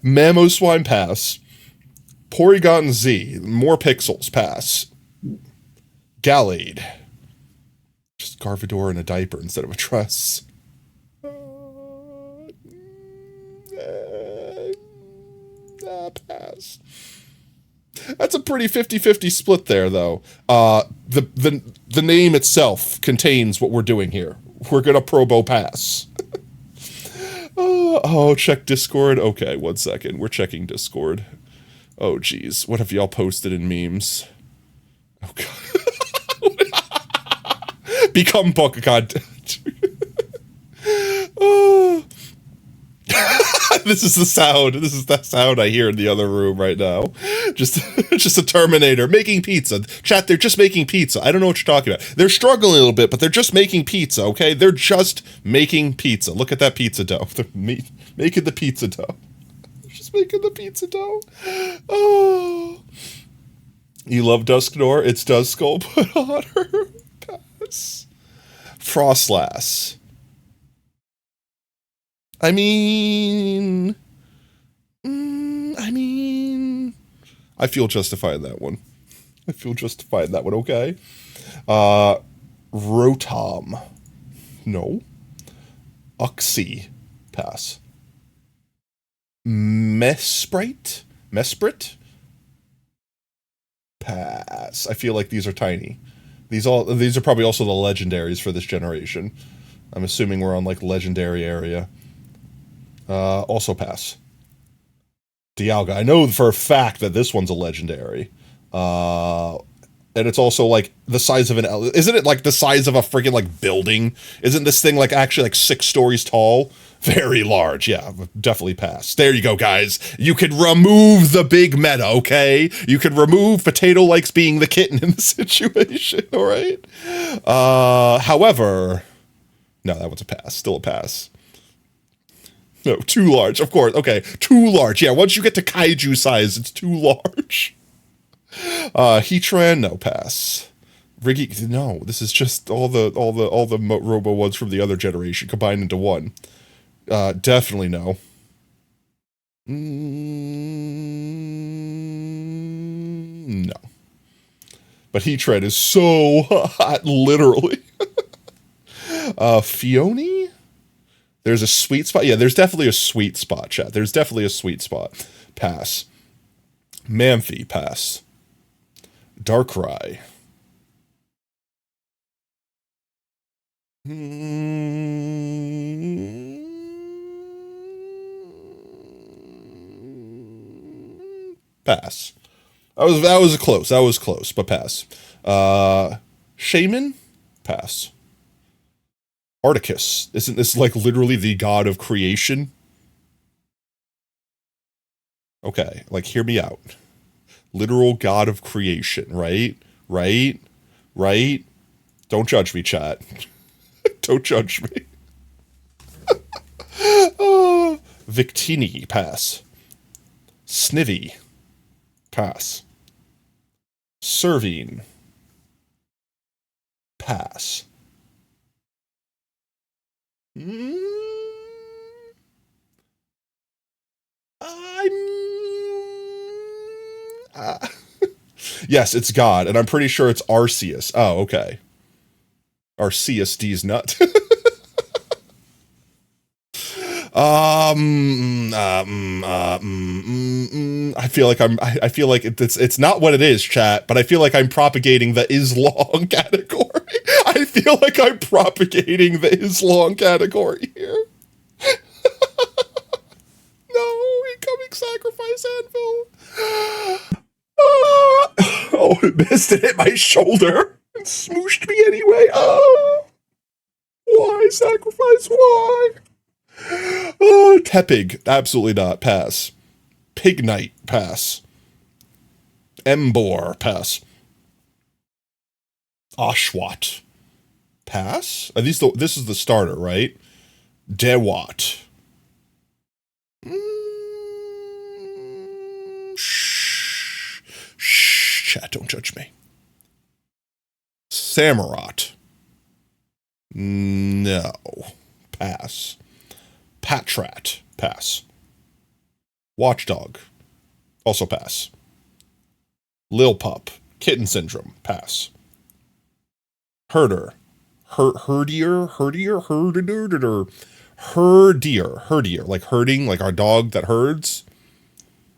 Mamoswine, pass. Porygon Z. More pixels, pass. Gallade. Just Garvador in a diaper instead of a dress. Pass. That's a pretty 50-50 split there, though. The name itself contains what we're doing here. We're gonna probo pass. Check Discord. Okay, 1 second. We're checking Discord. Oh, geez. What have y'all posted in memes? Oh, God. Become Pokemon. Oh. This is the sound. This is that sound I hear in the other room right now. Just a Terminator making pizza. Chat, they're just making pizza. I don't know what you're talking about. They're struggling a little bit, but they're just making pizza, okay? They're just making pizza. Look at that pizza dough. They're making the pizza dough. They're just making the pizza dough. Oh. You love Dusknoir? It's Duskull, but hotter. Pass. Frostlass. I mean, I feel justified in that one. Okay? Rotom. No. Uxie. Pass. Mesprit? Pass. I feel like these are tiny. These are probably also the legendaries for this generation. I'm assuming we're on, like, legendary area. Also pass. Dialga. I know for a fact that this one's a legendary. And it's also, like, the size of an... Isn't it, like, the size of a freaking, like, building? Isn't this thing, like, actually, like, 6 stories tall? Very large, yeah, definitely pass. There you go, guys. You can remove the big meta, okay? You can remove Potato Likes being the kitten in the situation, all right? However, no, that one's a pass. Still a pass. No, too large, of course. Okay, too large. Yeah, once you get to kaiju size, it's too large. Heatran, no, pass. Riggy, no, this is just all the Robo ones from the other generation combined into one. Definitely no. No. But Heatran is so hot, literally. Phione? There's a sweet spot. Yeah, there's definitely a sweet spot, chat. There's definitely a sweet spot. Pass. Manphy, pass. Darkrai. Pass. That was close. That was close, but pass. Shaman? Pass. Articus. Isn't this like literally the god of creation? Okay, like hear me out. Literal god of creation, right? Right? Right? Don't judge me, chat. Don't judge me. Victini, pass. Snivy, pass. Servine, pass. Yes, it's God, and I'm pretty sure it's Arceus. Oh, okay. Arceus D's nut. I feel like I feel like it's not what it is, chat, but I feel like I'm propagating the is long category. I feel like I'm propagating the is long category here. No, incoming sacrifice anvil. Oh, it missed and hit my shoulder and smooshed me anyway. Oh, why sacrifice? Why? Oh, Tepig, absolutely not. Pass. Pignite, pass. Embor, pass. Oshawott, pass. This is the starter, right? Dewott. Shh, chat, don't judge me. Samurott. No. Pass. Patrat, pass. Watchdog, also pass. Lilpup, Kitten Syndrome, pass. Herdier, like herding, like our dog that herds,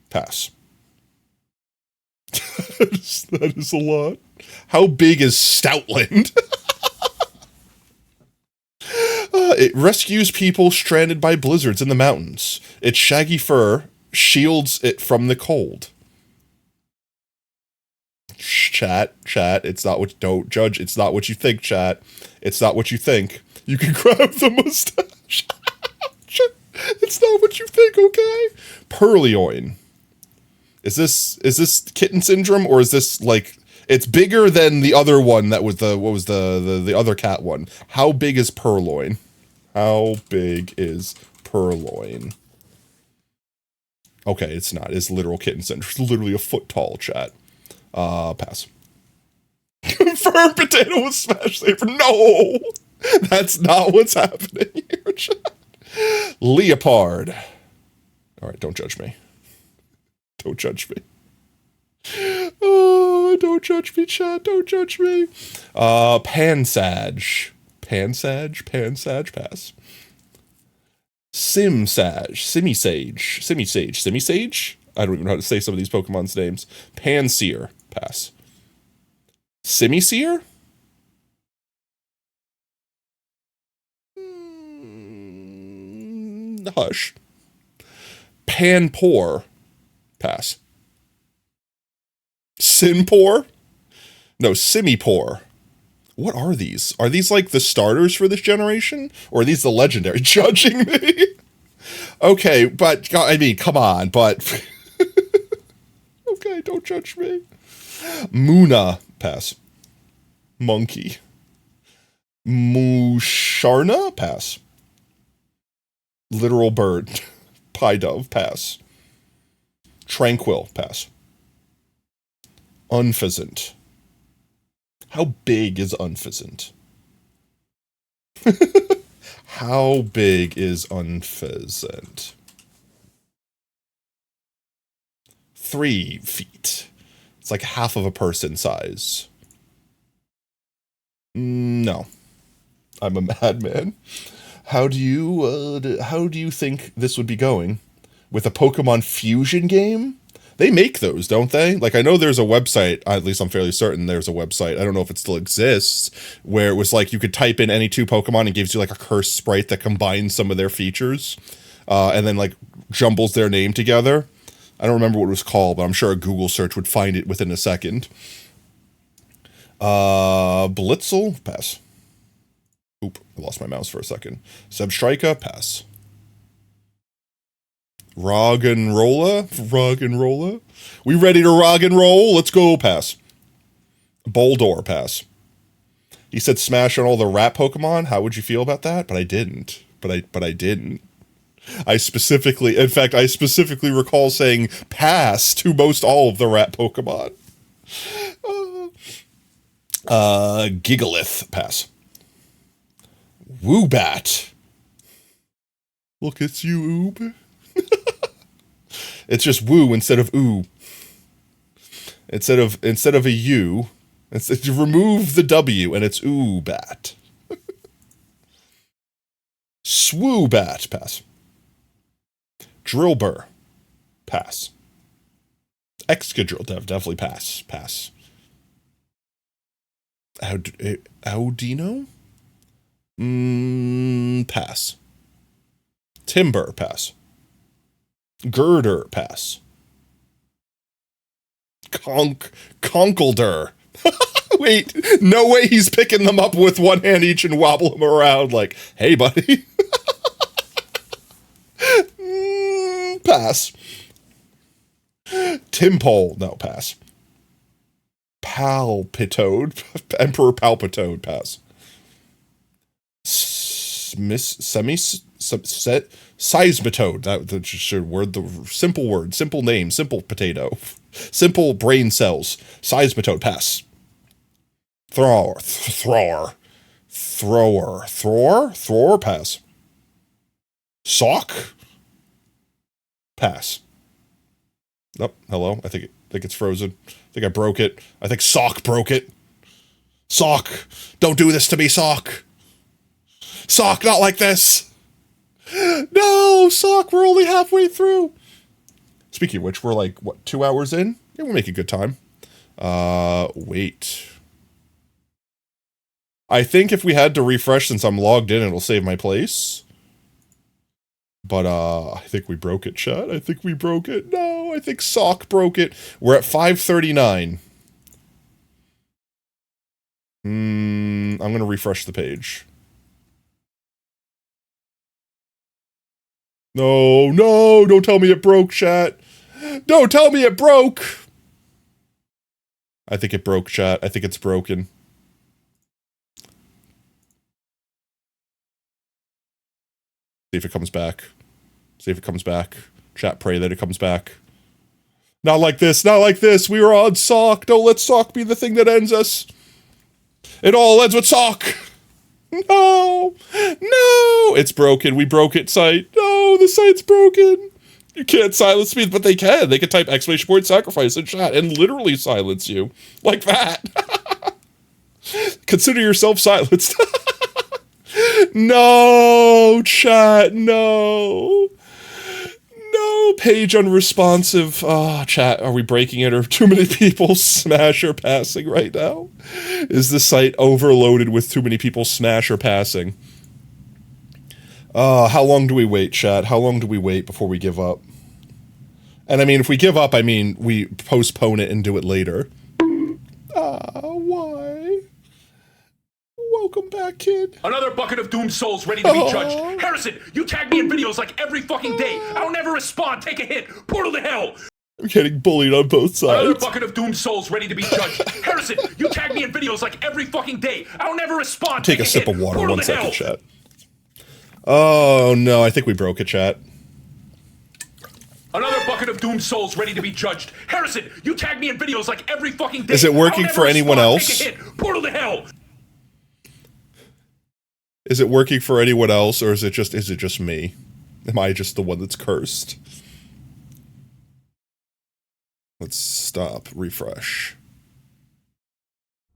pass. That is a lot. How big is Stoutland? It rescues people stranded by blizzards in the mountains. Its shaggy fur shields it from the cold. Chat, it's not what, don't judge, it's not what you think, chat. It's not what you think. You can grab the mustache. It's not what you think, okay? Purloin. Is this Kitten Syndrome, or is this like, it's bigger than the other one that was the other cat one. How big is Purloin? How big is Purloin? Okay, it's not. It's literal Kitten Syndrome. It's literally a foot tall, chat. Pass. Confirm Potato was Smash Saber. No! That's not what's happening here, chat. Leopard. Alright, don't judge me. Don't judge me. Oh, don't judge me, chat. Don't judge me. Pansage, pass. Simisage. I don't even know how to say some of these Pokemon's names. Pansear, pass. Simisear? Hush. Panpour, pass. Sinpour? No, Simipour. What are these? Are these like the starters for this generation? Or are these the legendary? Judging me? Okay, but, I mean, come on, but... Okay, don't judge me. Muna, pass. Monkey. Musharna, pass. Literal bird. Pie dove, pass. Tranquil, pass. Unpheasant. How big is unpheasant? How big is unpheasant? 3 feet. It's like half of a person size. No. I'm a madman. How do you think this would be going? With a Pokemon Fusion game? They make those, don't they? Like, I know there's a website, at least I'm fairly certain there's a website, I don't know if it still exists, where it was like you could type in any 2 Pokemon and gives you like a cursed sprite that combines some of their features, and then like jumbles their name together. I don't remember what it was called, but I'm sure a Google search would find it within a second. Blitzel, pass. Oop, I lost my mouse for a second. Substrika, pass. Roggenrola? We ready to rock and roll? Let's go, pass. Boldor, pass. He said smash on all the rat Pokemon. How would you feel about that? But I didn't. But I didn't. I specifically recall saying pass to most all of the rat Pokemon. Gigalith, pass. Woobat. Look, it's you, Oob. It's just woo instead of ooh. Instead of a U, you remove the W and it's Oobat. Swoobat, pass. Drillbur, pass. Excadrill, definitely pass. Audino? Pass. Timber, pass. Girder, pass. Conkeldurr. Wait, no way he's picking them up with one hand each and wobble them around like, hey, buddy. Pass. Timpole, no, pass. Palpitoad, Emperor Palpitoad, pass. Seismitoad, that should word, the simple word, simple name, simple potato, simple brain cells. Seismitoad, pass. Thrower, pass. Sock, pass. Oh, hello. I think it's frozen. I think I broke it. I think Sock broke it. Sock, don't do this to me, Sock. Sock, not like this. No, Sock, we're only halfway through. Speaking of which, we're like, what, 2 hours in? Yeah, we'll make a good time. Wait. I think if we had to refresh since I'm logged in, it'll save my place. But, I think we broke it, chat. I think we broke it. No, I think Sock broke it. We're at 5:39. I'm gonna refresh the page. No, don't tell me it broke, chat. Don't tell me it broke. I think it broke, chat. I think it's broken. See if it comes back. See if it comes back. Chat, pray that it comes back. Not like this, not like this. We were on Sock. Don't let Sock be the thing that ends us. It all ends with Sock. No, it's broken. We broke it, site. No, the site's broken. You can't silence me, but they can. They can type ! sacrifice in chat and literally silence you. Like that. Consider yourself silenced. No, chat, no. No, page unresponsive. Ah, chat, are we breaking it? Or too many people smash or passing right now? Is the site overloaded with too many people smash or passing? How long do we wait, chat? How long do we wait before we give up? And I mean, if we give up, I mean, we postpone it and do it later. Why? welcome back, kid. Another bucket of doomed souls ready to be judged. Harrison, you tag me in videos like every fucking day. I don't ever respond. Take a hit. Portal to hell. I'm getting bullied on both sides. Another bucket of doomed souls ready to be judged. Harrison, you tag me in videos like every fucking day. I don't ever respond. Take a sip of water. 1 second, chat. Oh, no. I think we broke it, chat. Another bucket of doomed souls ready to be judged. Harrison, you tag me in videos like every fucking day. Is it working for anyone else? Take a hit. Portal to hell. Is it working for anyone else, or is it just me? Am I just the one that's cursed? Let's stop. Refresh.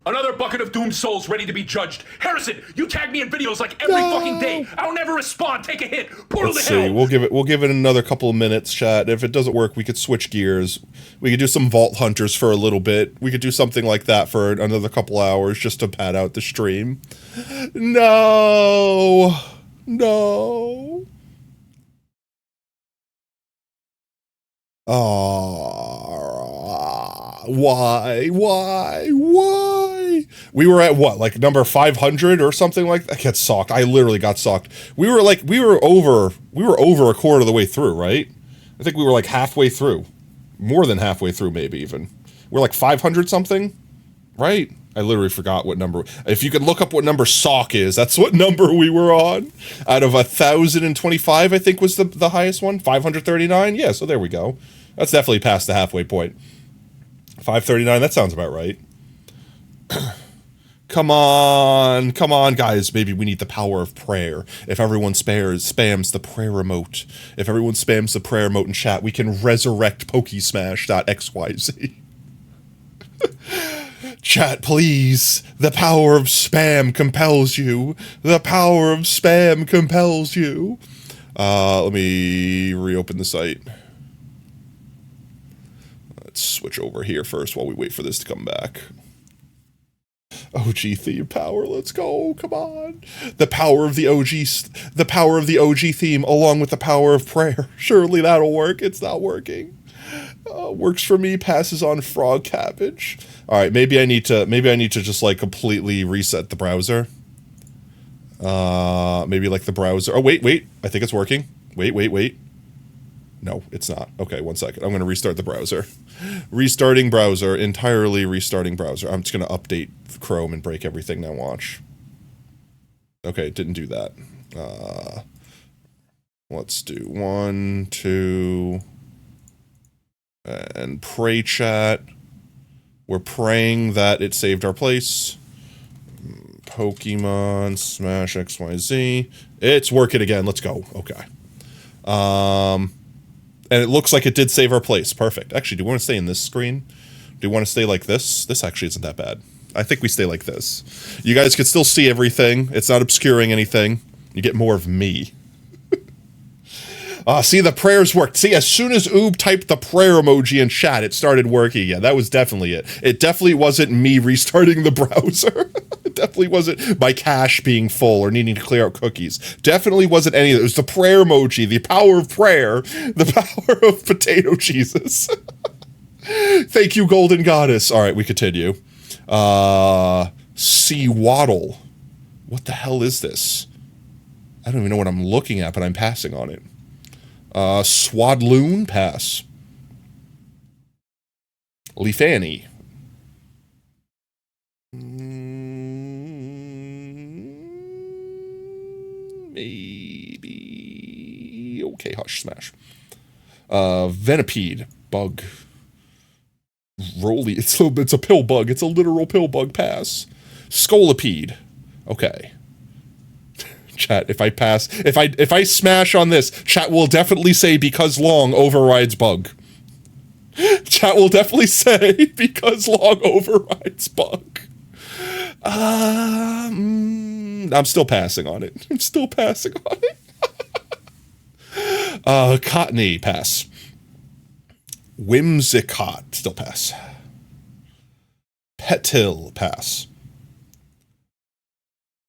Another bucket of doomed souls ready to be judged. Harrison, you tag me in videos like every fucking day. I don't ever respond. Take a hit. Portal Let's to hell. see. We'll give it another couple of minutes, chat. If it doesn't work, we could switch gears. We could do some Vault Hunters for a little bit. We could do something like that for another couple hours just to pad out the stream. No. No. Why? We were at what, like number 500 or something like that? I get socked. I literally got socked. We were over a quarter of the way through, right? I think we were like halfway through. More than halfway through, maybe even. We're like 500 something, right? I literally forgot what number. If you could look up what number sock is, that's what number we were on. Out of 1,025, I think was the highest one. 539? Yeah, so there we go. That's definitely past the halfway point. 539, that sounds about right. Come on, guys. Maybe we need the power of prayer. If everyone spams the prayer emote, if everyone spams the prayer emote in chat, we can resurrect Pokesmash.xyz. Chat, please. The power of spam compels you. The power of spam compels you. Let me reopen the site. Let's switch over here first while we wait for this to come back. OG theme power, let's go, come on. The power of the OG theme along with the power of prayer. Surely that'll work. It's not working. Works for me, passes on frog cabbage. All right, maybe I need to just like completely reset the browser. Maybe like the browser. Oh, wait. I think it's working. Wait. No, it's not. Okay, 1 second. I'm going to restart the browser. Restarting browser, entirely restarting browser. I'm just going to update Chrome and break everything now, watch. Okay, it didn't do that. Let's do 1, 2, and pray chat. We're praying that it saved our place. Pokemon Smash XYZ. It's working again. Let's go. Okay. And it looks like it did save our place. Perfect. Actually, do we want to stay in this screen? Do we want to stay like this? This actually isn't that bad. I think we stay like this. You guys can still see everything. It's not obscuring anything. You get more of me. See, the prayers worked. See, as soon as Oob typed the prayer emoji in chat, it started working. Yeah, that was definitely it. It definitely wasn't me restarting the browser. It definitely wasn't my cache being full or needing to clear out cookies. Definitely wasn't any of it. It was the prayer emoji, the power of prayer, the power of potato Jesus. Thank you, Golden Goddess. All right, we continue. Sea Waddle. What the hell is this? I don't even know what I'm looking at, but I'm passing on it. Swadloon, pass. Leafani. Maybe. Okay, hush, smash. Venipede, bug. Roly, it's a pill bug. It's a literal pill bug, pass. Scolipede. Okay. Chat, if I pass, if I smash on this, chat will definitely say because long overrides bug. Chat will definitely say because long overrides bug. I'm still passing on it. I'm still passing on it. Cottony, pass. Whimsicott, still pass. Petil, pass.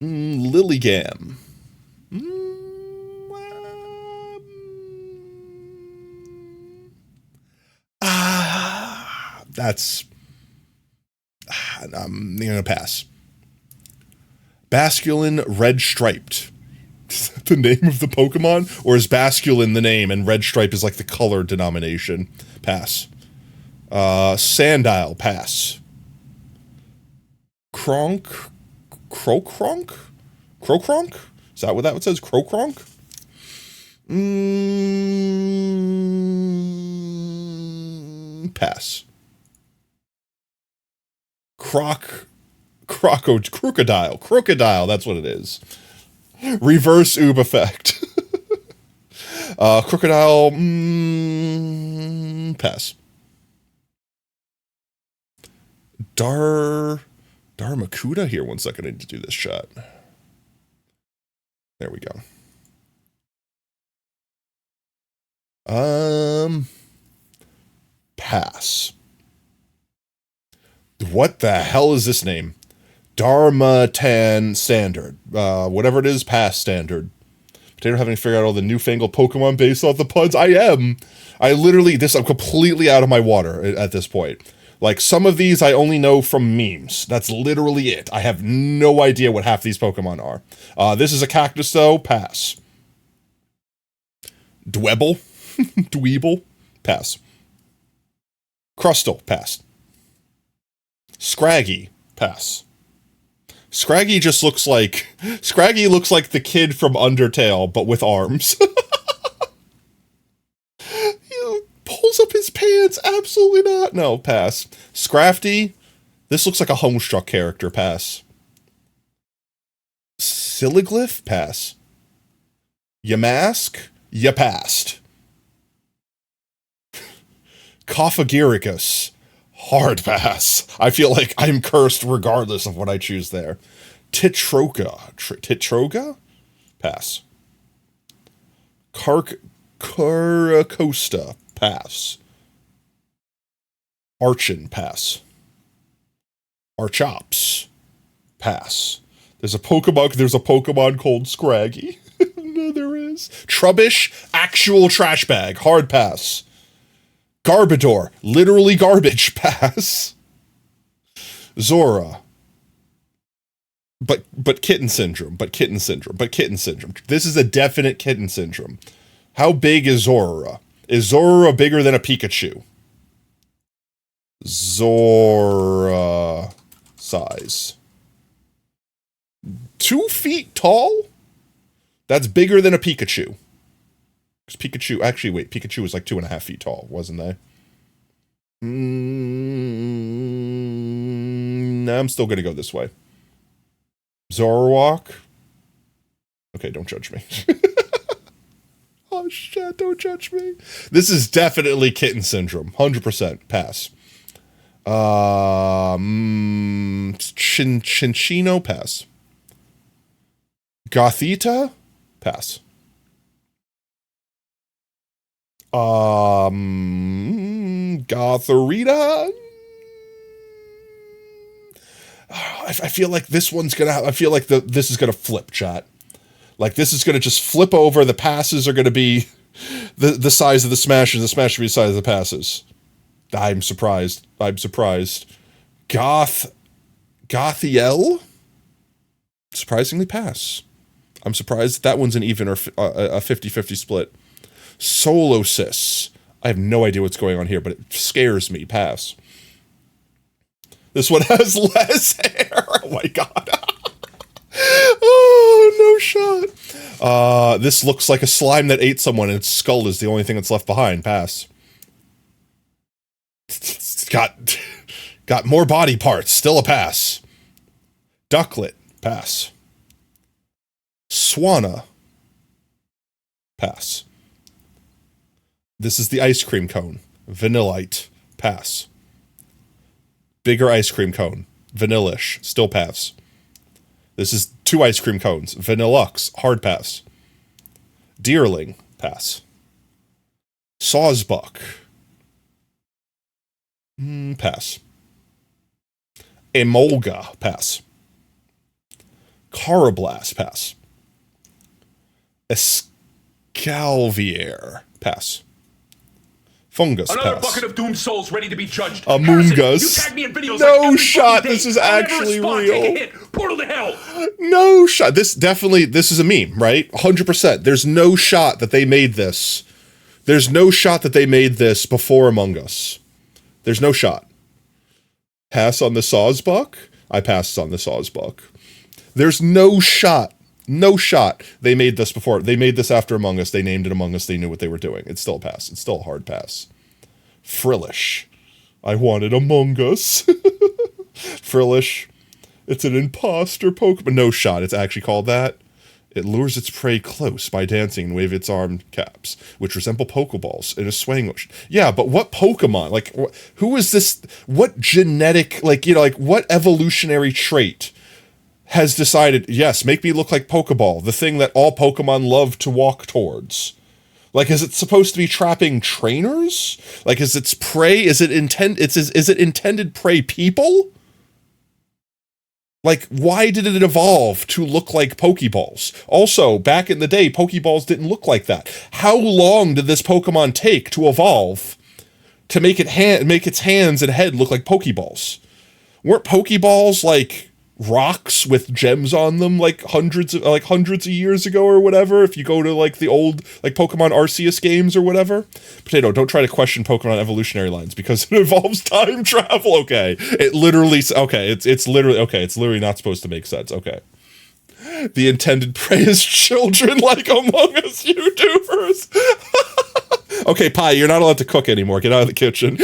Lilligam. I'm gonna pass. Basculin Red Striped. The name of the Pokemon? Or is Basculin the name and Red Stripe is like the color denomination? Pass. Sandile, pass. Kronkronk? Crocronk? Is that what that says? Crocronk? Pass. Crocodile, that's what it is. Reverse oob effect. Crocodile, pass. Darmakuda here. 1 second, I need to do this shot. There we go. Pass. What the hell is this name? Darmatan Standard. Whatever it is, pass standard. Potato having to figure out all the newfangled Pokemon based off the puns. I am. I'm completely out of my water at this point. Like, some of these I only know from memes. That's literally it. I have no idea what half these Pokemon are. This is a cactus, though. Pass. Dwebble. Dweeble. Pass. Crustle. Pass. Scraggy. Pass. Scraggy looks like the kid from Undertale, but with arms. He pulls up his pants. Absolutely not. No, pass. Scrafty. This looks like a Homestruck character. Pass. Siliglyph. Pass. Yamask. Ya passed. Cophagyricus. Hard pass. I feel like I'm cursed regardless of what I choose there. Titroga? Pass. Caracosta. Pass. Archon. Pass. Archops. Pass. There's a Pokemon called Scraggy. No, there is. Trubbish. Actual trash bag. Hard pass. Garbodor, literally garbage. Pass. Zora. But kitten syndrome. This is a definite kitten syndrome. How big is Zora? Is Zora bigger than a Pikachu? Zora size. 2 feet tall? That's bigger than a Pikachu. Because Pikachu was like 2.5 feet tall, wasn't they? Nah, I'm still going to go this way. Zoroark. Okay, don't judge me. Oh, shit, don't judge me. This is definitely kitten syndrome. 100%. Pass. Chinchino. Pass. Gothita. Pass. Gotharita. I feel like this one's gonna. This is gonna flip, chat. Like, this is gonna just flip over. The passes are gonna be the size of the smashes. The smash will be the size of the passes. I'm surprised. Gothiel. Surprisingly, pass. I'm surprised that one's an even or a 50-50 split. Solosis. I have no idea what's going on here, but it scares me. Pass. This one has less hair. Oh my god. Oh, no shot. This looks like a slime that ate someone and its skull is the only thing that's left behind. Pass. It's got more body parts. Still a pass. Ducklet. Pass. Swanna. Pass. This is the ice cream cone. Vanillite. Pass. Bigger ice cream cone. Vanillish. Still pass. This is 2 ice cream cones. Vanillux. Hard pass. Deerling. Pass. Sawsbuck. Pass. Emolga. Pass. Carablast. Pass. Escalvier. Pass. Fungus Another pass. bucket of doomed souls ready to be judged. Among Harrison, Us. You tag me in videos No like every shot, fucking day. this is I'll never actually respond. real. Take a hit. Portal to hell. No shot. This is a meme, right? 100%. There's no shot that they made this. There's no shot that they made this before Among Us. There's no shot. Pass on the Sawsbuck? I passed on the Sawsbuck. There's no shot. No shot they made this before. They made this after Among Us. They named it Among Us. They knew what they were doing. It's still a pass. It's still a hard pass. Frillish. I wanted Among Us. Frillish. It's an imposter Pokemon. No shot. It's actually called that. It lures its prey close by dancing and wave its arm caps, which resemble Pokeballs in a swaying motion. Yeah, but what Pokemon? Like, who is this? What genetic, what evolutionary trait has decided, yes, make me look like Pokeball, the thing that all Pokemon love to walk towards? Like, is it supposed to be trapping trainers? Like, is its prey, is it intended prey people? Like, why did it evolve to look like Pokeballs? Also, back in the day, Pokeballs didn't look like that. How long did this Pokemon take to evolve to make its hands and head look like Pokeballs? Weren't Pokeballs like rocks with gems on them hundreds of years ago or whatever? If you go to like the old Pokemon Arceus games or whatever. Potato, don't try to question Pokemon evolutionary lines because it involves time travel. Okay, it's literally not supposed to make sense. Okay, the intended prey is children like Among Us YouTubers. Okay, Pi, you're not allowed to cook anymore. Get out of the kitchen.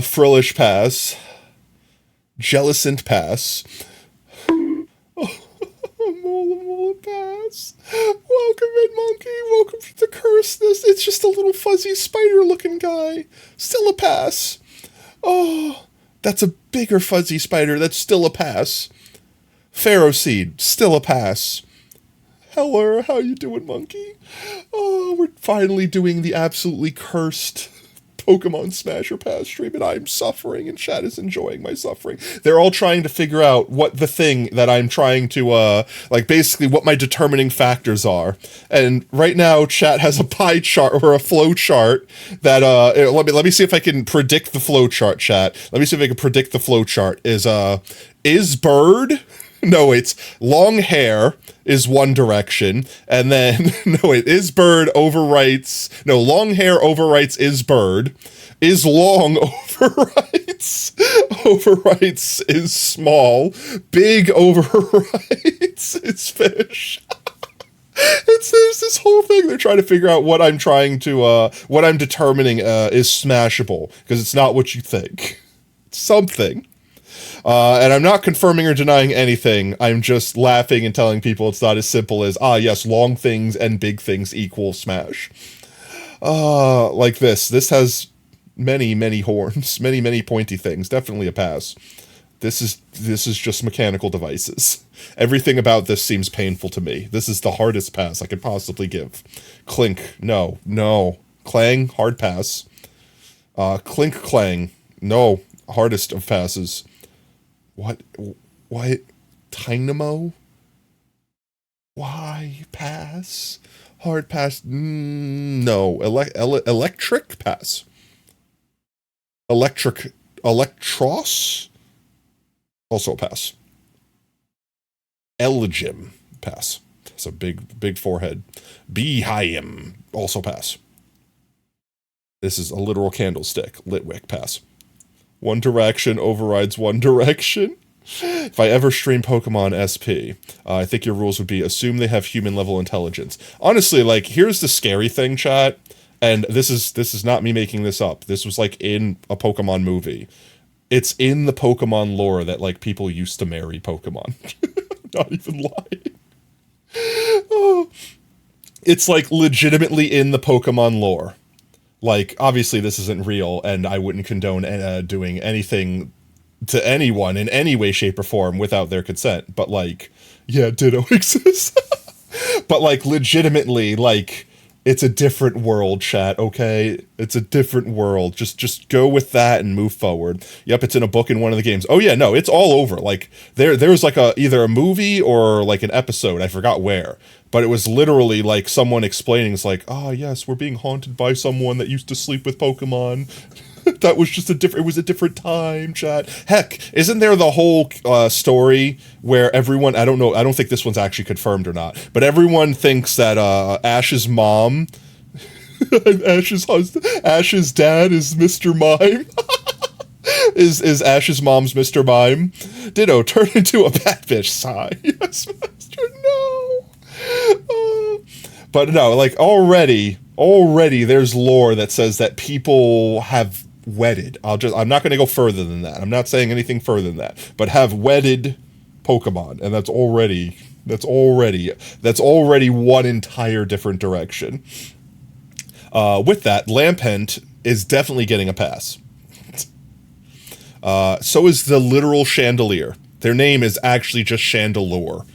Frillish pass. Jellicent pass. Mola pass. Welcome in, monkey. Welcome to the curseness. It's just a little fuzzy spider-looking guy. Still a pass. Oh, that's a bigger fuzzy spider. That's still a pass. Pharaoh Seed. Still a pass. Hello, how you doing, monkey? Oh, we're finally doing the absolutely cursed Pokemon Smasher Pass stream, and I'm suffering, and chat is enjoying my suffering. They're all trying to figure out what the thing that I'm trying to, basically what my determining factors are. And right now, chat has a pie chart, or a flow chart, that, let me see if I can predict the flow chart, chat. Let me see if I can predict the flow chart. Is bird? No, it's long hair is one direction, and then, is bird overwrites, long hair overwrites is bird, is long overwrites is small, big overwrites is fish. There's this whole thing. They're trying to figure out what I'm determining is smashable, because it's not what you think. It's something. And I'm not confirming or denying anything. I'm just laughing and telling people it's not as simple as, yes, long things and big things equal smash. Like this. This has many, many horns, many, many pointy things. Definitely a pass. This is just mechanical devices. Everything about this seems painful to me. This is the hardest pass I could possibly give. Clink, no. Clang, hard pass. Clink, clang, no. Hardest of passes. What? Dynamo? Why? Pass? Hard pass? No. Electric? Pass. Electros? Also a pass. Elegim? Pass. That's a big forehead. Behaim? Also pass. This is a literal candlestick. Litwick? Pass. One Direction overrides One Direction. If I ever stream Pokemon SP, I think your rules would be assume they have human level intelligence. Honestly, here's the scary thing, chat, and this is not me making this up. This was in a Pokemon movie. It's in the Pokemon lore that people used to marry Pokemon. Not even lying. Oh. It's legitimately in the Pokemon lore. Obviously this isn't real, and I wouldn't condone doing anything to anyone in any way, shape, or form without their consent. But, yeah, Ditto exists. But, legitimately, It's a different world, chat, okay? It's a different world. Just go with that and move forward. Yep, it's in a book in one of the games. Oh yeah, no, it's all over. Like there's like either a movie or like an episode, I forgot where. But it was literally like someone explaining, it's like, "Ah, yes, we're being haunted by someone that used to sleep with Pokemon." That was just it was a different time, chat. Heck, isn't there the whole story where everyone, I don't think this one's actually confirmed or not, but everyone thinks that Ash's mom, Ash's husband, Ash's dad is Mr. Mime. is Ash's mom's Mr. Mime. Ditto, turn into a bad bitch. Sigh. Yes, master, no. But no, like already there's lore that says that people have wedded. I'm not going to go further than that. I'm not saying anything further than that, but have wedded Pokemon, and that's already one entire different direction. With that, Lampent is definitely getting a pass. So is the literal Chandelier. Their name is actually just Chandelure.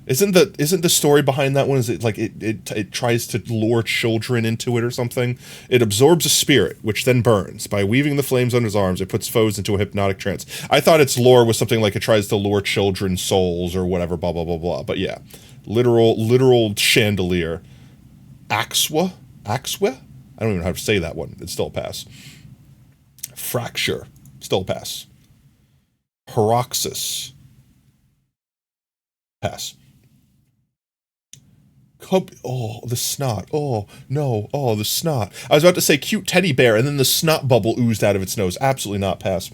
Isn't the story behind that one, is it like it tries to lure children into it or something? It absorbs a spirit, which then burns. By weaving the flames on his arms, it puts foes into a hypnotic trance. I thought its lore was something like it tries to lure children's souls or whatever, blah, blah, blah, blah. But yeah, literal Chandelier. Axwa? I don't even know how to say that one. It's still a pass. Fracture. Still a pass. Heroxis. Pass. Oh, the snot. Oh, no. Oh, the snot. I was about to say cute teddy bear, and then the snot bubble oozed out of its nose. Absolutely not pass.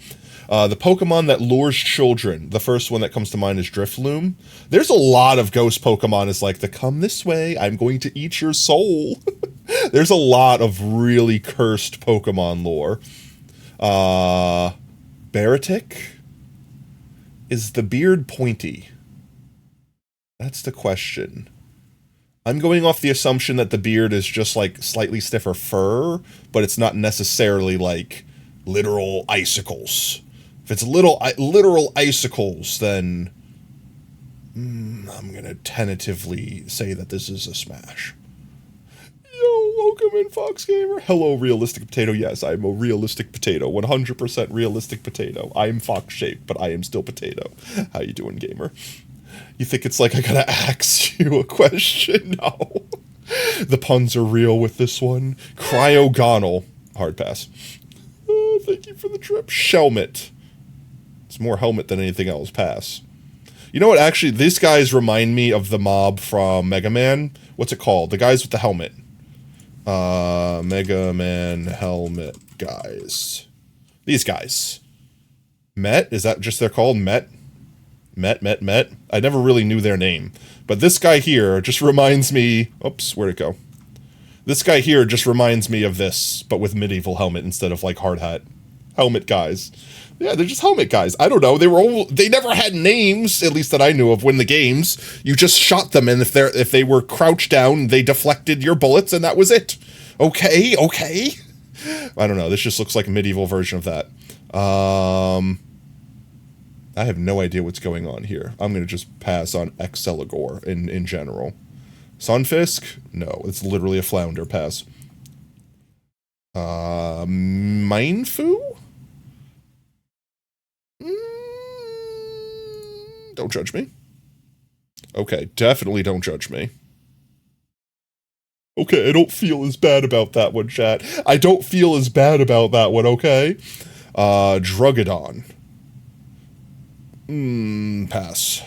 The Pokemon that lures children. The first one that comes to mind is Drifloon. There's a lot of ghost Pokemon. It's like the come this way, I'm going to eat your soul. There's a lot of really cursed Pokemon lore. Baratic? Is the beard pointy? That's the question. I'm going off the assumption that the beard is just like slightly stiffer fur, but it's not necessarily like literal icicles. If it's literal icicles, then I'm gonna tentatively say that this is a smash. Yo, welcome in, Fox Gamer. Hello, realistic potato. Yes, I'm a realistic potato. 100% realistic potato. I am fox shaped, but I am still potato. How you doing, gamer? You think it's like I gotta ask you a question? No. The puns are real with this one. Cryogonal. Hard pass. Oh, thank you for the trip. Shelmet. It's more helmet than anything else. Pass. You know what? Actually, these guys remind me of the mob from Mega Man. What's it called? The guys with the helmet. Mega Man helmet guys. These guys. Met? Is that just they're called? Met? Met. I never really knew their name. But this guy here just reminds me... Oops, where'd it go? This guy here just reminds me of this, but with medieval helmet instead of, like, hard hat. Helmet guys. Yeah, they're just helmet guys. I don't know. They never had names, at least that I knew of, when the games. You just shot them, and if they were crouched down, they deflected your bullets, and that was it. Okay. I don't know. This just looks like a medieval version of that. I have no idea what's going on here. I'm going to just pass on Exceligor in general. Sunfisk? No, it's literally a flounder. Pass. Mienfoo? Don't judge me. Okay, definitely don't judge me. Okay, I don't feel as bad about that one, chat. I don't feel as bad about that one, okay? Drugodon. Pass.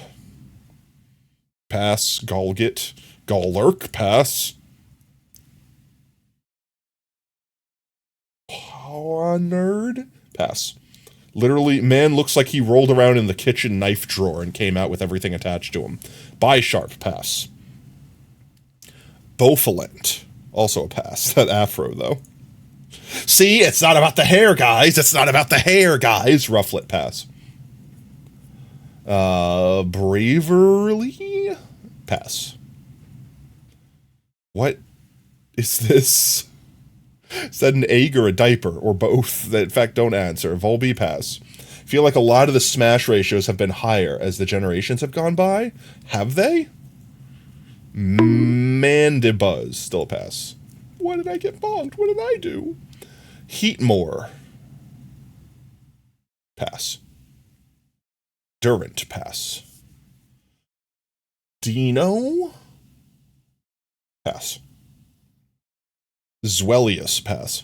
Pass. Golgit. Golurk. Pass. Nerd. Pass. Literally, man looks like he rolled around in the kitchen knife drawer and came out with everything attached to him. Bisharp. Pass. Bofalent. Also a pass. That afro, though. See, it's not about the hair, guys. It's not about the hair, guys. Rufflet. Pass. Braverly? Pass. What is this? Is that an egg or a diaper, or both? In fact, don't answer. Volby. Pass. Feel like a lot of the smash ratios have been higher as the generations have gone by. Have they? Mandibuzz. Still a pass. Why did I get bonked? What did I do? Heatmore. Pass. Durant. Pass. Dino. Pass. Zwellius. Pass.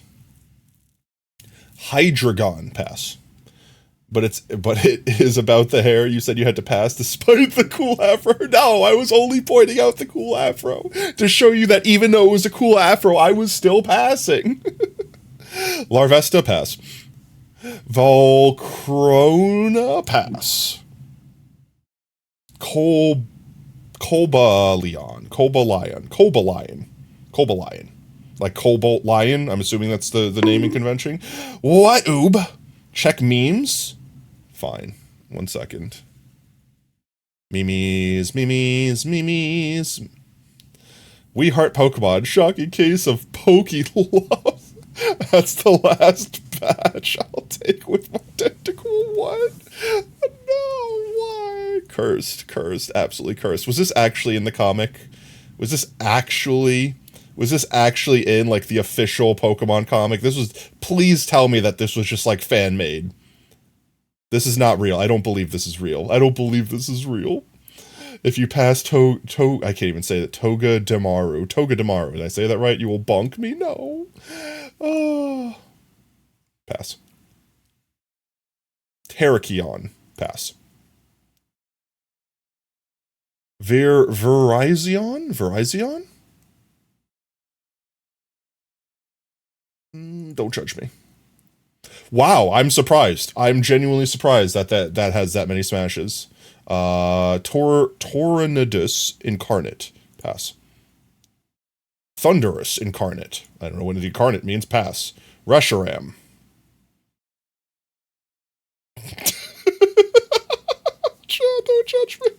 Hydreigon. Pass. But it is about the hair. You said you had to pass despite the cool afro. No, I was only pointing out the cool afro to show you that even though it was a cool afro, I was still passing. Larvesta. Pass. Volcrona. Pass. Cobalion. Like Cobalt Lion. I'm assuming that's the naming convention. What, oob? Check memes. Fine. 1 second. Memes. We heart Pokemon. Shocking case of Poke love. That's the last batch I'll take with my tentacle. What? No, why? Cursed, absolutely cursed. Was this actually in the comic? Was this actually in, like, the official Pokemon comic? Please tell me that this was just, like, fan-made. This is not real. I don't believe this is real. If you pass I can't even say that. Togedemaru. Did I say that right? You will bonk me? No. Pass. Terrakion. Pass. Virizion? Don't judge me. Wow, I'm surprised. I'm genuinely surprised that has that many smashes. Taurinidus Incarnate. Pass. Thunderous Incarnate. I don't know what the incarnate means. Pass. Reshiram. Don't judge me.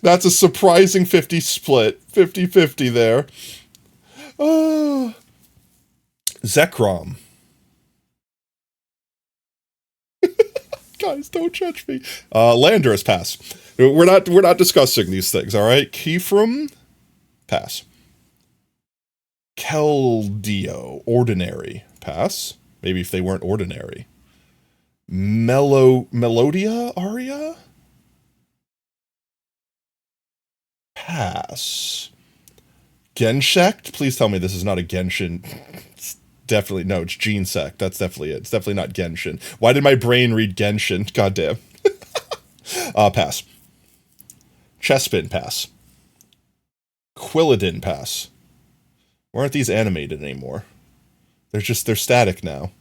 That's a surprising 50 split. 50-50 there. Zekrom. Guys, don't judge me. Landorus. Pass. We're not discussing these things, all right? Keyfram. Pass. Keldeo. Ordinary. Pass. Maybe if they weren't ordinary. Melodia Aria? Pass. Genshect? Please tell me this is not a Genshin. It's Genesect. That's definitely it. It's definitely not Genshin. Why did my brain read Genshin? Goddamn. Pass. Chespin. Pass. Quilladin. Pass. Why aren't these animated anymore? They're static now.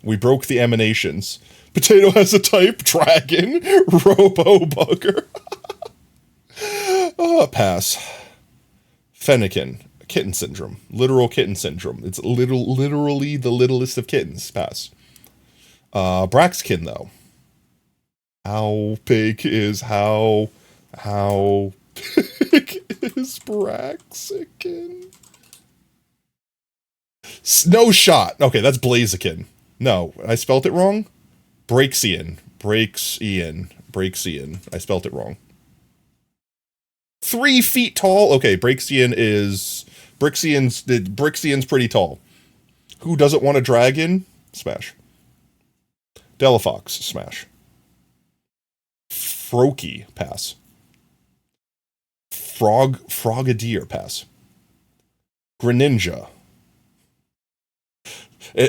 We broke the emanations. Potato has a type. Dragon. Robo-bugger. Pass. Fennekin. Kitten syndrome. Literal kitten syndrome. It's literally the littlest of kittens. Pass. Braxkin, though. How big is Braxican? No shot. Okay, that's Blaziken. No, I spelt it wrong. Braxian. I spelt it wrong. 3 feet tall. Okay, Braxian's pretty tall. Who doesn't want a dragon? Smash. Delafox. Smash. Froakie. Pass. Frogadier. Pass. Greninja.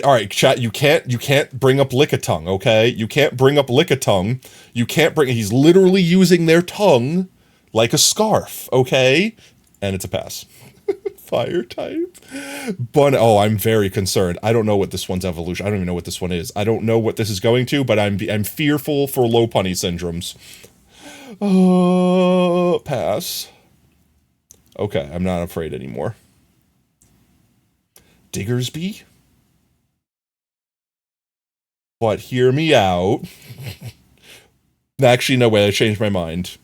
All right, chat. You can't bring up Lickitung. Okay, you can't bring up Lickitung. He's literally using their tongue like a scarf. Okay, and it's a pass. Fire type. But I'm very concerned. I don't know what this one's evolution. I don't even know what this one is. I don't know what this is going to. But I'm fearful for Lopunny syndromes. Pass. Okay, I'm not afraid anymore. Diggersby. But hear me out. Actually, no way. I changed my mind.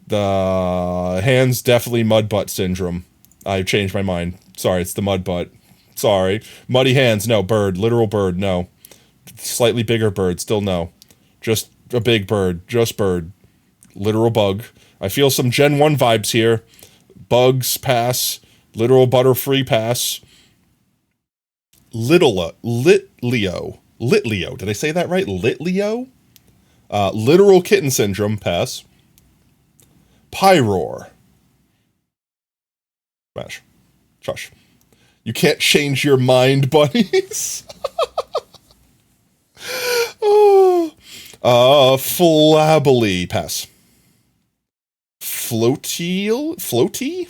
The hands definitely Mudbutt syndrome. I changed my mind. Sorry, it's the Mudbutt. Sorry. Muddy hands, no. Bird. Literal bird, no. Slightly bigger bird, still no. Just a big bird. Just bird. Literal bug. I feel some Gen 1 vibes here. Bugs, pass. Literal Butterfree, pass. Litleo. Did I say that right? Litleo? Literal kitten syndrome, pass. Pyroar. Smash. Shush. You can't change your mind, bunnies. Flabily, pass. Floaty,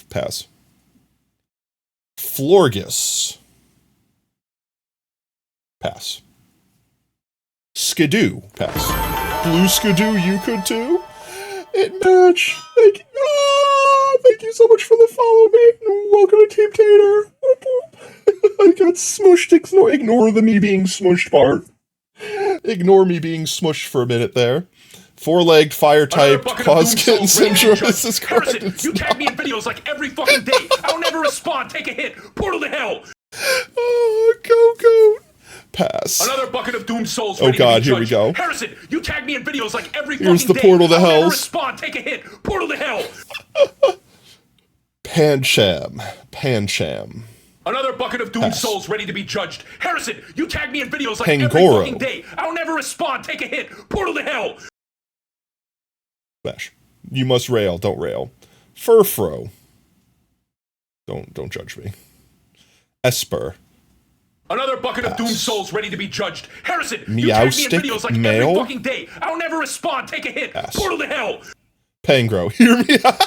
pass. Florgus, pass. Skidoo, pass. Blue Skidoo, you could too? It match. Thank you so much for the follow, mate. Welcome to Team Tater. I got smushed. Ignore the me being smushed part. Ignore me being smushed for a minute there. Four-legged, fire-typed, cause kitten syndrome. This is correct. Harrison, you tag me in videos like every fucking day. I don't ever respond. Take a hit. Portal to hell. Oh, go. Pass. Another bucket of doomed souls. Oh god, here we go. Harrison, you tag me in videos like every Here's fucking the day. portal to I don't ever hells. respond. Take a hit. Portal to hell. Pancham. Another bucket of doomed souls ready to be judged. Harrison, you tag me in videos like every Pangoro. fucking day. I don't ever respond. Take a hit. Portal to hell. Smash. You must rail, don't rail. Furfro. Don't judge me. Esper. Another bucket of doomed souls ready to be judged. Harrison, you tag me in Meowstick videos like male? every fucking day. I don't ever respond. Take a hit. Portal to hell. Pangro. Hear me out.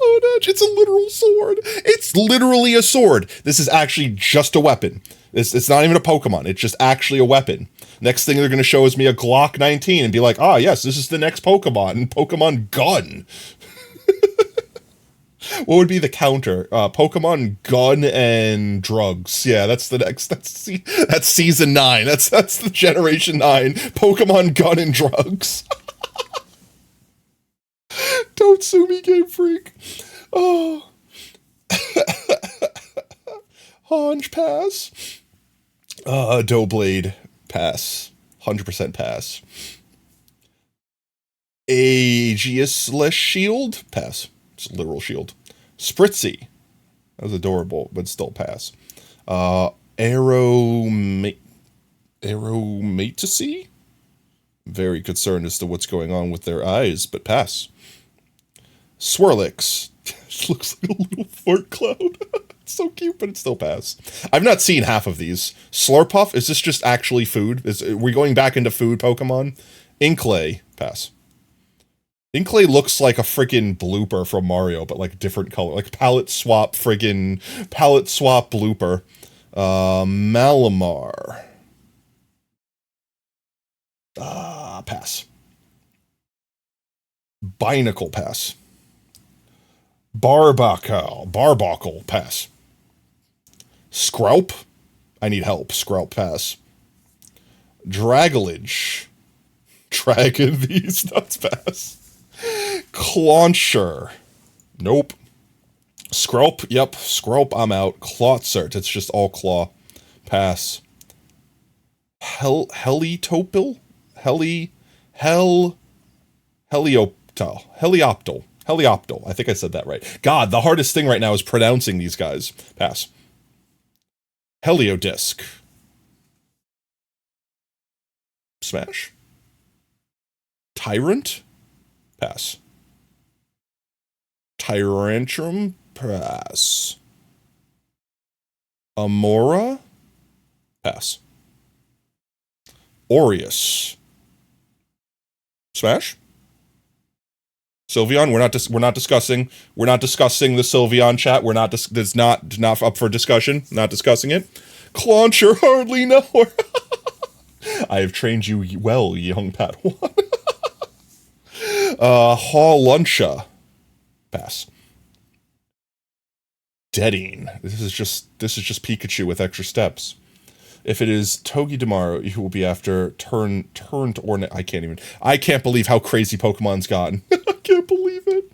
Oh, Nudge, it's a literal sword. It's literally a sword. This is actually just a weapon. It's not even a Pokemon. It's just actually a weapon. Next thing they're going to show is me a Glock 19 and be like, yes, this is the next Pokemon. Pokemon Gun. What would be the counter? Pokemon Gun and Drugs. Yeah, that's the next. That's season 9. That's the generation 9. Pokemon Gun and Drugs. Don't sue me, Game Freak. Oh. Honge, pass. Doughblade, pass. 100% pass. Aegisless Shield, pass. It's a literal shield. Spritzy. That was adorable, but still pass. Aromaticity? Very concerned as to what's going on with their eyes, but pass. Swirlix. It looks like a little fart cloud. It's so cute, but it's still pass. I've not seen half of these. Slurpuff, is this just actually food? Are we going back into food Pokemon? Inklay, pass. Inklay looks like a freaking blooper from Mario, but like different color. Like palette swap blooper. Malamar. Pass. Binacle, pass. Barbacol, pass. Scraup, I need help. Scraup, pass. Dragalage. Dragon these nuts, pass. Clauncher. Nope. Scraup, yep. Scraup, I'm out. Clotsert, it's just all claw. Pass. Helioptile. I think I said that right. God, the hardest thing right now is pronouncing these guys. Pass. Heliodisc. Smash. Tyrant. Pass. Tyrantrum. Pass. Amora. Pass. Aureus. Smash. Sylveon, we're not discussing the Sylveon chat. It's not up for discussion. Not discussing it. Clauncher, hardly know her. I have trained you well, young Padawan. Hawluncha. Pass. Deadine. This is just Pikachu with extra steps. If it is Togedemaru, he will be after turned or I can't believe how crazy Pokemon's gotten. I can't believe it.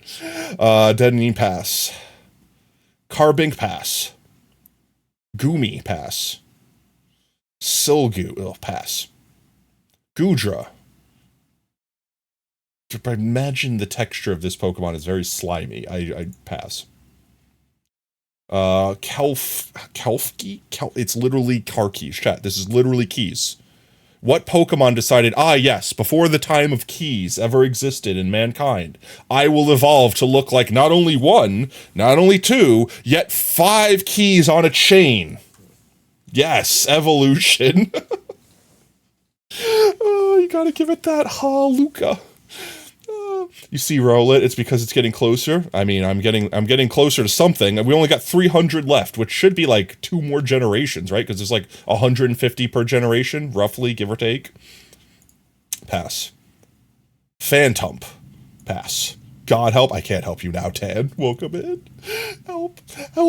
Deadine, pass. Carbink, pass. Goomy, pass. Silgu, pass. Goodra. I imagine the texture of this Pokemon is very slimy. I pass. Kelfki? It's literally car keys, chat. This is literally keys. What Pokemon decided, yes, before the time of keys ever existed in mankind, I will evolve to look like not only one, not only two, yet 5 keys on a chain. Yes, evolution. Oh, you gotta give it that, Luca. You see, Rowlet, it's because it's getting closer. I mean, I'm getting closer to something. We only got 300 left, which should be like 2 more generations, right? Because there's like 150 per generation, roughly, give or take. Pass. Phantump. Pass. God help. I can't help you now, Tan. Welcome in. Help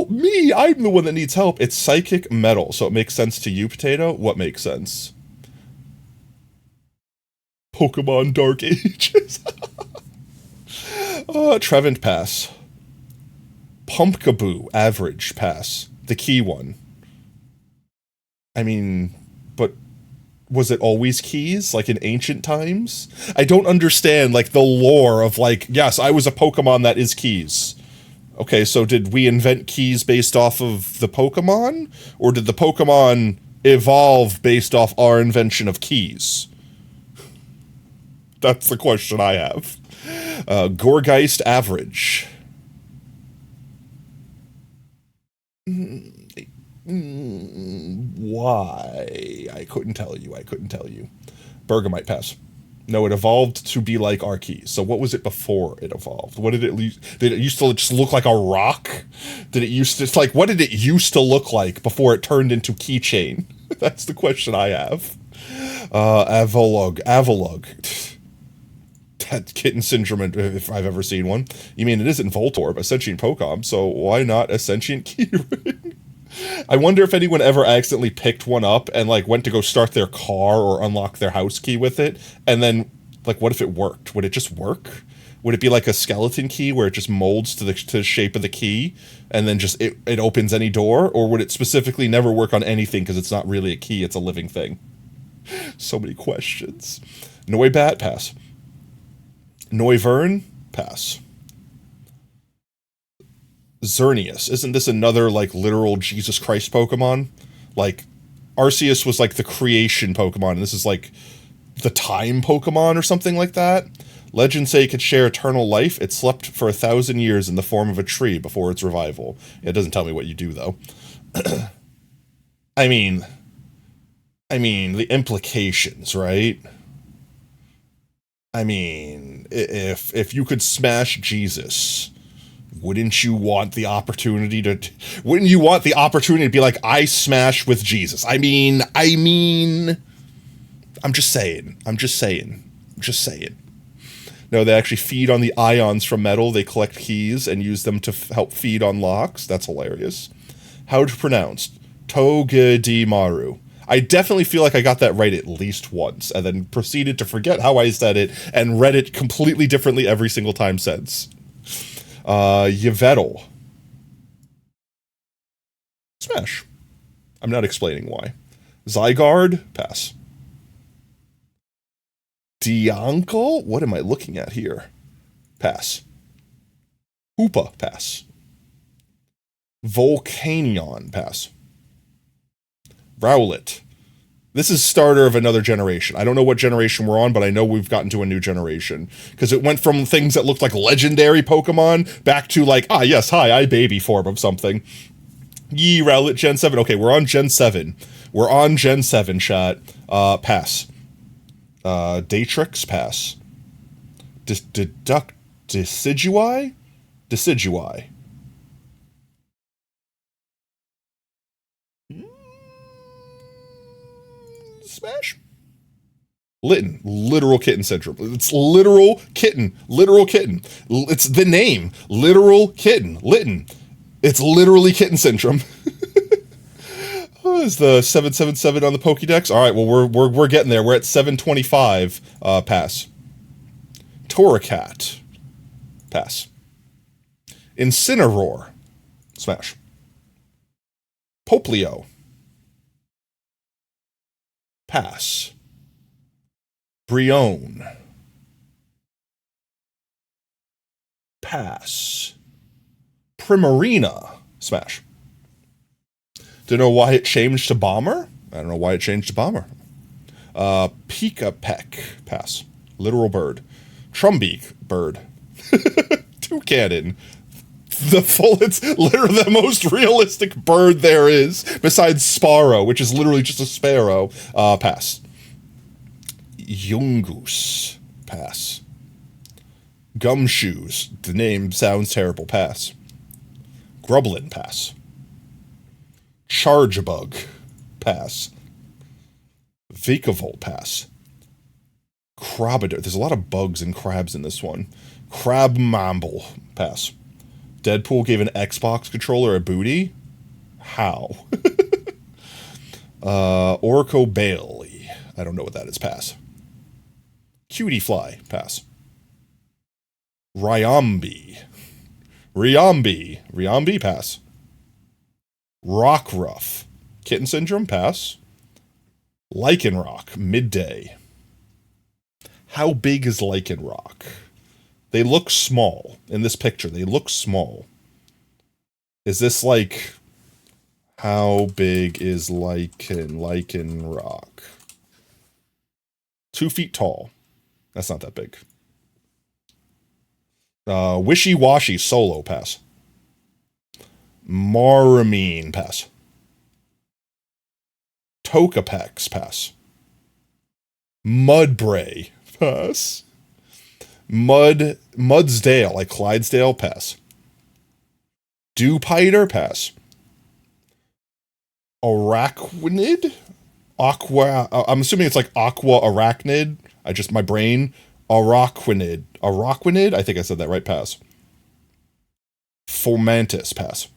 me. I'm the one that needs help. It's Psychic Metal, so it makes sense to you, Potato. What makes sense? Pokemon Dark Ages. Trevant pass. Pumpkaboo, average pass. The key one. I mean, but was it always keys, like in ancient times? I don't understand, like, the lore of, like, yes, I was a Pokemon that is keys. Okay, so did we invent keys based off of the Pokemon? Or did the Pokemon evolve based off our invention of keys? That's the question I have. Gourgeist average. Why? I couldn't tell you. Bergamite pass. No, it evolved to be like our keys. So what was it before it evolved? What did it did it used to just look like a rock? Did it used to, it's like, what did it used to look like before it turned into keychain? That's the question I have. Avalug. That kitten syndrome, if I've ever seen one. You mean, it isn't Voltorb, a sentient Pokemon, so why not a sentient keyring? I wonder if anyone ever accidentally picked one up and, like, went to go start their car or unlock their house key with it, and then, like, what if it worked? Would it just work? Would it be like a skeleton key where it just molds to the shape of the key, and then just it opens any door? Or would it specifically never work on anything because it's not really a key, it's a living thing? So many questions. Noibat, pass. Noivern, pass. Xerneas. Isn't this another, like, literal Jesus Christ Pokemon? Like, Arceus was, like, the creation Pokemon, and this is, like, the time Pokemon or something like that? Legends say it could share eternal life. It slept for 1,000 years in the form of a tree before its revival. It doesn't tell me what you do, though. I mean, the implications, right? I mean, if you could smash Jesus, wouldn't you want the opportunity to be like, I smash with Jesus? I mean, I'm just saying. No, they actually feed on the ions from metal. They collect keys and use them to help feed on locks. That's hilarious. How to pronounce Togedemaru. I definitely feel like I got that right at least once, and then proceeded to forget how I said it, and read it completely differently every single time since. Yveltal. Smash. I'm not explaining why. Zygarde, pass. Diancle? What am I looking at here? Pass. Hoopa, pass. Volcanion, pass. Rowlet. This is starter of another generation. I don't know what generation we're on, but I know we've gotten to a new generation. Because it went from things that looked like legendary Pokemon back to like, yes, hi, I baby form of something. Yee, Rowlet, Gen 7. Okay, we're on Gen 7. Chat. Pass. Datrix, pass. Decidueye? Decidueye. Smash. Litten, literal kitten syndrome. It's literal kitten. It's the name, literal kitten, Litten. It's literally kitten syndrome. Is the 777 on the Pokédex? All right, well we're getting there. We're at 725. Pass. Torracat, pass. Incineroar, smash. Poplio, pass. Brion, pass. Primarina, smash. Don't know why it changed to bomber. I don't know why it changed to bomber. Pika peck, pass. Literal bird. Trumbeak, bird. Toucanon. It's literally the most realistic bird there is, besides sparrow, which is literally just a sparrow. Pass. Yungoos, pass. Gumshoes, the name sounds terrible, pass. Grublin, pass. Chargebug, pass. Vikavolt, pass. Crabador, there's a lot of bugs and crabs in this one. Crabmamble, pass. Deadpool gave an Xbox controller a booty? How? Orco Bailey, I don't know what that is, pass. Cutie Fly, pass. Ryombi, pass. Rockruff, Kitten Syndrome, pass. Lycanroc, midday. How big is Lycanroc? They look small in this picture. They look small. Is this like, how big is Lycanroc? 2 feet tall. That's not that big. Wishy-washy, solo, pass. Maramine, pass. Tokapex, pass. Mudbray, pass. Mudsdale, like Clydesdale, pass. Dewpider, pass. Arachnid? I'm assuming it's like aqua arachnid. My brain. Arachnid, I think I said that right, pass. Fomantis, pass.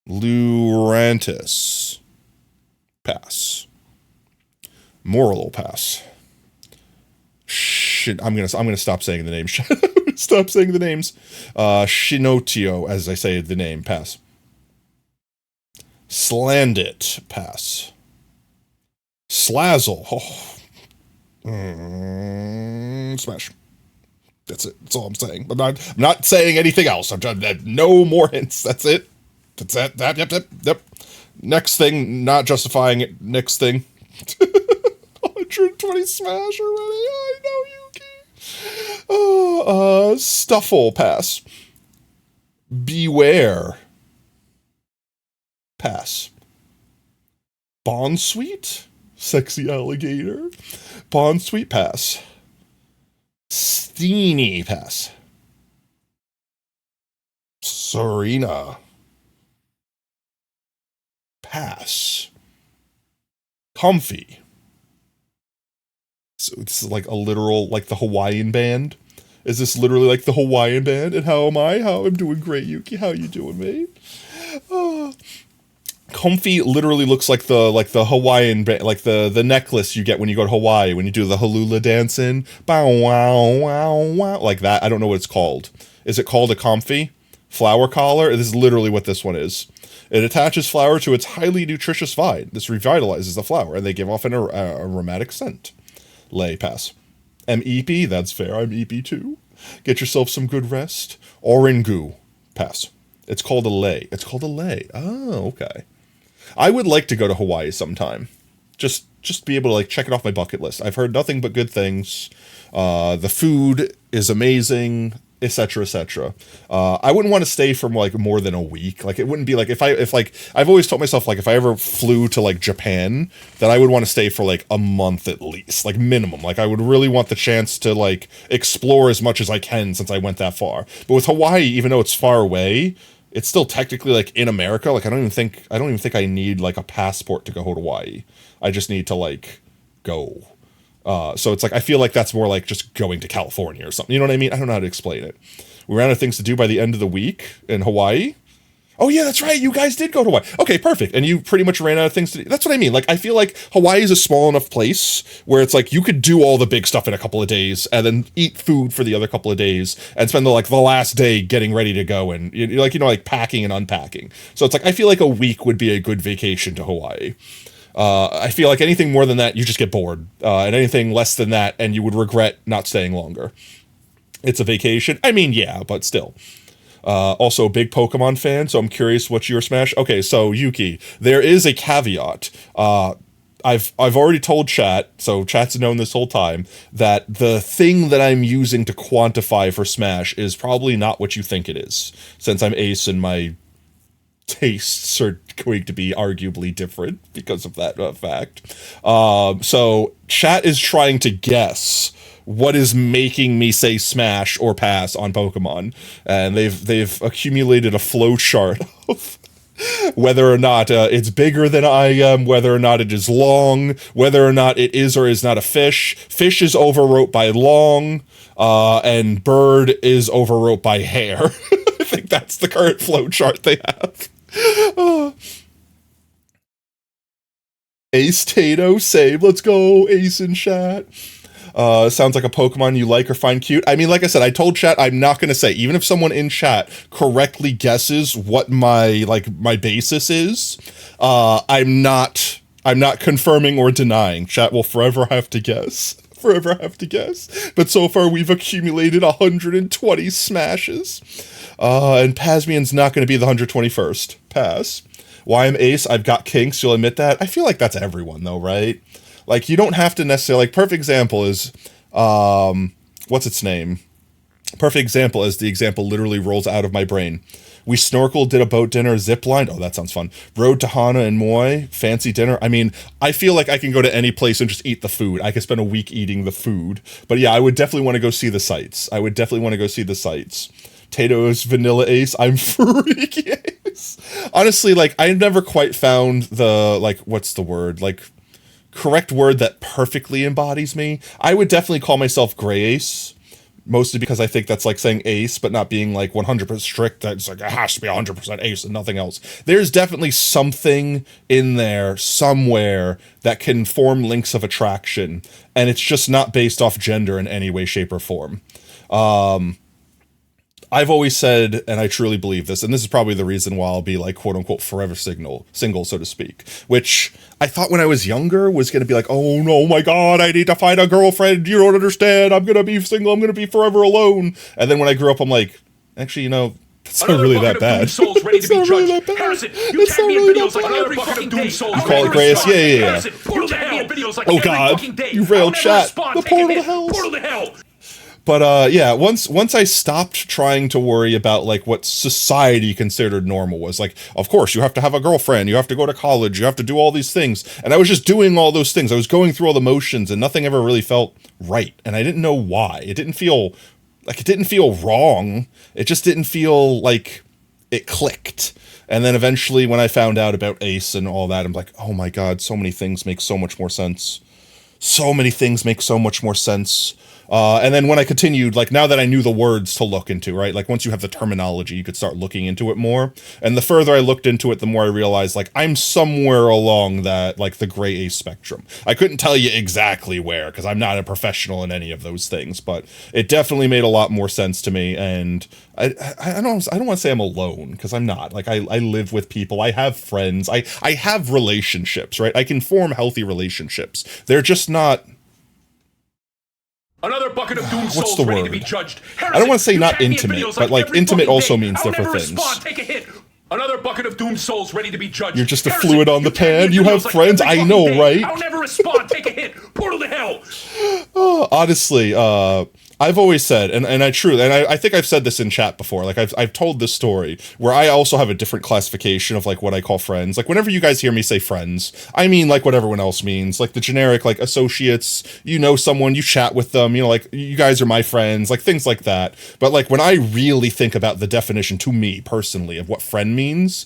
Lurantis, pass. Moralo, pass. Shit, I'm gonna stop saying the names. Stop saying the names. Shinotio, as I say the name, pass. Slandit, pass. Slazzle, smash. That's it. That's all I'm saying. I'm not saying anything else. I'm trying no more hints. That's it. That's that. Yep. Next thing, not justifying it. Next thing. 120 smash already. I know, Yuki. Stuffle, pass. Beware, pass. Bonsweet, sexy alligator. Bonsweet, pass. Steenie, pass. Serena, pass. Comfy. So this is like a literal, like the Hawaiian band. Is this literally like the Hawaiian band? And how am I? I'm doing great, Yuki. How you doing, mate? Comfy literally looks like the Hawaiian band, like the necklace you get when you go to Hawaii, when you do the Halula dancing. Bow wow wow wow, like that. I don't know what it's called. Is it called a comfy? Flower collar? This is literally what this one is. It attaches flour to its highly nutritious vine. This revitalizes the flower, and they give off an aromatic scent. Lay, pass. MEP, that's fair, I'm EP too. Get yourself some good rest. Oringu, pass. It's called a lay. It's called a lay. Oh, okay. I would like to go to Hawaii sometime. Just be able to like check it off my bucket list. I've heard nothing but good things. The food is amazing, etc., etc. I wouldn't want to stay for like more than a week. Like it wouldn't be like if I've always told myself like if I ever flew to like Japan, that I would want to stay for like a month at least, like minimum. Like I would really want the chance to like explore as much as I can since I went that far. But with Hawaii, even though it's far away, it's still technically like in America. Like I don't even think I need like a passport to go to Hawaii. I just need to like go. So it's like I feel like that's more like just going to California or something. You know what I mean? I don't know how to explain it. We ran out of things to do by the end of the week in Hawaii. Oh yeah, that's right. You guys did go to Hawaii. Okay, perfect. And you pretty much ran out of things to do. That's what I mean. Like I feel like Hawaii is a small enough place where it's like you could do all the big stuff in a couple of days and then eat food for the other couple of days and spend the last day getting ready to go and like packing and unpacking. So it's like I feel like a week would be a good vacation to Hawaii. I feel like anything more than that, you just get bored. And anything less than that, and you would regret not staying longer. It's a vacation. I mean, yeah, but still. Also a big Pokemon fan, so I'm curious what's your Smash. Okay, so Yuki, there is a caveat. I've already told chat, so chat's known this whole time, that the thing that I'm using to quantify for Smash is probably not what you think it is, since I'm ace and my tastes are going to be arguably different because of that fact. So chat is trying to guess what is making me say smash or pass on Pokemon, and they've accumulated a flow chart of whether or not it's bigger than I am, whether or not it is long, whether or not it is or is not a fish. Fish is overwrote by long, and bird is overwrote by hair. I think that's the current flow chart they have. Ace Tato, save. Let's go, Ace in chat. Sounds like a Pokemon you like or find cute. I mean, like I said, I told chat I'm not going to say, even if someone in chat correctly guesses what my basis is, I'm not confirming or denying. Chat will forever have to guess. But so far we've accumulated 120 smashes. And Pasmian's not going to be the 121st. Pass. Why I'm ace, I've got kinks, you'll admit that? I feel like that's everyone though, right? Like, you don't have to necessarily, like, perfect example is, what's its name? Perfect example is the example literally rolls out of my brain. We snorkeled, did a boat dinner, zip lined. Oh, that sounds fun. Rode to Hana and Moy, fancy dinner. I mean, I feel like I can go to any place and just eat the food. I could spend a week eating the food. But yeah, I would definitely want to go see the sights. Tato's vanilla ace, I'm freaky ace. Honestly, like, I've never quite found the, like, what's the word? Like, correct word that perfectly embodies me. I would definitely call myself gray ace, mostly because I think that's like saying ace, but not being like 100% strict. That's like, it has to be 100% ace and nothing else. There's definitely something in there somewhere that can form links of attraction, and it's just not based off gender in any way, shape, or form. I've always said, and I truly believe this, and this is probably the reason why I'll be like, quote unquote, forever single, so to speak, which I thought when I was younger was going to be like, oh no, my God, I need to find a girlfriend. You don't understand. I'm going to be single. I'm going to be forever alone. And then when I grew up, I'm like, actually, you know, it's not really that bad. It's not really that bad. Harrison, you tag me in videos like every fucking day. You call it Grace? Yeah. Portal to hell. Oh God, you railed chat. The portal to hell. But yeah, once I stopped trying to worry about like what society considered normal was, like, of course you have to have a girlfriend, you have to go to college, you have to do all these things, and I was just doing all those things. I was going through all the motions, and nothing ever really felt right, and I didn't know why. It didn't feel wrong. It just didn't feel like it clicked. And then eventually, when I found out about Ace and all that, I'm like, oh my God, so many things make so much more sense. And then when I continued, like, now that I knew the words to look into, right? Like, once you have the terminology, you could start looking into it more. And the further I looked into it, the more I realized, like, I'm somewhere along that, like, the gray ace spectrum. I couldn't tell you exactly where, because I'm not a professional in any of those things, but it definitely made a lot more sense to me. And I don't want to say I'm alone, because I'm not. Like, I live with people. I have friends. I have relationships, right? I can form healthy relationships. They're just not... Another bucket of doom What's souls the ready word? to be judged. I don't want to say not intimate, but like intimate also means different things. Take a hit. Another bucket of doom souls ready to be judged. You're just a fluid on the pan. You have friends. I know, right? I'll never respond. Take a hit. Portal to hell. Honestly, I've always said, and I think I've said this in chat before, like I've told this story where I also have a different classification of like what I call friends. Like whenever you guys hear me say friends, I mean like what everyone else means, like the generic like associates, you know someone, you chat with them, you know, like you guys are my friends, like things like that. But like when I really think about the definition to me personally of what friend means,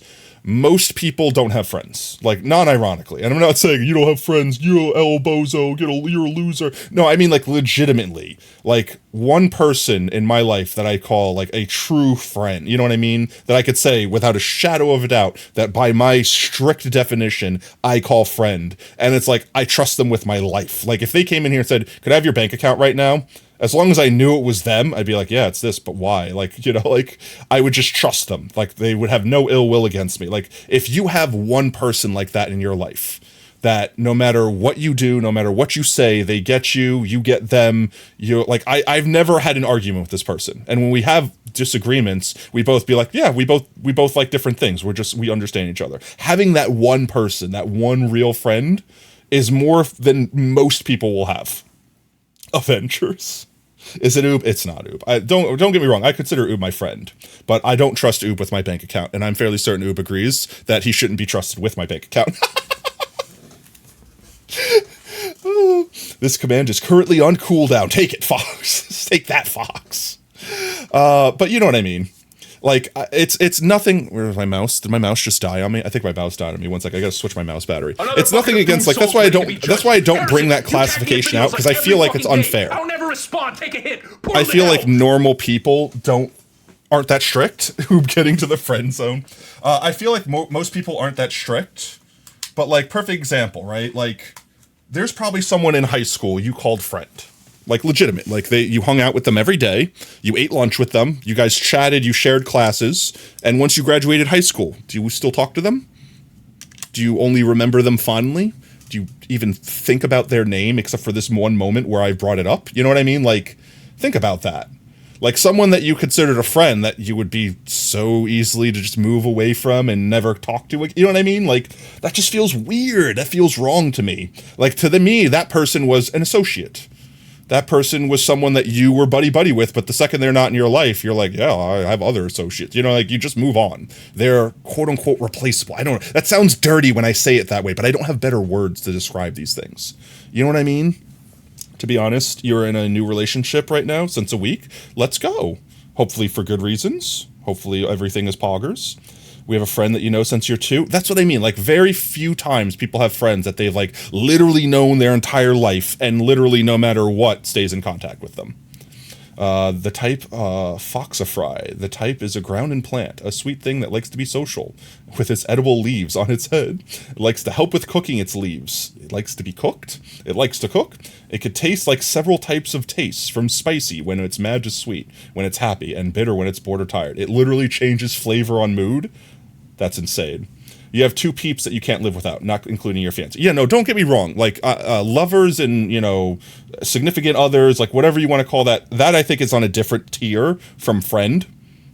most people don't have friends, like non-ironically. And I'm not saying you don't have friends, you're El Bozo, you're a loser. No, I mean like legitimately, like one person in my life that I call like a true friend, you know what I mean? That I could say without a shadow of a doubt that by my strict definition, I call friend. And it's like, I trust them with my life. Like if they came in here and said, could I have your bank account right now? As long as I knew it was them, I'd be like, yeah, it's this, but why? Like, you know, like, I would just trust them. Like, they would have no ill will against me. Like, if you have one person like that in your life, that no matter what you do, no matter what you say, they get you, you get them. You like, I've never had an argument with this person. And when we have disagreements, we both be like, yeah, we both like different things. We understand each other. Having that one person, that one real friend is more than most people will have. Avengers. Is it Oob? It's not Oob. Don't get me wrong. I consider Oob my friend, but I don't trust Oob with my bank account. And I'm fairly certain Oob agrees that he shouldn't be trusted with my bank account. This command is currently on cooldown. Take it, Fox. Take that, Fox. But you know what I mean. Like, it's nothing. Where's my mouse? Did my mouse just die on me? I think my mouse died on me. One sec. I gotta switch my mouse battery. It's nothing against, like, that's why I don't bring that classification out, because I feel like it's unfair. I'll never respond. Take a hit. I feel like normal people aren't that strict. Who getting to the friend zone? I feel like most people aren't that strict. But, like, perfect example, right? Like, there's probably someone in high school you called friend. Like, legitimate. Like, you hung out with them every day. You ate lunch with them. You guys chatted. You shared classes. And once you graduated high school, do you still talk to them? Do you only remember them fondly? Do you even think about their name, except for this one moment where I brought it up? You know what I mean? Like, think about that. Like, someone that you considered a friend that you would be so easily to just move away from and never talk to. You know what I mean? Like, that just feels weird. That feels wrong to me. Like, to me, that person was an associate. That person was someone that you were buddy-buddy with, but the second they're not in your life, you're like, yeah, I have other associates. You know, like, you just move on. They're quote-unquote replaceable. I don't know. That sounds dirty when I say it that way, but I don't have better words to describe these things. You know what I mean? To be honest, you're in a new relationship right now since a week. Let's go. Hopefully for good reasons. Hopefully everything is poggers. We have a friend that you know since you're 2. That's what I mean. Like, very few times people have friends that they've, like, literally known their entire life and literally no matter what stays in contact with them. The type, Foxifry. The type is a ground and plant, a sweet thing that likes to be social, with its edible leaves on its head. It likes to help with cooking its leaves. It likes to be cooked. It likes to cook. It could taste like several types of tastes, from spicy when it's mad to sweet, when it's happy, and bitter when it's bored or tired. It literally changes flavor on mood. That's insane. You have 2 peeps that you can't live without, not including your fiance. Yeah, no, don't get me wrong. Like, lovers and, you know, significant others, like, whatever you want to call that, that I think is on a different tier from friend,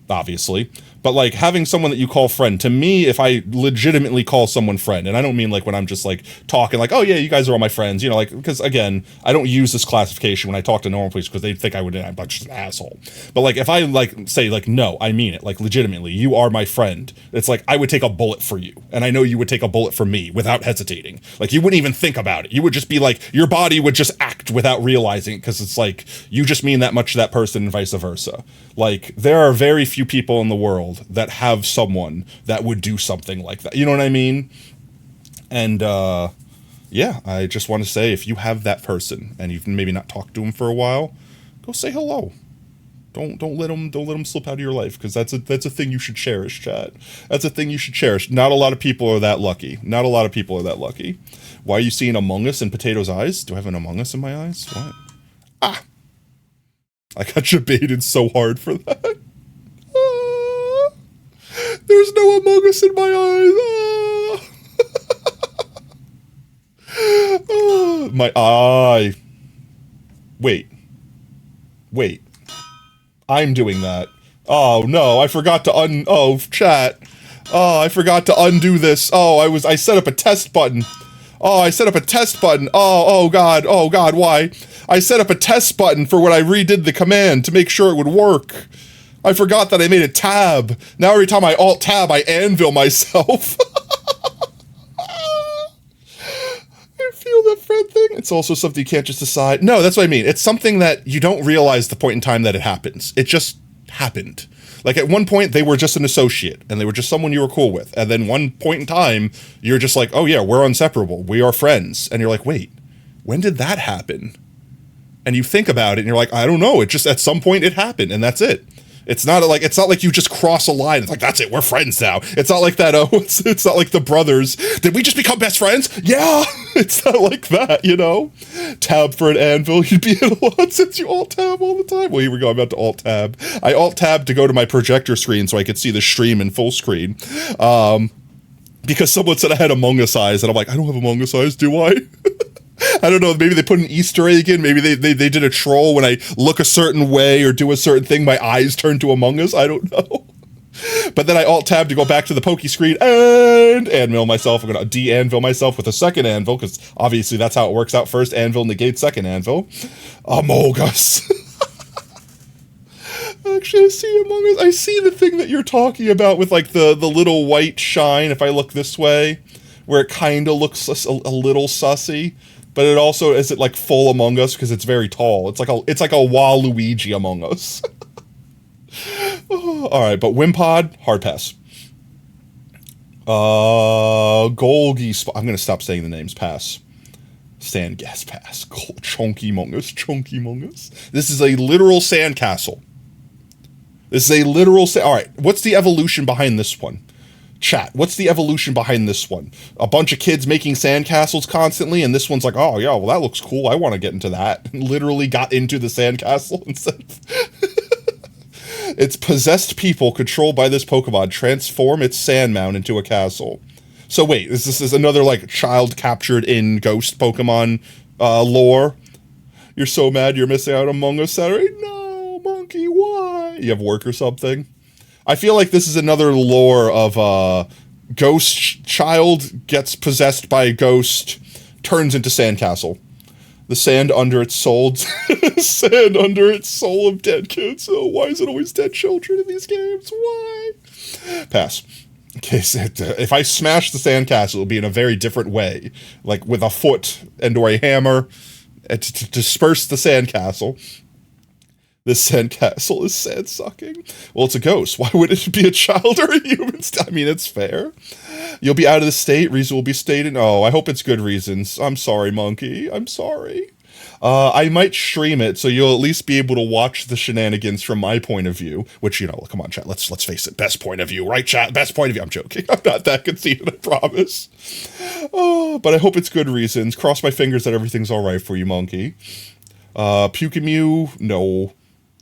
obviously. But, like, having someone that you call friend, to me, if I legitimately call someone friend, and I don't mean, like, when I'm just, like, talking, like, oh, yeah, you guys are all my friends, you know, like, because, again, I don't use this classification when I talk to normal people because they think I'm just an asshole. But, like, if I, like, say, like, no, I mean it, like, legitimately, you are my friend, it's like, I would take a bullet for you, and I know you would take a bullet for me without hesitating. Like, you wouldn't even think about it. You would just be like, your body would just act without realizing it, because it's like, you just mean that much to that person and vice versa. Like, there are very few people in the world that have someone that would do something like that. You know what I mean? And, yeah, I just want to say, if you have that person and you've maybe not talked to him for a while, go say hello. Don't let them slip out of your life, because that's a thing you should cherish, chat. That's a thing you should cherish. Not a lot of people are that lucky. Not a lot of people are that lucky. Why are you seeing Among Us in Potato's eyes? Do I have an Among Us in my eyes? What? Ah! I got debated so hard for that. There's no Among Us in my eyes. My eye. Wait. I'm doing that. Oh no, I forgot to chat. Oh, I forgot to undo this. Oh, I set up a test button. Oh, God, why? I set up a test button for when I redid the command to make sure it would work. I forgot that I made a tab. Now every time I alt-tab, I anvil myself. I feel that friend thing. It's also something you can't just decide. No, that's what I mean. It's something that you don't realize the point in time that it happens. It just happened. Like, at one point, they were just an associate, and they were just someone you were cool with. And then one point in time, you're just like, oh yeah, we're inseparable. We are friends. And you're like, wait, when did that happen? And you think about it, and you're like, I don't know. It just, at some point, it happened, and that's it. It's not like you just cross a line. It's like, that's it, we're friends now. It's not like that. Oh, it's not like the brothers. Did we just become best friends? Yeah, it's not like that, you know? Tab for an anvil. You'd be in a lot since you alt-tab all the time. Well, here we go. I'm about to alt-tab. I alt-tab to go to my projector screen so I could see the stream in full screen. because someone said I had Among Us eyes, and I'm like, I don't have Among Us eyes, do I? I don't know. Maybe they put an Easter egg in. Maybe they did a troll. When I look a certain way or do a certain thing, my eyes turn to Among Us. I don't know. But then I alt-tab to go back to the pokey screen and anvil myself. I'm going to de-anvil myself with a second anvil, because obviously that's how it works out. First anvil negates second anvil. Among Us. Actually, I see Among Us. I see the thing that you're talking about with like the little white shine. If I look this way, where it kind of looks a little sussy, but it also is it like full Among Us because it's very tall. It's like a Waluigi Among Us. Oh, all right, but Wimpod, hard pass. Golgi. I'm gonna stop saying the names. Pass. Sand gas pass. Chunky Among Us. Chunky Among Us. This is a literal sandcastle. This is a literal. All right, what's the evolution behind this one? Chat, what's the evolution behind this one? A bunch of kids making sandcastles constantly, and this one's like, oh yeah, well that looks cool. I want to get into that. And literally got into the sandcastle instead of. It's possessed people controlled by this Pokemon transform its sand mound into a castle. So wait, this is another like child captured in Ghost Pokemon lore. You're so mad you're missing out on Among Us Saturday? No, monkey, why? You have work or something? I feel like this is another lore of ghost child gets possessed by a ghost, turns into sandcastle. The sand under its soul, sand under its soul of dead kids. Oh, why is it always dead children in these games? Why? Pass. Okay, so if I smash the sandcastle, it'll be in a very different way, like with a foot and or a hammer to disperse the sandcastle. This sandcastle is sand sucking. Well, it's a ghost. Why would it be a child or a human? I mean, it's fair. You'll be out of the state. Reason will be stated. Oh, I hope it's good reasons. I'm sorry, monkey. I'm sorry. I might stream it, so you'll at least be able to watch the shenanigans from my point of view. Which, you know, come on, chat. Let's face it. Best point of view, right, chat? Best point of view. I'm joking. I'm not that conceited, I promise. Oh, but I hope it's good reasons. Cross my fingers that everything's all right for you, monkey. Pukemew, no.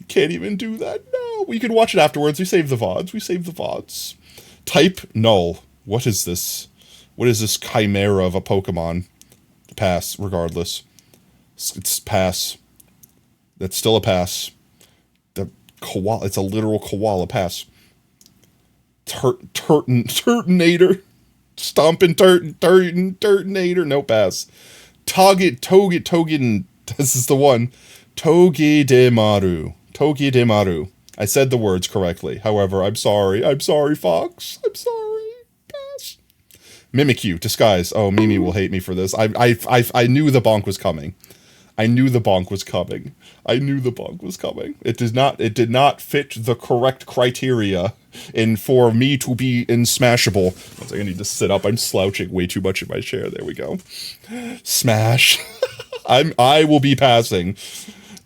Can't even do that. No, we can watch it afterwards. We save the VODs. Type null. What is this? What is this chimera of a Pokemon? Pass, regardless. It's pass. That's still a pass. The koala. It's a literal koala. Pass. Turtonator. Stomping Turtonator. No pass. Togedemaru. This is the one. Togedemaru. I said the words correctly. However, I'm sorry. I'm sorry, Fox. I'm sorry. Pass. Mimikyu. Disguise. Oh, Mimi will hate me for this. I knew the bonk was coming. It did not fit the correct criteria for me to be in Smashable. I was like, I need to sit up. I'm slouching way too much in my chair. There we go. Smash. I will be passing.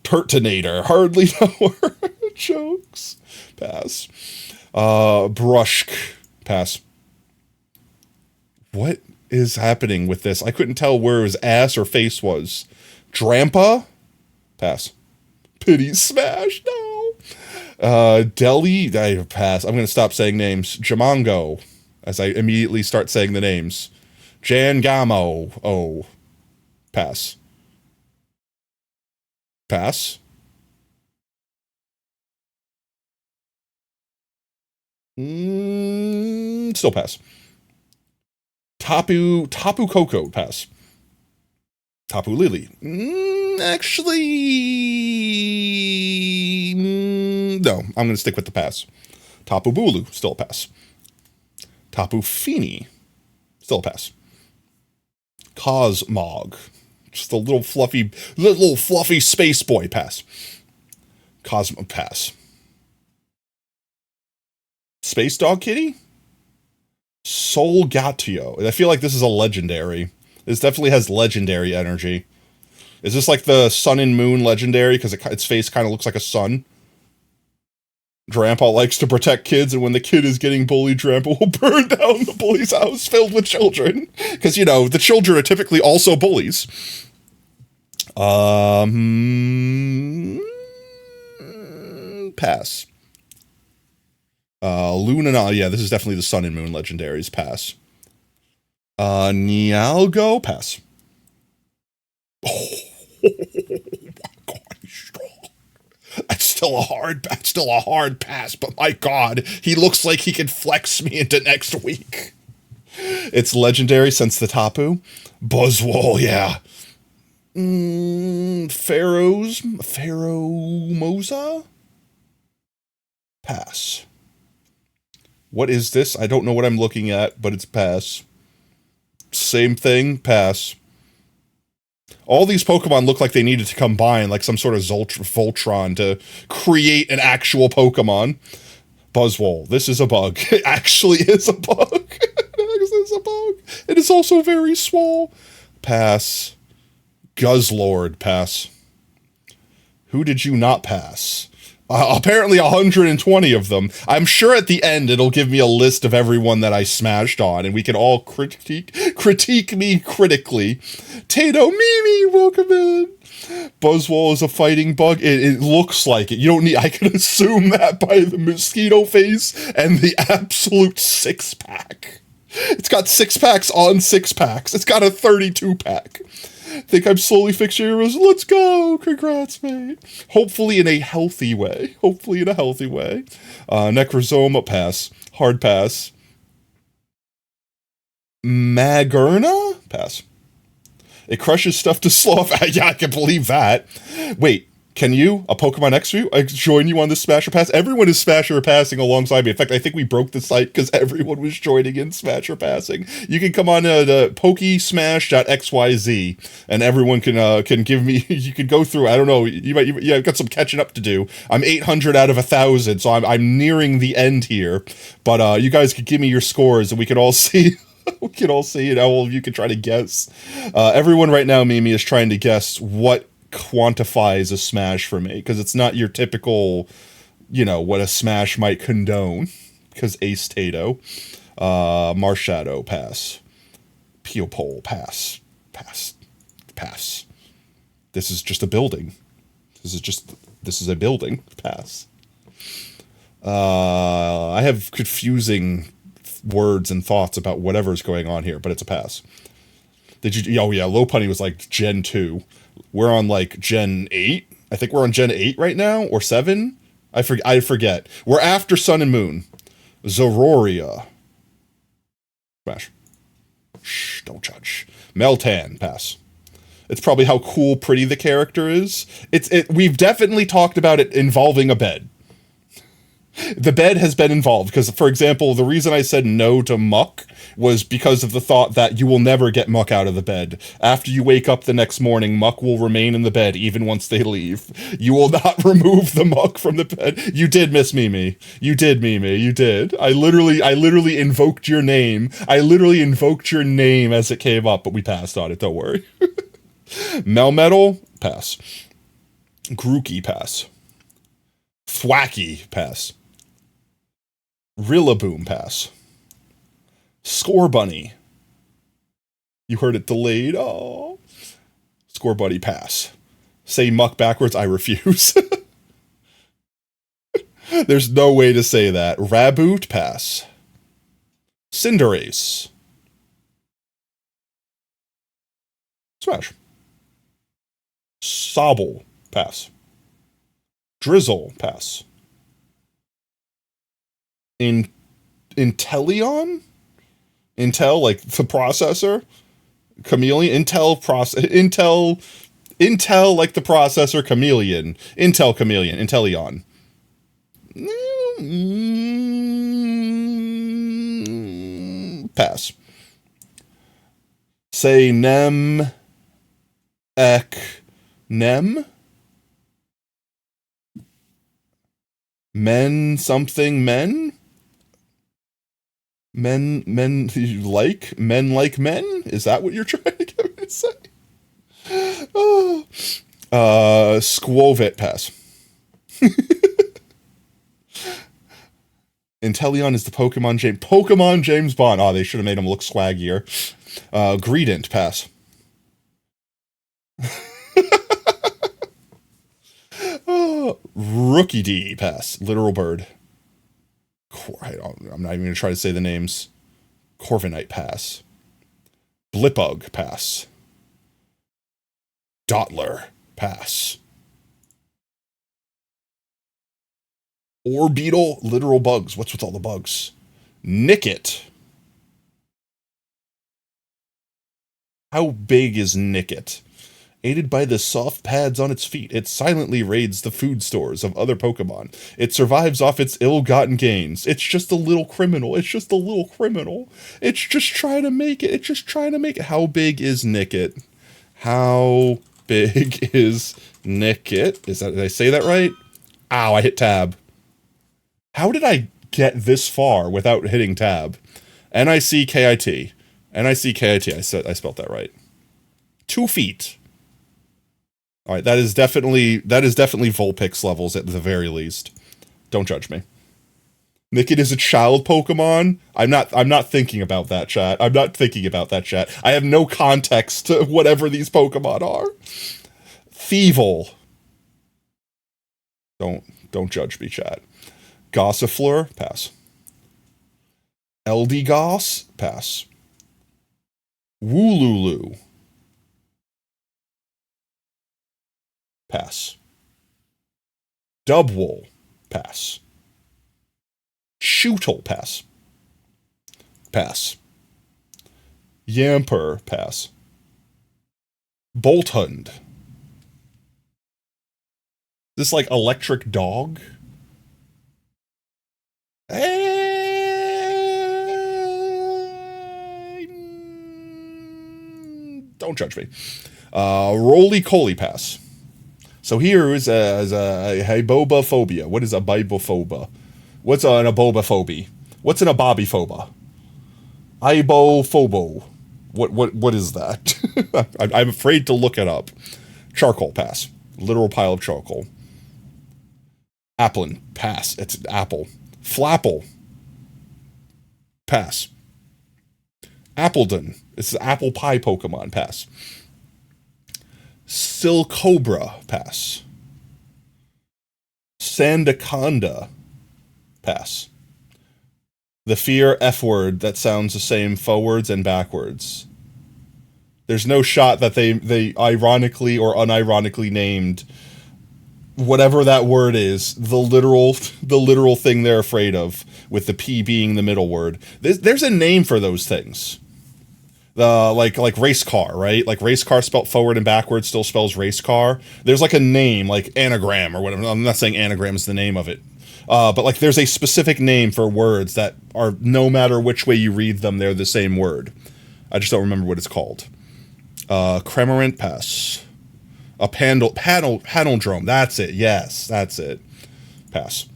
Turtonator. Hardly know her. Jokes. Pass. Brushk. Pass. What is happening with this? I couldn't tell where his ass or face was. Drampa? Pass. Pity Smash? No. Delhi? I pass. I'm going to stop saying names. Jamongo. As I immediately start saying the names. Jangamo. Oh. Pass. Pass. Still pass. Tapu Koko. Pass. Tapu Lily. Actually, no. I'm going to stick with the pass. Tapu Bulu. Still a pass. Tapu Fini. Still a pass. Cosmog. Just a little fluffy space boy. Pass. Cosmo. Pass. Space Dog Kitty? Solgatio. I feel like this is a legendary. This definitely has legendary energy. Is this like the Sun and Moon legendary? Because its face kind of looks like a sun. Drampa likes to protect kids, and when the kid is getting bullied, Drampa will burn down the bully's house filled with children. Because, you know, the children are typically also bullies. Pass. Lunana, yeah, this is definitely the Sun and Moon legendaries. Pass. Nialgo, pass. Oh, my God, he's strong. That's still a hard pass, but my God, he looks like he can flex me into next week. It's legendary since the Tapu. Buzzwole, yeah. Pharomosa? Pass. What is this? I don't know what I'm looking at, but it's pass. Same thing, pass. All these Pokemon look like they needed to combine like some sort of Voltron to create an actual Pokemon. Buzzwole, this is a bug. It actually is a bug. It's a bug. It is also very small. Pass. Guzzlord, pass. Who did you not pass? Apparently 120 of them. I'm sure at the end it'll give me a list of everyone that I smashed on, and we can all critique me critically. Tato Mimi, welcome in. Buzzwole is a fighting bug. It looks like it. You don't need. I can assume that by the mosquito face and the absolute 6-pack. It's got 6-packs on 6-packs. It's got a 32-pack. Think I'm slowly fixing heroes. Let's go. Congrats, mate. Hopefully in a healthy way. Necrozoma, pass. Hard pass. Magerna? Pass. It crushes stuff to slow off. Yeah, I can believe that. Wait, can you, a Pokemon X for you, join you on this Smash or Pass? Everyone is Smash or Passing alongside me. In fact, I think we broke the site because everyone was joining in Smash or Passing. You can come on to pokesmash.xyz and everyone can give me, you can go through, I don't know, I've got some catching up to do. I'm 800 out of 1,000, so I'm nearing the end here. But you guys could give me your scores and we could all see... We can all see it. All of you can try to guess. Everyone right now, Mimi, is trying to guess what quantifies a smash for me, because it's not your typical, what a smash might condone. Because Ace Tato, Marshadow, pass. Piopole, pass. This is just a building. This is a building, pass. I have confusing words and thoughts about whatever's going on here, but it's a pass. Did you? Oh yeah, Lopunny was like Gen 2. We're on like Gen 8. I think we're on Gen 8 right now, or 7. I forget. We're after Sun and Moon. Zororia. Smash. Shh, don't judge. Meltan, pass. It's probably how cool, pretty the character is. We've definitely talked about it involving a bed. The bed has been involved, because, for example, the reason I said no to Muck was because of the thought that you will never get Muck out of the bed. After you wake up the next morning, Muck will remain in the bed, even once they leave. You will not remove the Muck from the bed. You did, Miss Mimi. You did, Mimi. You did. I literally invoked your name. I literally invoked your name as it came up, but we passed on it, don't worry. Melmetal, pass. Grookey, pass. Thwacky, pass. Rillaboom, pass. Scorbunny. You heard it delayed. Oh. Scorbunny, pass. Say Muck backwards, I refuse. There's no way to say that. Raboot, pass. Cinderace. Smash. Sobble, pass. Drizzle, pass. Inteleon? Intel, like the processor? Chameleon? Intel, like the processor, chameleon. Intel chameleon, Inteleon. Pass. Say Nem. Nem? Men something men? Men like men? Is that what you're trying to get me to say? Oh. Squovit, pass. Inteleon is the Pokemon James Bond. Oh, they should have made him look swaggier. Greedent, pass. Rookie D, pass. Literal bird. I'm not even going to try to say the names. Corviknight, pass. Blipbug, pass. Dottler, pass. Orbeetle, literal bugs. What's with all the bugs? Nickit. How big is Nickit? Aided by the soft pads on its feet, it silently raids the food stores of other Pokemon. It survives off its ill-gotten gains. It's just a little criminal. It's just a little criminal. It's just trying to make it. It's just trying to make it. How big is Nickit? How big is Nickit? Did I say that right? Ow, I hit tab. How did I get this far without hitting tab? Nickit. Nickit. I spelled that right. 2 feet. All right, that is definitely Vulpix levels at the very least. Don't judge me. Nickit is a child Pokemon. I'm not thinking about that, chat. I'm not thinking about that, chat. I have no context to whatever these Pokemon are. Thievul. Don't judge me, chat. Gossifleur, pass. Eldegoss, pass. Wooloo, pass. Dubwool, pass. Shootle, pass. Pass. Yamper, pass. Bolthund. This like electric dog? Don't judge me. Roly-Poly, pass. So here is a hybobophobia. What is a bibophobia? What's an abobophobia? What's an abobiphobia? Ibophobo. What is that? I'm afraid to look it up. Charcoal, pass. Literal pile of charcoal. Applin, pass. It's an apple. Flapple, pass. Appledon, it's the apple pie Pokemon, pass. Silcobra, pass. Sandaconda, pass. The fear F word that sounds the same forwards and backwards. There's no shot that they ironically or unironically named whatever that word is, the literal thing they're afraid of, with the P being the middle word. There's a name for those things. Like race car, right? Like race car spelt forward and backwards still spells race car. There's like a name, like anagram or whatever. I'm not saying anagram is the name of it. But like there's a specific name for words that are, no matter which way you read them, they're the same word. I just don't remember what it's called. Cremorant, pass. A palindrome. That's it. Yes, that's it. Pass.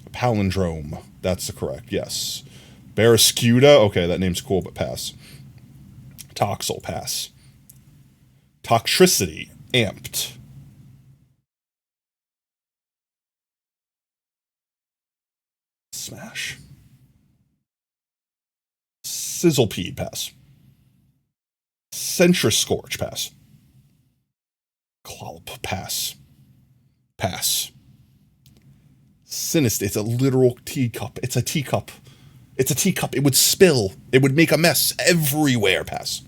A palindrome. That's the correct. Yes. Barrascuda. Okay, that name's cool, but pass. Toxel, pass. Toxtricity. Amped. Smash. Sizzlepede, pass. Centriscorch, pass. Clolp, pass. Pass. Sinist, it's a literal teacup. It's a teacup. It's a teacup. It would spill. It would make a mess everywhere. Pass.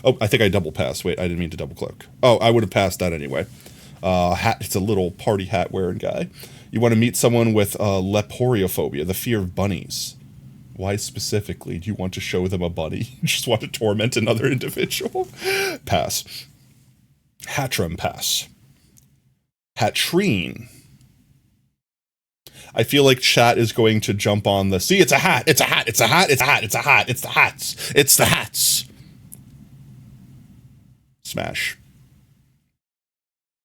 Oh, I think I double passed. Wait, I didn't mean to double click. Oh, I would have passed that anyway. Hat. It's a little party hat wearing guy. You want to meet someone with leporiophobia, the fear of bunnies. Why specifically do you want to show them a bunny? You just want to torment another individual? Pass. Hatchram, pass. Hatrine. I feel like chat is going to jump on the... See, it's a hat. It's a hat. It's a hat. It's a hat. It's a hat. It's the hats. It's the hats. Smash.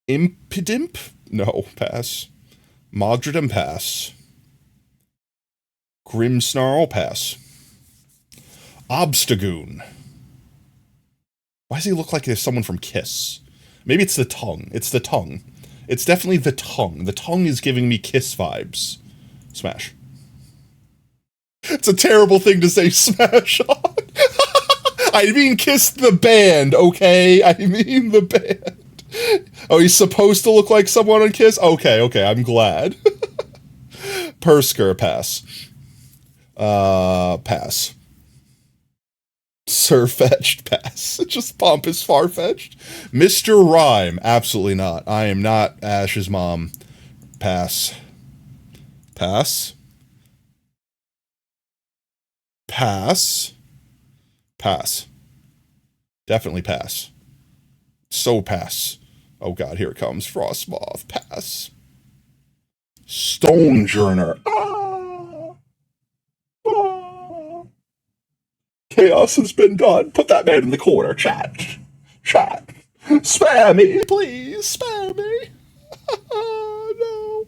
Impidimp? No, pass. Mogdredom, pass. Grimmsnarl, pass. Obstagoon. Why does he look like there's someone from Kiss? Maybe it's the tongue. It's the tongue. It's definitely the tongue. The tongue is giving me Kiss vibes. Smash. It's a terrible thing to say smash on. I mean Kiss the band, okay? I mean the band. Oh, he's supposed to look like someone on Kiss? Okay, I'm glad. Persker, pass. Pass. Sir-fetched, pass. Just pompous far-fetched. Mr. Rhyme, absolutely not. I am not Ash's mom. Pass. Pass. Pass. Pass. Definitely pass. So pass. Oh god, here it comes. Frostmoth. Pass. Stonejourner. Chaos has been done. Put that man in the corner. Chat. Chat. Spare me. Please, spare me. No.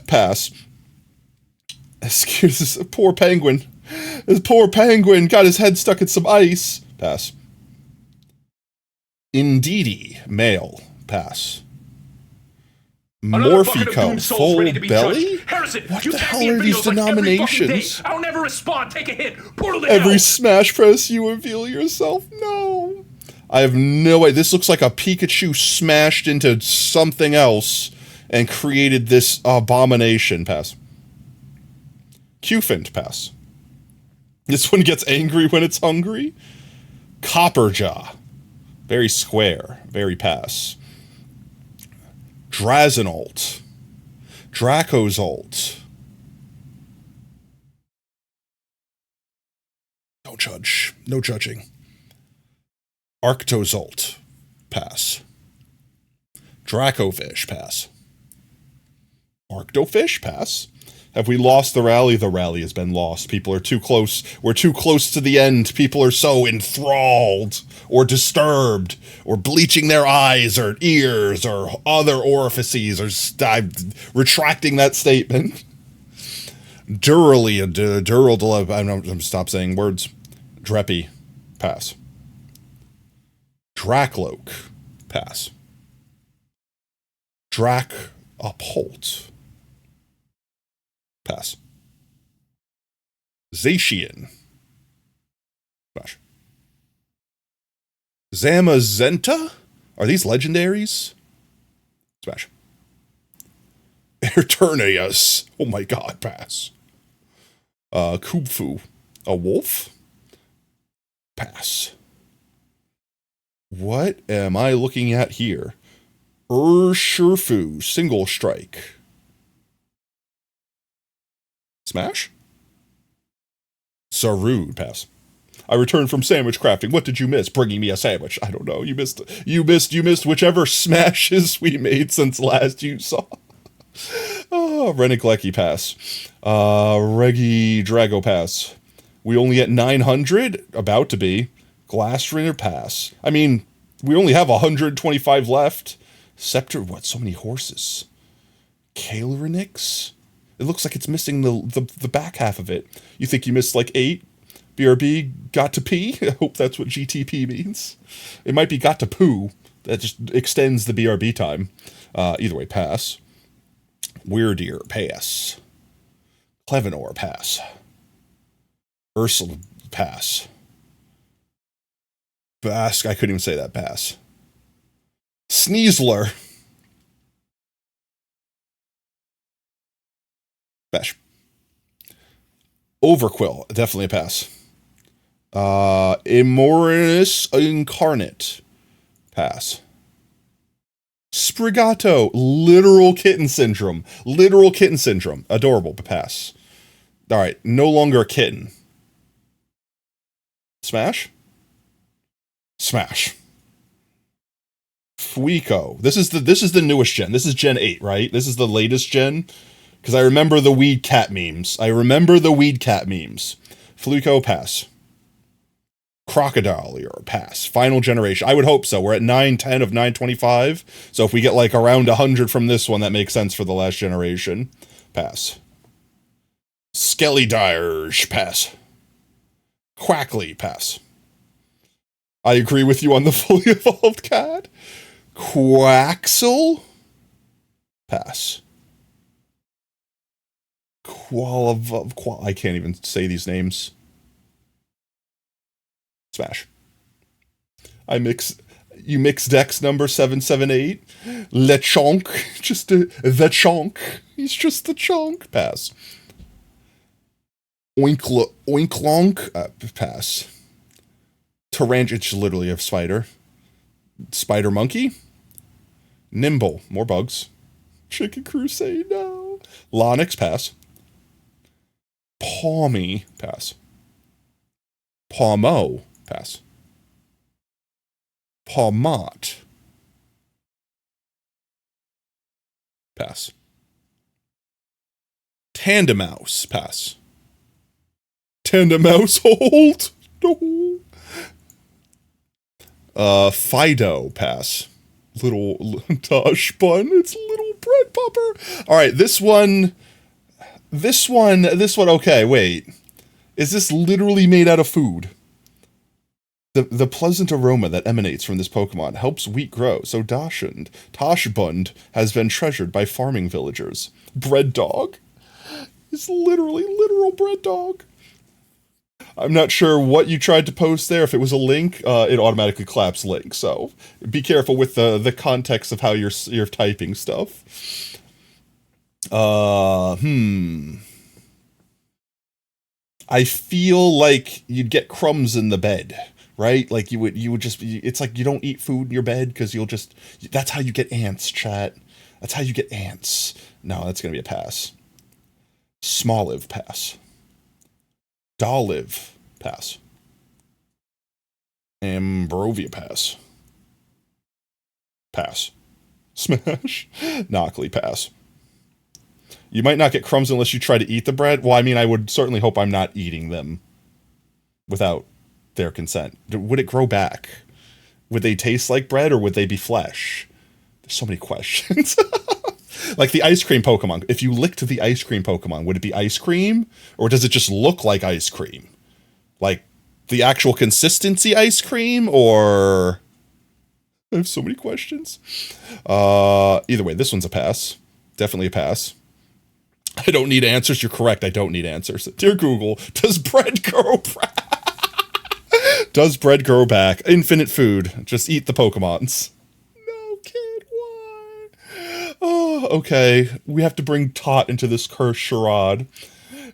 Pass. Excuse this poor penguin. This poor penguin got his head stuck in some ice. Pass. Indeedy, male. Pass. Morphico, full belly? Harrison, What you the tag hell me in are these videos like every fucking denominations? day. I'll never respond. Take a hit. Portal to Every hell. smash press you reveal yourself? No. I have no way. This looks like a Pikachu smashed into something else and created this abomination. Pass. Qfint, pass. This one gets angry when it's hungry. Copperjaw. Very square. Very pass. Drazonolt. Dracozolt. Don't judge. No judging. Arctozolt. Pass. Dracofish. Pass. Arctofish. Pass. Have we lost the rally? The rally has been lost. People are too close. We're too close to the end. People are so enthralled or disturbed or bleaching their eyes or ears or other orifices or I'm retracting that statement. Durally, I'm stop saying words. Dreppy, pass. Dracloak, pass. Drac Upholt, pass. Zacian, smash. Zamazenta? Are these legendaries? Smash. Eternius. Oh my god, pass. Kubfu. A wolf? Pass. What am I looking at here? Urshifu. Single strike. Smash? Sarud, pass. I returned from sandwich crafting. What did you miss? Bringing me a sandwich. I don't know. You missed whichever smashes we made since last you saw. Oh, Reneglecki pass. Regi Drago pass. We only at 900? About to be. Glastringer pass. I mean, we only have 125 left. Scepter, what? So many horses. Kailinix? It looks like it's missing the back half of it. You think you missed like 8? BRB got to pee? I hope that's what GTP means. It might be got to poo. That just extends the BRB time. Either way, pass. Weirdeer, pass. Clevenor, pass. Ursula, pass. Bask, I couldn't even say that, pass. Sneasler. Bash. Overquill, definitely a pass. Immortus Incarnate, pass. Sprigato, literal kitten syndrome. Literal kitten syndrome. Adorable, but pass. Alright, no longer a kitten. Smash? Smash. Fuiko. This is the newest gen. This is Gen 8, right? This is the latest gen. Because I remember the weed cat memes. Fuiko, pass. Crocodile, pass. Final generation. I would hope so. We're at 910 of 925. So if we get like around 100 from this one, that makes sense for the last generation. Pass. Skellydirge, pass. Quackly, pass. I agree with you on the fully evolved cat. Quaxel, pass. I can't even say these names. Smash. You mix Dex number 778. Lechonk. Just the chonk. He's just the chonk. Pass. Oinklonk. Pass. Tarantula, it's literally a spider. Spider monkey. Nimble, more bugs. Chicken Crusade, no. Lonix, pass. Pawmy, pass. Pawmo, pass. Pawmot, pass. Tandemouse, pass. Tandemouse hold, no. Fido, pass. Little Tosh Bun, it's little bread popper. All right, this one, okay, wait. Is this literally made out of food? The pleasant aroma that emanates from this Pokemon helps wheat grow, so Toshbund has been treasured by farming villagers. Bread dog? It's literally literal bread dog. I'm not sure what you tried to post there. If it was a link, it automatically claps link, so be careful with the context of how you're typing stuff. I feel like you'd get crumbs in the bed, right? Like you would just, it's like you don't eat food in your bed because that's how you get ants, chat. That's how you get ants. No, that's going to be a pass. Smalliv, pass. Dolliv, pass. Ambrovia, pass. Pass. Smash. Knockley, pass. You might not get crumbs unless you try to eat the bread. Well, I mean, I would certainly hope I'm not eating them without their consent. Would it grow back? Would they taste like bread or would they be flesh? There's so many questions. Like the ice cream Pokemon. If you licked the ice cream Pokemon, would it be ice cream? Or does it just look like ice cream? Like the actual consistency ice cream? Or... I have so many questions. Either way, this one's a pass. Definitely a pass. I don't need answers. You're correct. I don't need answers. Dear Google, does bread grow back? Does bread grow back? Infinite food. Just eat the Pokemons. No, kid, why? Oh, okay. We have to bring Tot into this cursed charade.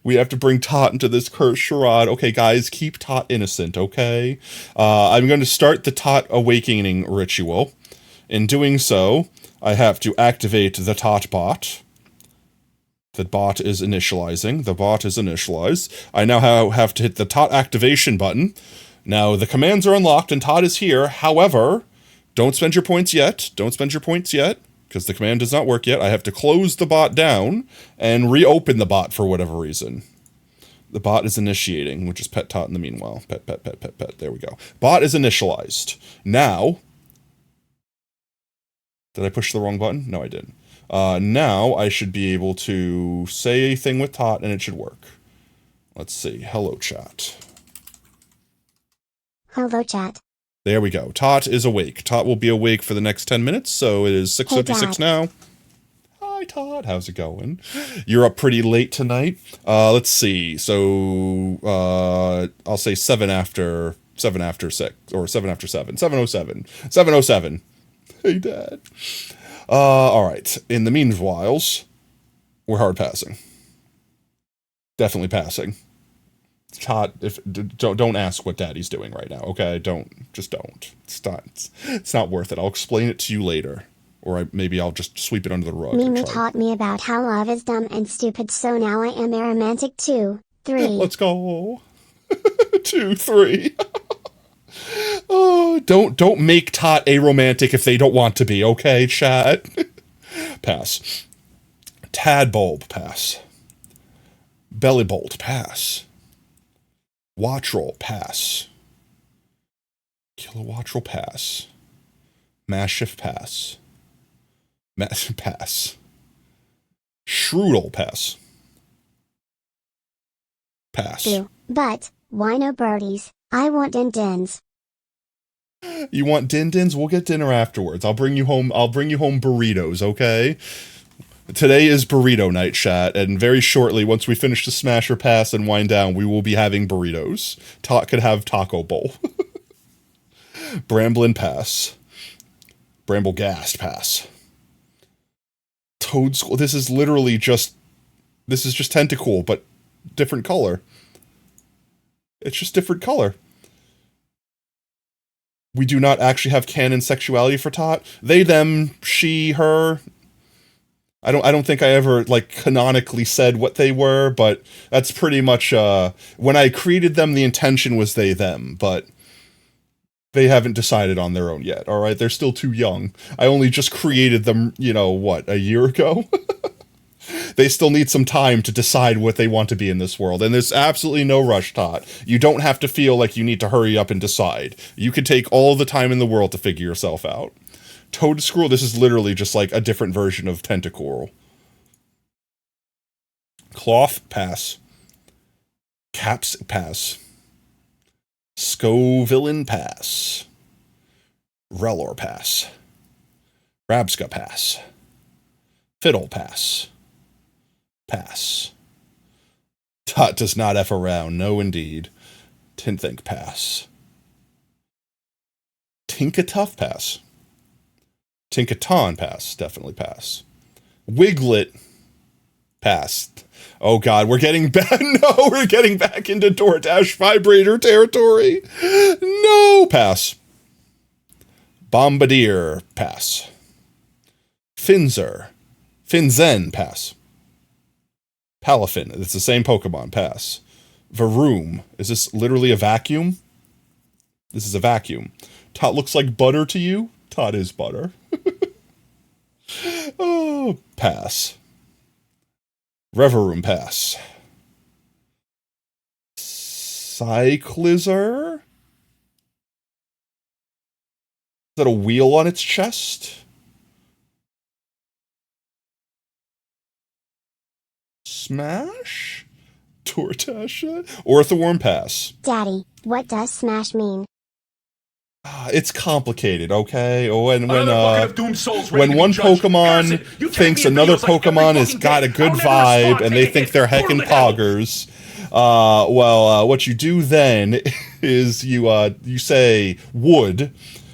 Okay, guys, keep Tot innocent, okay? I'm going to start the Tot awakening ritual. In doing so, I have to activate the Tot bot. The bot is initializing. The bot is initialized. I now have to hit the Tot activation button. Now, the commands are unlocked and Tot is here. However, don't spend your points yet. Because the command does not work yet. I have to close the bot down and reopen the bot for whatever reason. The bot is initiating, which is pet Tot in the meanwhile. Pet. There we go. Bot is initialized. Now... Did I push the wrong button? No, I didn't. Now I should be able to say a thing with Tot and it should work. Let's see. Hello, chat. Hello, chat. There we go. Tot is awake. Tot will be awake for the next 10 minutes, so it is 6:56 now. Hi, Tot. How's it going? You're up pretty late tonight. Let's see. So, I'll say 7 after 6, or 7 after 7. 7:07. 7:07. Hey, Dad. Alright. In the meanwhile, we're hard passing. Definitely passing. Tot, don't ask what Daddy's doing right now, okay? Just don't. It's not worth it. I'll explain it to you later. Or maybe I'll just sweep it under the rug. Mimi taught me about how love is dumb and stupid, so now I am a romantic 2, 3. Let's go. 2, 3. Oh, don't make Tot a romantic if they don't want to be, okay, chat? Pass. Tadbulb, pass. Bellibolt, pass. Watchroll, pass. Kilowattrel, pass. Mastiff, pass. Pass. Shroodle, pass. Pass. Ew. But, why no birdies? I want din-dins. You want din-dins? We'll get dinner afterwards. I'll bring you home burritos, okay? Today is burrito night, chat, and very shortly, once we finish the Smash or Pass and wind down, we will be having burritos. Tot could have taco bowl. Bramblin, pass. Bramblegast, pass. Toadscool, this is just Tentacool, but different color. It's just different color. We do not actually have canon sexuality for Tot. They, them, she, her. I don't think I ever, like, canonically said what they were, but that's pretty much, when I created them, the intention was they, them, but they haven't decided on their own yet, alright? They're still too young. I only just created them, you know, what, a year ago? They still need some time to decide what they want to be in this world, and there's absolutely no rush, Tot. You don't have to feel like you need to hurry up and decide. You could take all the time in the world to figure yourself out. Toadskrull, this is literally just like a different version of Tentacoral. Cloth, pass. Caps, pass. Scovillain, pass. Relor, pass. Rabska, pass. Fiddle, pass. Pass. Tot does not F around, no indeed. Tinthink, pass. Tinkatuff, pass. Tinkaton, pass. Definitely pass. Wiglet, pass. Oh god, we're getting back. No, we're getting back into DoorDash vibrator territory. No, pass. Bombardier, pass. Finzer. Finzen, pass. Palafin, it's the same Pokemon, pass. Varoom, is this literally a vacuum? This is a vacuum. Tot looks like butter to you? Tot is butter. Oh, pass. Reverum, pass. Cyclizar? Is that a wheel on its chest? Smash? Tortasha? Orthworm, pass. Daddy, what does smash mean? It's complicated, okay? When Another bucket of Doom Souls ready when to be one judged. Pokemon Harrison, you tag thinks me in another videos like every Pokemon has fucking got day. a good I'll never respond, vibe and take they a think hit. they're Portal heckin' to hell. poggers, what you do then is you say wood,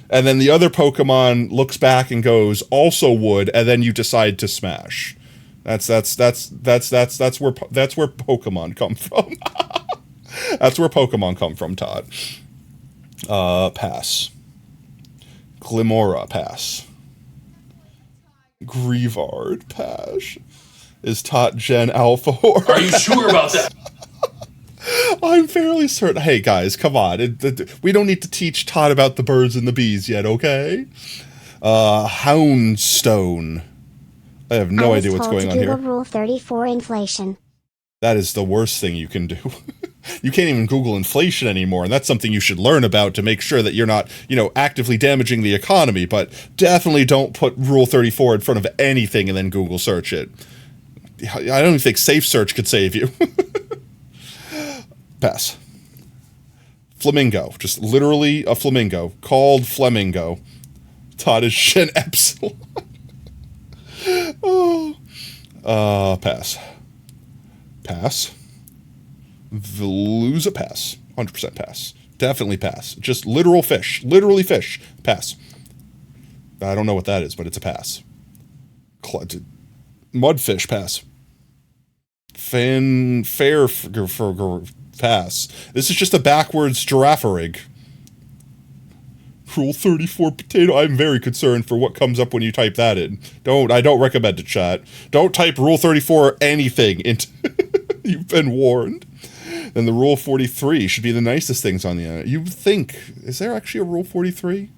and then the other Pokemon looks back and goes also wood, and then you decide to smash. That's where Pokemon come from. That's where Pokemon come from, Todd. Pass. Glimora, pass. Grievard, pass. Is Tot Gen Alpha or... Are you sure about that? I'm fairly certain. Hey, guys, come on. We don't need to teach Todd about the birds and the bees yet, okay? Houndstone. I have no idea what's going on here. Rule 34 inflation. That is the worst thing you can do. You can't even Google inflation anymore, and that's something you should learn about to make sure that you're not, actively damaging the economy, but definitely don't put Rule 34 in front of anything and then Google search it. I don't even think Safe Search could save you. Pass. Flamingo. Just literally a flamingo. Called Flamingo. Todd is Shen Epsilon. Pass. Pass. Veluza, pass. 100% pass. Definitely pass. Just literal fish. Literally fish. Pass. I don't know what that is, but it's a pass. Mudfish, pass. Fair pass. This is just a backwards giraffe-rig. Rule 34 potato. I'm very concerned for what comes up when you type that in. I don't recommend it, chat. Don't type Rule 34 or anything into... You've been warned. Then the Rule 43 should be the nicest things on the internet. You would think, is there actually a Rule 43?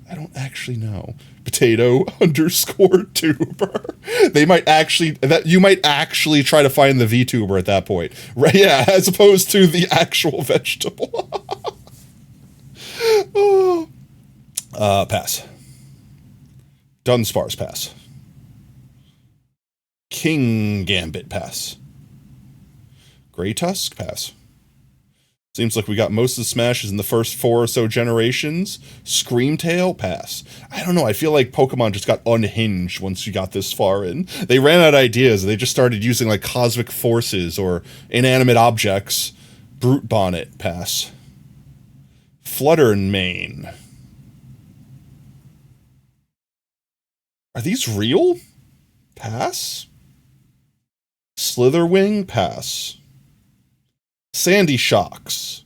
I don't actually know. Potato _ tuber. You might actually try to find the VTuber at that point. Right? Yeah, as opposed to the actual vegetable. Pass. Dunsparce, pass. King Gambit, pass. Grey Tusk, pass. Seems like we got most of the smashes in the first 4 or so generations. Screamtail, pass. I don't know, I feel like Pokemon just got unhinged once you got this far in. They ran out of ideas, they just started using like cosmic forces or inanimate objects. Brute Bonnet, pass. Flutter and Mane. Are these real? Pass. Slitherwing, pass. Sandy Shocks.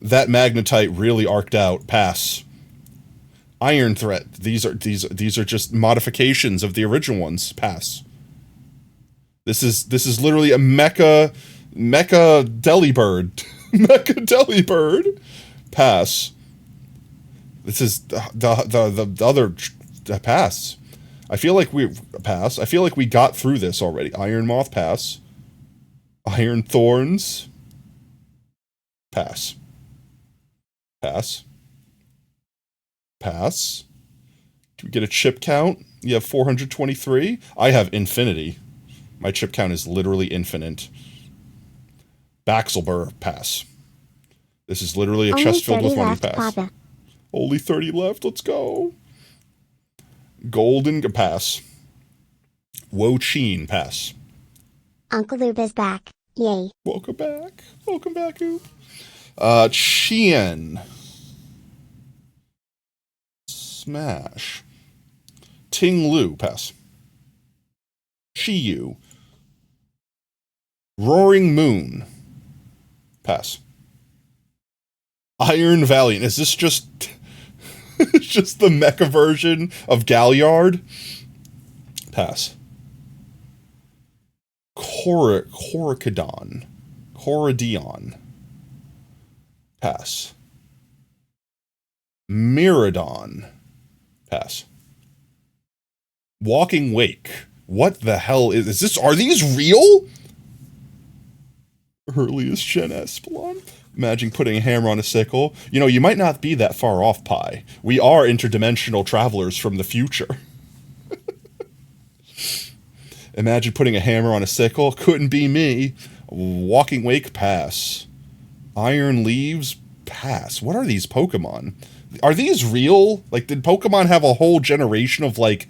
That magnetite really arced out. Pass. Iron threat. These are just modifications of the original ones. Pass. This is literally a mecha Delibird. Mecha Delibird. Pass. This is the other pass. I feel like we pass. I feel like we got through this already. Iron Moth. Pass. Iron Thorns. Pass. Pass. Pass. Can we get a chip count? You have 423. I have infinity. My chip count is literally infinite. Baxelbur. Pass. This is literally a chest filled with money. Pass. Papa. Only 30 left. Let's go. Golden. Pass. Wo-Chien. Pass. Uncle Oob is back. Yay. Welcome back. Welcome back, Oob. Chien. Smash. Ting Lu. Pass. Chiyu. Roaring Moon. Pass. Iron Valiant. Is this just just the mecha version of Galliard? Pass. Koraidon. Pass. Miraidon. Pass. Walking Wake. What the hell is this? Are these real? Earliest Gen Espelon. Imagine putting a hammer on a sickle. You know, you might not be that far off, Pi. We are interdimensional travelers from the future. Imagine putting a hammer on a sickle. Couldn't be me. Walking Wake. Pass. Iron Leaves. Pass. What are these Pokemon? Are these real? Like, did Pokemon have a whole generation of, like,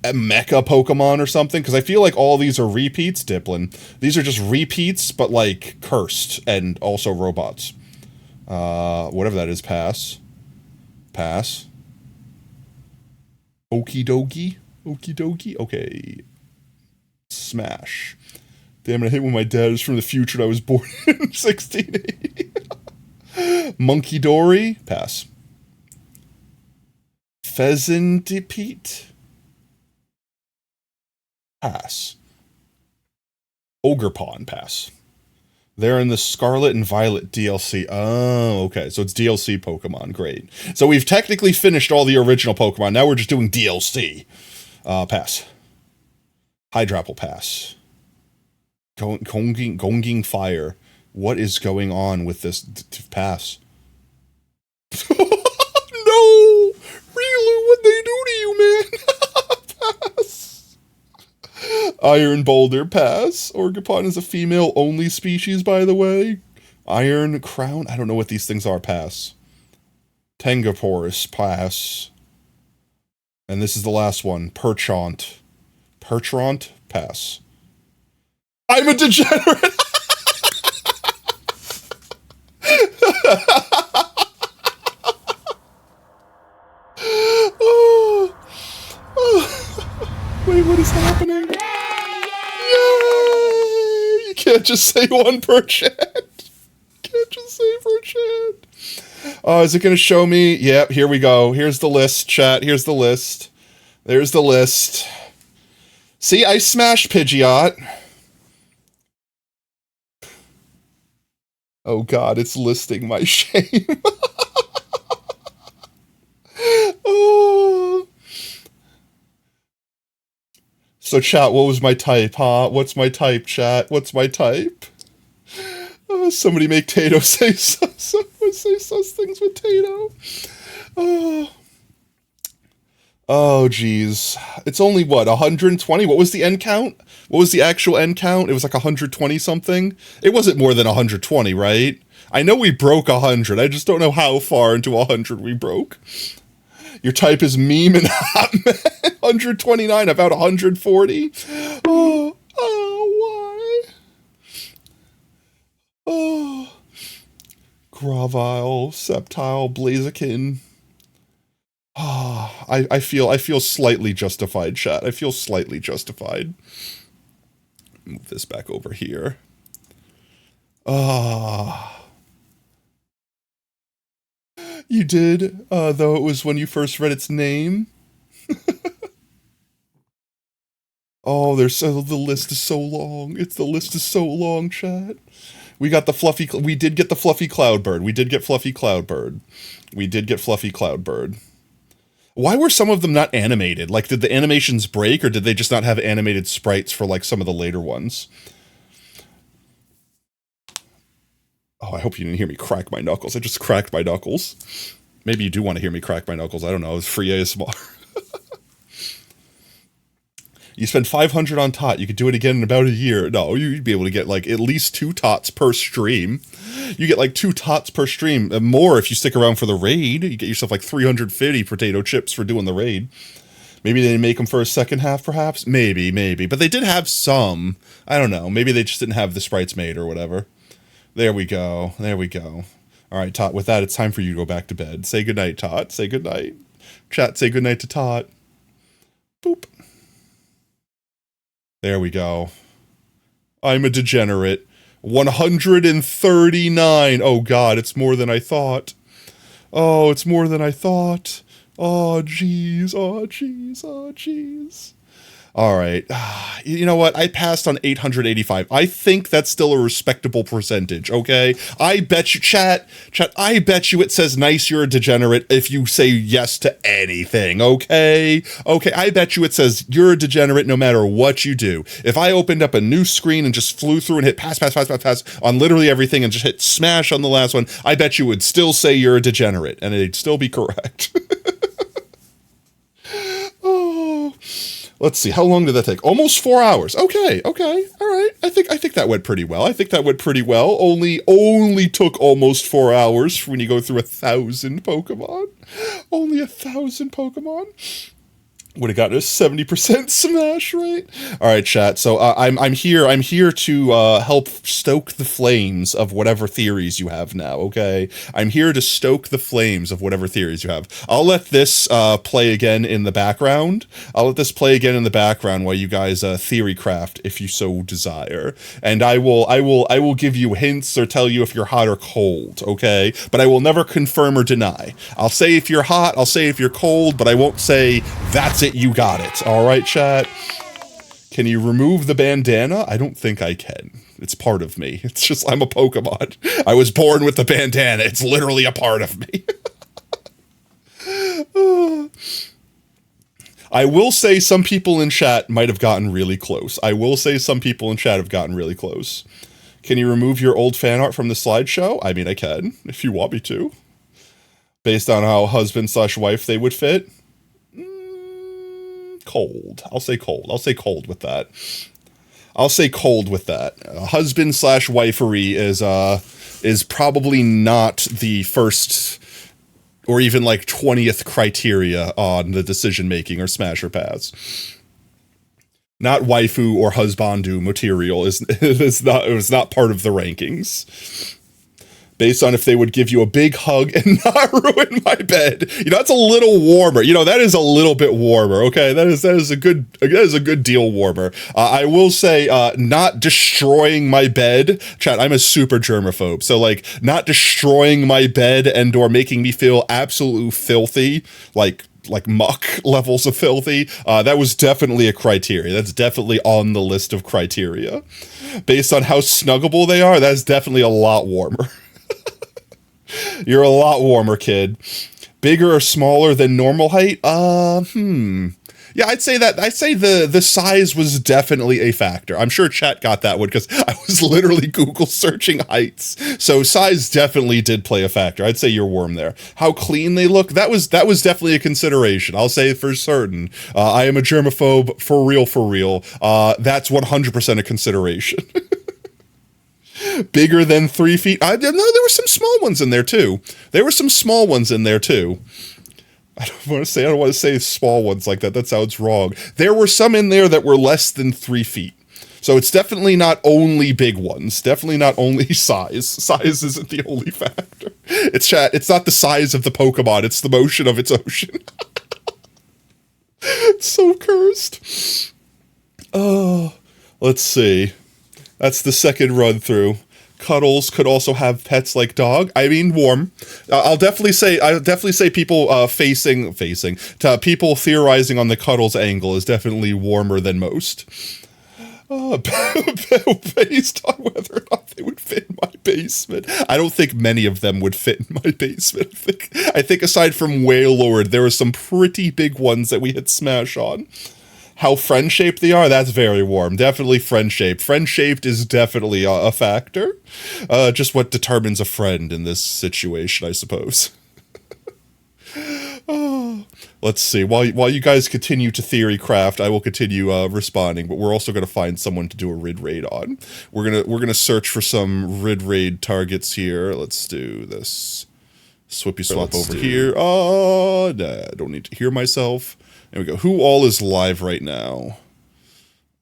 mecha Pokemon or something? Because I feel like all these are repeats, Diplin. These are just repeats, but, like, cursed and also robots. Whatever that is. Pass. Pass. Okie dokie. Okie dokie. Okay. Smash. Damn it, I hate when my dad is from the future and I was born in 1680. Monkey Dory. Pass. Pheasantipede. Pass. Ogerpon. Pass. They're in the Scarlet and Violet DLC. Oh, okay. So it's DLC Pokemon. Great. So we've technically finished all the original Pokemon. Now we're just doing DLC. Pass. Hydrapple. Pass. Gonging Fire. What is going on with this? Pass. No! Riolu, what'd they do to you, man? Pass. Iron Boulder. Pass. Ogerpon is a female-only species, by the way. Iron Crown. I don't know what these things are. Pass. Tangoporus. Pass. And this is the last one. Perchant. Pertront. Pass. I'm a degenerate! Wait, what is happening? Yay! You can't just say one per chat. Can't just say per chat. Oh, is it going to show me? Yep, here we go. Here's the list, chat. Here's the list. There's the list. See, I smashed Pidgeot. Oh god, it's listing my shame. Oh. So chat, what was my type, huh? What's my type, chat? What's my type? Oh, somebody make Tato say say sus things with Tato. Oh. Oh, geez. It's only, what, 120? What was the end count? What was the actual end count? It was like 120 something? It wasn't more than 120, right? I know we broke 100. I just don't know how far into 100 we broke. Your type is meme and hot man. 129, about 140. Oh, why? Oh. Gravile, Sceptile, Blaziken. Ah, I feel slightly justified, chat. I feel slightly justified. Move this back over here. Ah. You did, though it was when you first read its name. Oh, the list is so long. The list is so long, chat. We got the fluffy, we did get the fluffy Cloudbird. We did get fluffy Cloudbird. We did get fluffy Cloudbird. Why were some of them not animated? Like, did the animations break, or did they just not have animated sprites for, like, some of the later ones? Oh, I hope you didn't hear me crack my knuckles. I just cracked my knuckles. Maybe you do want to hear me crack my knuckles. I don't know. It's free ASMR. You spend 500 on tot. You could do it again in about a year. No, you'd be able to get like at least 2 tots per stream. You get like 2 tots per stream. More if you stick around for the raid. You get yourself like 350 potato chips for doing the raid. Maybe they make them for a second half, perhaps. Maybe. But they did have some. I don't know. Maybe they just didn't have the sprites made or whatever. There we go. All right, Tot. With that, it's time for you to go back to bed. Say goodnight, Tot. Say goodnight. Chat, say goodnight to Tot. Boop. There we go. I'm a degenerate. 139. Oh, God, it's more than I thought. Oh, it's more than I thought. Oh, jeez. All right. You know what? I passed on 885. I think that's still a respectable percentage, okay? I bet you, chat, I bet you it says nice you're a degenerate if you say yes to anything, okay? Okay, I bet you it says you're a degenerate no matter what you do. If I opened up a new screen and just flew through and hit pass on literally everything and just hit smash on the last one, I bet you would still say you're a degenerate, and it'd still be correct. Oh... Let's see, how long did that take? Almost 4 hours. Okay, all right. I think that went pretty well. Only took almost 4 hours when you go through 1,000 Pokemon. Only 1,000 Pokemon. Would have gotten a 70% smash rate. All right, chat. So I'm here to help stoke the flames of whatever theories you have now. Okay, I'm here to stoke the flames of whatever theories you have. I'll let this play again in the background. While you guys theory craft, if you so desire. And I will give you hints or tell you if you're hot or cold. Okay, but I will never confirm or deny. I'll say if you're hot. I'll say if you're cold, but I won't say that's it, you got it. All right, chat. Can you remove the bandana? I don't think I can. It's part of me. It's just, I'm a Pokemon. I was born with the bandana. It's literally a part of me. I will say some people in chat might have gotten really close. Can you remove your old fan art from the slideshow? I mean, I can, if you want me to. Based on how husband/wife they would fit. Cold. I'll say cold with that. Husband/wifery is probably not the first or even like 20th criteria on the decision making or smash or pass. Not waifu or husbandu material is not part of the rankings. Based on if they would give you a big hug and not ruin my bed. You know, that's a little warmer. You know, that is a little bit warmer. Okay, that is a good deal warmer. I will say, not destroying my bed. Chat, I'm a super germaphobe. So like, not destroying my bed and or making me feel absolutely filthy, like muck levels of filthy. That was definitely a criteria. That's definitely on the list of criteria. Based on how snuggable they are, that's definitely a lot warmer. You're a lot warmer, kid. Bigger or smaller than normal height? Yeah, I'd say the size was definitely a factor. I'm sure chat got that one because I was literally Google searching heights. So size definitely did play a factor. I'd say you're warm there. How clean they look? That was definitely a consideration. I'll say for certain. I am a germaphobe for real. That's 100% a consideration. Bigger than 3 feet. No, there were some small ones in there too. I don't want to say small ones like that. That sounds wrong. There were some in there that were less than 3 feet. So it's definitely not only big ones. Definitely not only size. Size isn't the only factor. It's not the size of the Pokemon. It's the motion of its ocean. It's so cursed. Oh, let's see. That's the second run through. Cuddles could also have pets like dog. I mean, warm. I'll definitely say people people theorizing on the Cuddles angle is definitely warmer than most. Based on whether or not they would fit in my basement. I don't think many of them would fit in my basement. I think aside from Whale Lord, there are some pretty big ones that we hit smash on. How friend-shaped they are, that's very warm. Definitely friend-shaped. Friend-shaped is definitely a factor. Just what determines a friend in this situation, I suppose. Let's see. While you guys continue to theory craft, I will continue responding. But we're also going to find someone to do a rid raid on. We're gonna search for some rid raid targets here. Let's do this. Swippy swap over here. Oh, nah, I don't need to hear myself. There we go. Who all is live right now?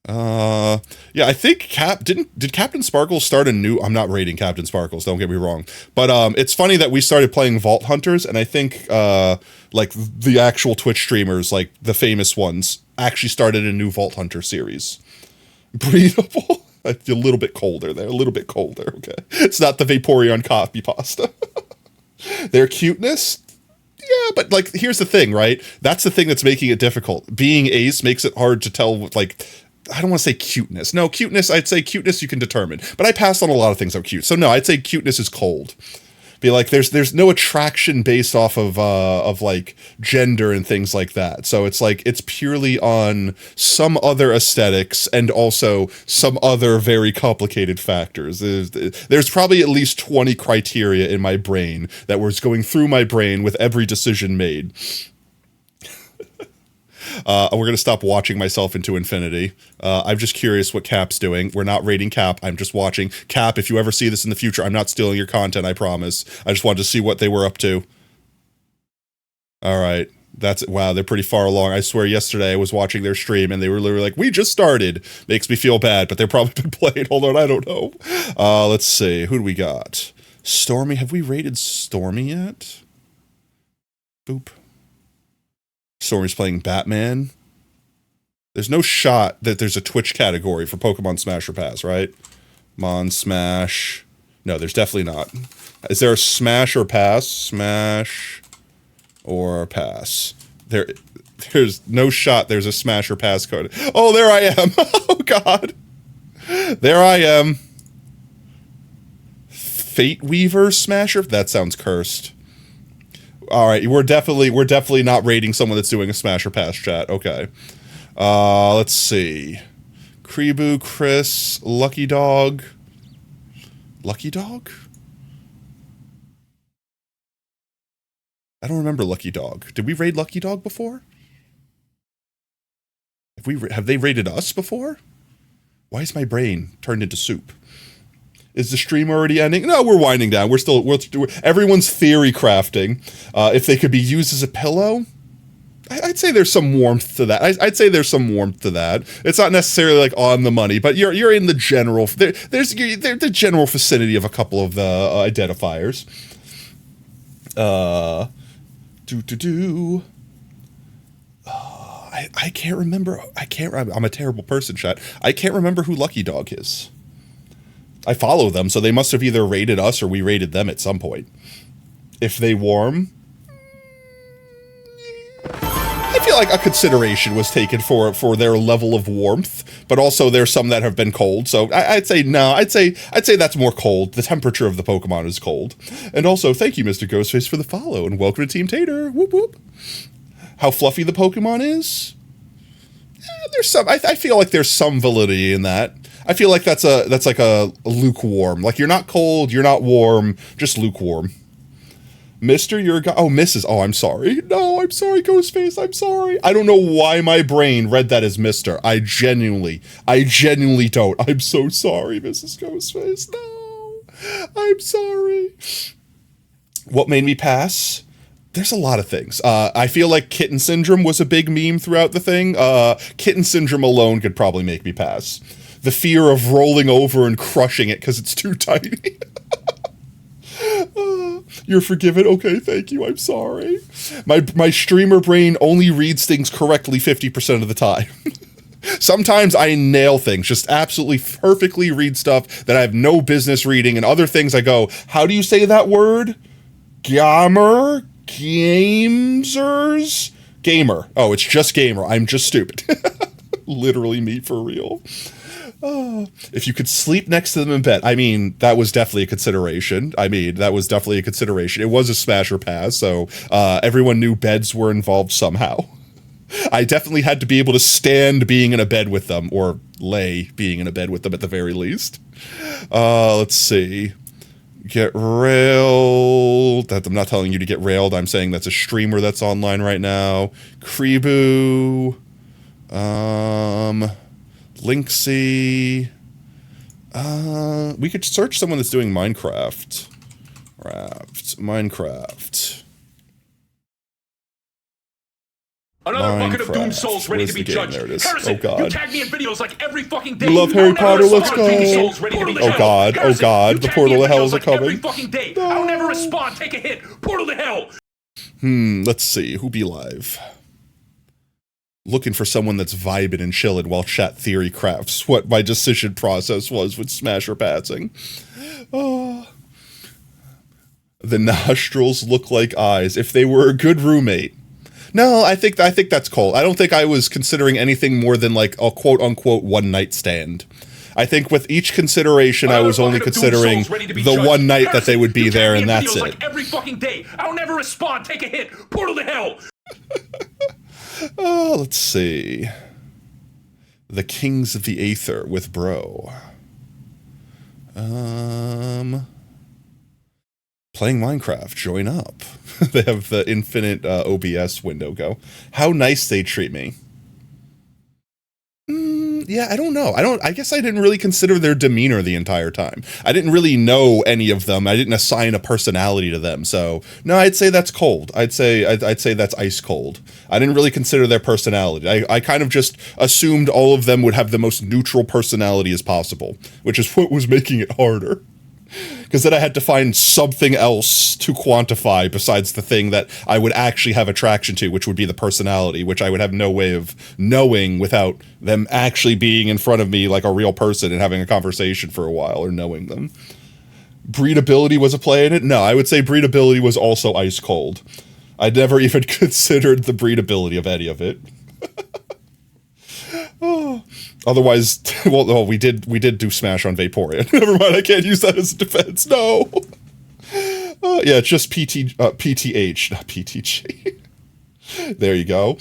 Yeah, I think did Captain Sparkles start a new, I'm not rating Captain Sparkles, don't get me wrong, but it's funny that we started playing Vault Hunters, and I think like the actual Twitch streamers, like the famous ones, actually started a new Vault Hunter series. Breedable? A little bit colder there, a little bit colder, okay. It's not the Vaporeon coffee pasta. Their cuteness? Yeah, but like, here's the thing, right? That's the thing that's making it difficult. Being Ace makes it hard to tell, like, I don't want to say cuteness. No, cuteness, I'd say cuteness you can determine. But I passed on a lot of things that are cute. So no, I'd say cuteness is cold. Be like, there's no attraction based off of like gender and things like that. So it's like, it's purely on some other aesthetics and also some other very complicated factors. There's probably at least 20 criteria in my brain that was going through my brain with every decision made. We're going to stop watching myself into infinity. I'm just curious what Cap's doing. We're not rating Cap. I'm just watching. Cap, if you ever see this in the future, I'm not stealing your content, I promise. I just wanted to see what they were up to. All right. That's it. Wow, they're pretty far along. I swear yesterday I was watching their stream and they were literally like, we just started. Makes me feel bad, but they've probably been playing. Hold on, I don't know. Let's see. Who do we got? Stormy. Have we rated Stormy yet? Boop. Stormy's playing Batman. There's no shot that there's a Twitch category for Pokemon Smash or Pass, right? Mon Smash. No, there's definitely not. Is there a Smash or Pass? Smash or Pass. There's no shot there's a Smash or Pass code. Oh, there I am. Oh, God. There I am. Fate Weaver Smasher? That sounds cursed. All right, we're definitely not rating someone that's doing a Smash or Pass, chat. Okay. Let's see. Kribu, Chris, Lucky Dog. Lucky Dog? I don't remember Lucky Dog. Did we raid Lucky Dog before? Have they raided us before? Why is my brain turned into soup? Is the stream already ending? No, we're winding down. Everyone's theory crafting. If they could be used as a pillow, I'd say there's some warmth to that. I'd say there's some warmth to that. It's not necessarily like on the money, but you're in the general. There's the general vicinity of a couple of the identifiers. I can't remember. I'm a terrible person, chat. I can't remember who Lucky Dog is. I follow them, so they must have either raided us or we raided them at some point. If they warm, I feel like a consideration was taken for their level of warmth, but also there's some that have been cold. So I'd say no. I'd say that's more cold. The temperature of the Pokemon is cold. And also, thank you, Mr. Ghostface, for the follow, and welcome to Team Tater. Whoop whoop. How fluffy the Pokemon is? There's some. I feel like there's some validity in that. I feel like that's like a lukewarm. Like, you're not cold, you're not warm, just lukewarm. Mr., you're a guy. Oh, Mrs. Oh, I'm sorry. No, I'm sorry, Ghostface. I'm sorry. I don't know why my brain read that as Mr. I genuinely don't. I'm so sorry, Mrs. Ghostface. No, I'm sorry. What made me pass? There's a lot of things. I feel like Kitten Syndrome was a big meme throughout the thing. Kitten Syndrome alone could probably make me pass. The fear of rolling over and crushing it because it's too tiny. You're forgiven? Okay, thank you. I'm sorry. My streamer brain only reads things correctly 50% of the time. Sometimes I nail things, just absolutely perfectly read stuff that I have no business reading, and other things I go, how do you say that word? Gamer? Gamers? Gamer. Oh, it's just gamer. I'm just stupid. Literally me for real. Oh, if you could sleep next to them in bed, I mean, that was definitely a consideration. It was a smash or pass, so everyone knew beds were involved somehow. I definitely had to be able to stand being in a bed with them, or lay being in a bed with them at the very least. Let's see. Get railed. I'm not telling you to get railed. I'm saying that's a streamer that's online right now. Kribu. Linksy. We could search someone that's doing Minecraft. Minecraft. Another bucket of doomed souls ready Where's to be the game? judged. There it is. Harrison, Oh god. you tag me in videos like every fucking day. You love I Harry don't ever Potter, let's respond. go. Souls ready to be Oh judged. god, oh Harrison, god, you the tag portal me in to hell videos is like coming. every fucking day. I don't ever respond. Take a hit. Portal to hell. Let's see, who be live? Looking for someone that's vibing and chilling while chat theory crafts what my decision process was with smash or passing. Oh. The nostrils look like eyes. If they were a good roommate. No, I think that's cold. I don't think I was considering anything more than like a quote unquote one night stand. I think with each consideration, I was only considering the one night that they would be there, and that's it. Like every fucking day. I don't ever respond. Take a hit. Portal to hell. Oh, let's see. The Kings of the Aether with Bro. Playing Minecraft, join up. They have the infinite OBS window go. How nice they treat me. Yeah, I don't know. I guess I didn't really consider their demeanor the entire time. I didn't really know any of them. I didn't assign a personality to them. So, no, I'd say that's cold. I'd say that's ice cold. I didn't really consider their personality. I kind of just assumed all of them would have the most neutral personality as possible, which is what was making it harder. Because then I had to find something else to quantify besides the thing that I would actually have attraction to, which would be the personality, which I would have no way of knowing without them actually being in front of me like a real person and having a conversation for a while or knowing them. Breedability was a play in it? No, I would say breedability was also ice cold. I'd never even considered the breedability of any of it. Oh. Otherwise, well, we did do Smash on Vaporeon. Never mind, I can't use that as a defense. No. Yeah, it's just PTH, not PTG. There you go.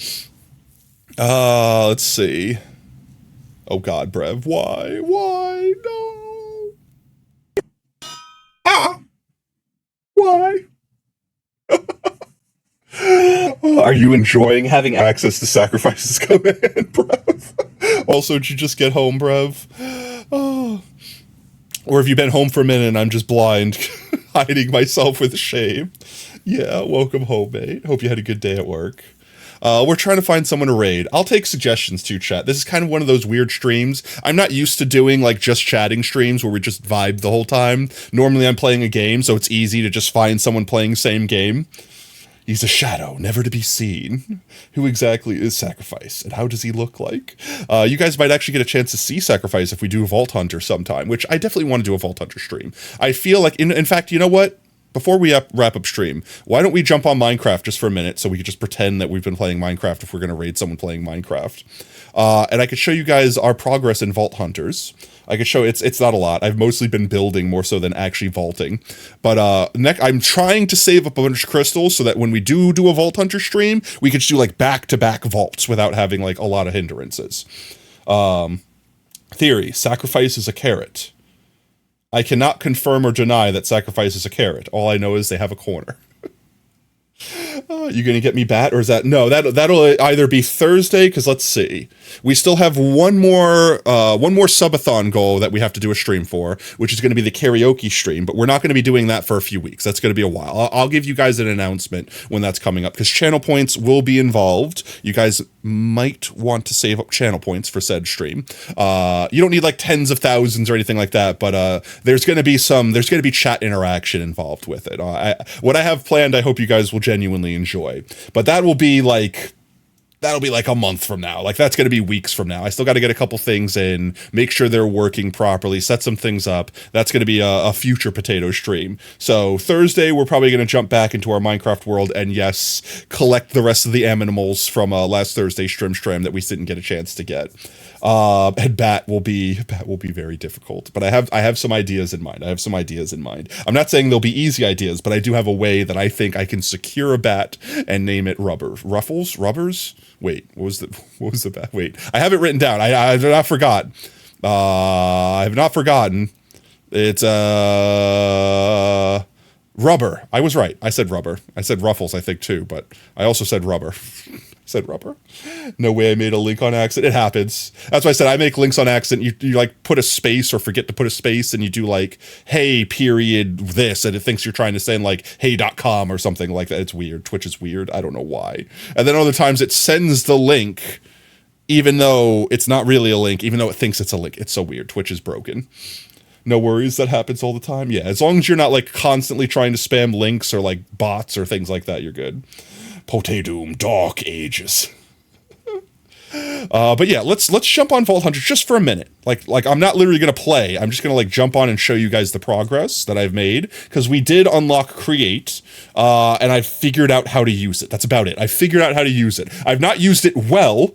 Let's see. Oh God, Brev, why? Why? No. Why? Are you enjoying having access to sacrifices command, Brev? Also, did you just get home, Brev? Oh. Or have you been home for a minute and I'm just blind, hiding myself with shame? Yeah, welcome home, mate. Hope you had a good day at work. We're trying to find someone to raid. I'll take suggestions too, chat. This is kind of one of those weird streams. I'm not used to doing like just chatting streams where we just vibe the whole time. Normally I'm playing a game, so it's easy to just find someone playing the same game. He's a shadow, never to be seen. Who exactly is Sacrifice, and how does he look like? You guys might actually get a chance to see Sacrifice if we do a Vault Hunter sometime, which I definitely want to do a Vault Hunter stream. I feel like, in fact, you know what? Before we wrap up stream, why don't we jump on Minecraft just for a minute so we could just pretend that we've been playing Minecraft if we're going to raid someone playing Minecraft. And I could show you guys our progress in Vault Hunters. I could show it's not a lot. I've mostly been building more so than actually vaulting. But I'm trying to save up a bunch of crystals so that when we do a Vault Hunter stream, we could do like back-to-back vaults without having like a lot of hindrances. Theory, Sacrifice is a carrot. I cannot confirm or deny that Sacrifice is a carrot. All I know is they have a corner. You gonna get me bat, or is that no? That'll either be Thursday, because let's see, we still have one more subathon goal that we have to do a stream for, which is going to be the karaoke stream. But we're not going to be doing that for a few weeks. That's going to be a while. I'll give you guys an announcement when that's coming up, because channel points will be involved. You guys might want to save up channel points for said stream. You don't need like tens of thousands or anything like that, but there's going to be chat interaction involved with it. What I have planned, I hope you guys will genuinely enjoy. But that will be like that'll be like a month from now. Like that's going to be weeks from now. I still got to get a couple things in, make sure they're working properly, set some things up. That's going to be a future potato stream. So Thursday, we're probably going to jump back into our Minecraft world and yes, collect the rest of the animals from last Thursday's stream that we didn't get a chance to get. And bat will be very difficult, but I have some ideas in mind. I'm not saying they'll be easy ideas, but I do have a way that I think I can secure a bat and name it Rubbers. Wait, what was the bat? Wait, I have it written down. I have not forgot. I have not forgotten. It's Rubber. I was right. I said Rubber. I said Ruffles, I think too, but I also said Rubber. Said Rubber. No way I made a link on accident. It happens. That's why I said I make links on accident. You like put a space or forget to put a space and you do like, hey, period, this, and it thinks you're trying to say like, hey.com or something like that. It's weird. Twitch is weird. I don't know why. And then other times it sends the link, even though it's not really a link, even though it thinks it's a link. It's so weird. Twitch is broken. No worries, that happens all the time. Yeah, as long as you're not like constantly trying to spam links or like bots or things like that, you're good. Potadoom, Dark Ages. But yeah, let's jump on Vault Hunters just for a minute. Like I'm not literally gonna play. I'm just gonna like jump on and show you guys the progress that I've made because we did unlock Create, and I've figured out how to use it. That's about it. I figured out how to use it. I've not used it well.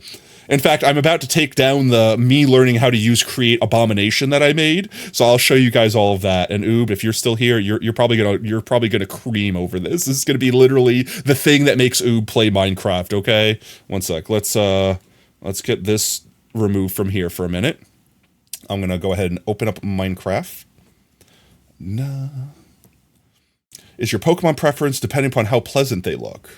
In fact, I'm about to take down the me learning how to use Create abomination that I made, so I'll show you guys all of that. And Oob, if you're still here, you're probably gonna cream over this. This is gonna be literally the thing that makes Oob play Minecraft. Okay, one sec. Let's get this removed from here for a minute. I'm gonna go ahead and open up Minecraft. Nah. Is your Pokemon preference depending upon how pleasant they look?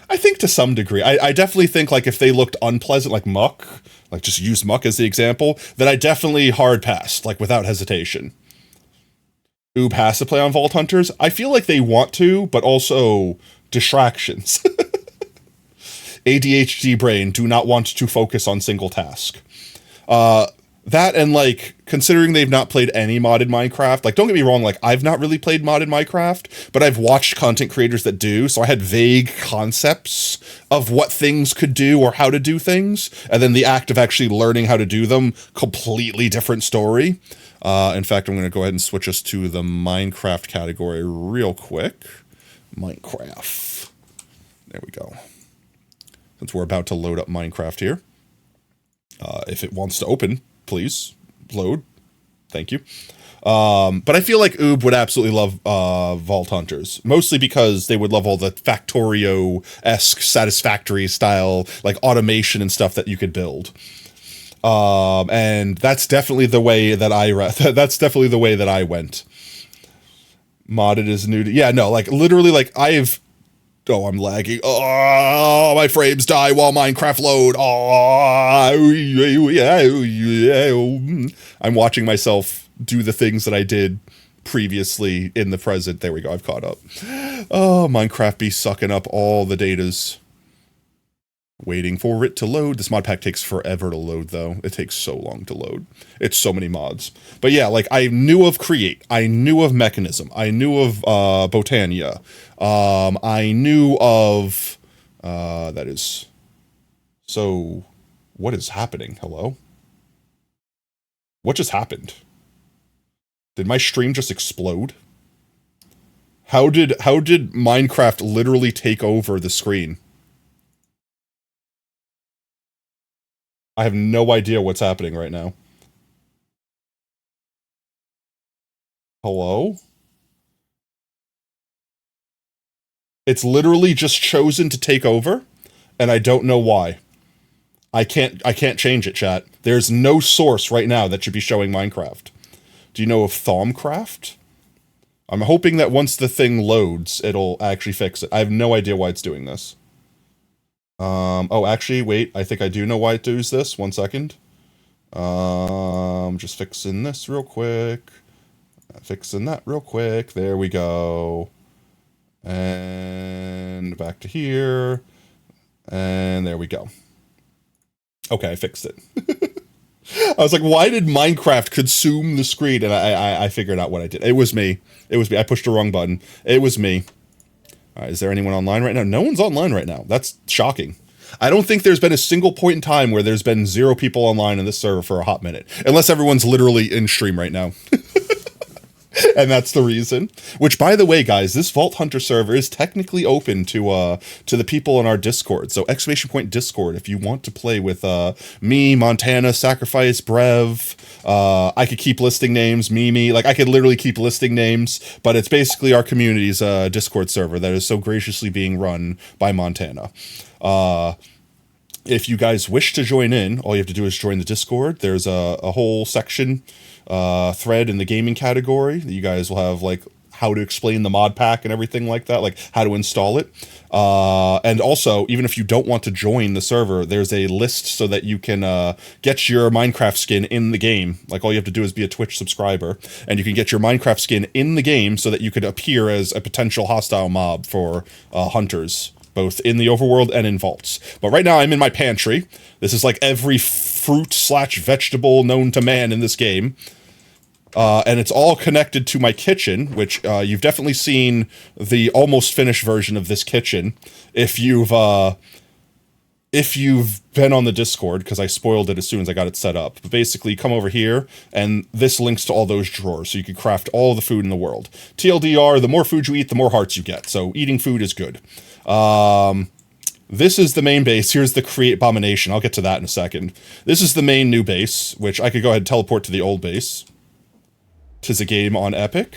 I think to some degree. I definitely think like if they looked unpleasant, like Muck, like just use Muck as the example, then I definitely hard passed, like without hesitation. Oob has to play on Vault Hunters. I feel like they want to, but also distractions. ADHD brain do not want to focus on single task. That and like considering they've not played any modded Minecraft, like don't get me wrong, like I've not really played modded Minecraft, but I've watched content creators that do, so I had vague concepts of what things could do or how to do things, and then the act of actually learning how to do them, completely different story. In fact, I'm going to go ahead and switch us to the Minecraft category real quick. Minecraft. There we go. Since we're about to load up Minecraft here. If it wants to open, please load. Thank you. But I feel like Oob would absolutely love Vault Hunters, mostly because they would love all the Factorio-esque Satisfactory style like automation and stuff that you could build. And that's definitely the way that I went. Modded is new to, yeah, no, like literally like oh, I'm lagging. Oh, my frames die while Minecraft load. I'm watching myself do the things that I did previously in the present. There we go. I've caught up. Oh, Minecraft be sucking up all the datas. Waiting for it to load. This mod pack takes forever to load, though. It takes so long to load. It's so many mods. But yeah, like, I knew of Create. I knew of Mechanism. I knew of Botania. I knew of... that is... So, what is happening? Hello? What just happened? Did my stream just explode? How did Minecraft literally take over the screen? I have no idea what's happening right now. Hello? It's literally just chosen to take over, and I don't know why. I can't change it, chat. There's no source right now that should be showing Minecraft. Do you know of Thaumcraft? I'm hoping that once the thing loads, it'll actually fix it. I have no idea why it's doing this. Oh, actually, wait, I think I do know why it does this. 1 second. Just fixing this real quick. Fixing that real quick. There we go. And back to here. And there we go. Okay, I fixed it. I was like, why did Minecraft consume the screen? And I figured out what I did. It was me. It was me. I pushed the wrong button. It was me. All right, is there anyone online right now? No one's online right now. That's shocking. I don't think there's been a single point in time where there's been 0 people online in this server for a hot minute, unless everyone's literally in stream right now. And that's the reason. Which, by the way, guys, this Vault Hunter server is technically open to the people in our Discord. So !Discord, if you want to play with me, Montana, Sacrifice, Brev, I could keep listing names, Mimi, like I could literally keep listing names, but it's basically our community's Discord server that is so graciously being run by Montana. If you guys wish to join in, all you have to do is join the Discord. There's a whole section thread in the gaming category. You guys will have like how to explain the mod pack and everything like that, like how to install it. And also, even if you don't want to join the server, there's a list so that you can get your Minecraft skin in the game. Like all you have to do is be a Twitch subscriber, and you can get your Minecraft skin in the game so that you could appear as a potential hostile mob for hunters, both in the overworld and in vaults. But right now I'm in my pantry. This is like every fruit/vegetable known to man in this game. And it's all connected to my kitchen, which you've definitely seen the almost finished version of this kitchen if you've been on the Discord, because I spoiled it as soon as I got it set up. But basically, come over here, and this links to all those drawers, so you can craft all the food in the world. TLDR, the more food you eat, the more hearts you get, so eating food is good. This is the main base. Here's the Create Abomination. I'll get to that in a second. This is the main new base, which I could go ahead and teleport to the old base. 'Tis a game on Epic.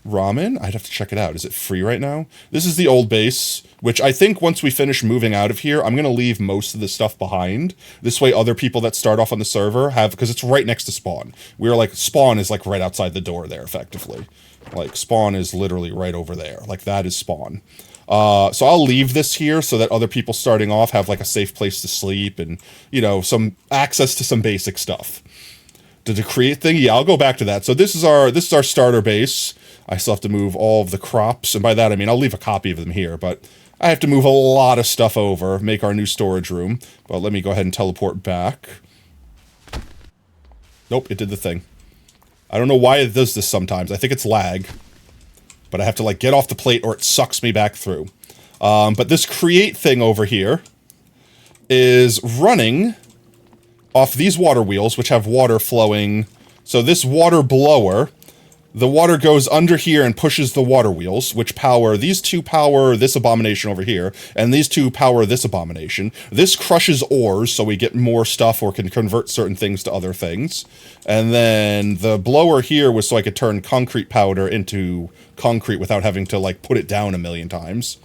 Ramen? I'd have to check it out. Is it free right now? This is the old base, which I think once we finish moving out of here, I'm going to leave most of the stuff behind. This way other people that start off on the server have, because it's right next to spawn. We're like, spawn is like right outside the door there, effectively. Like, spawn is literally right over there. Like, that is spawn. So I'll leave this here so that other people starting off have like a safe place to sleep and, you know, some access to some basic stuff. The create thing, yeah, I'll go back to that. So this is our starter base. I still have to move all of the crops, and by that I mean I'll leave a copy of them here, but I have to move a lot of stuff over, make our new storage room. But let me go ahead and teleport back. Nope, it did the thing. I don't know why it does this sometimes. I think it's lag. But I have to like get off the plate or it sucks me back through. But this create thing over here is running off these water wheels, which have water flowing. So this water blower, the water goes under here and pushes the water wheels, which power, these two power this abomination over here, and these two power this abomination. This crushes ores, so we get more stuff or can convert certain things to other things. And then the blower here was so I could turn concrete powder into concrete without having to, like, put it down a million times.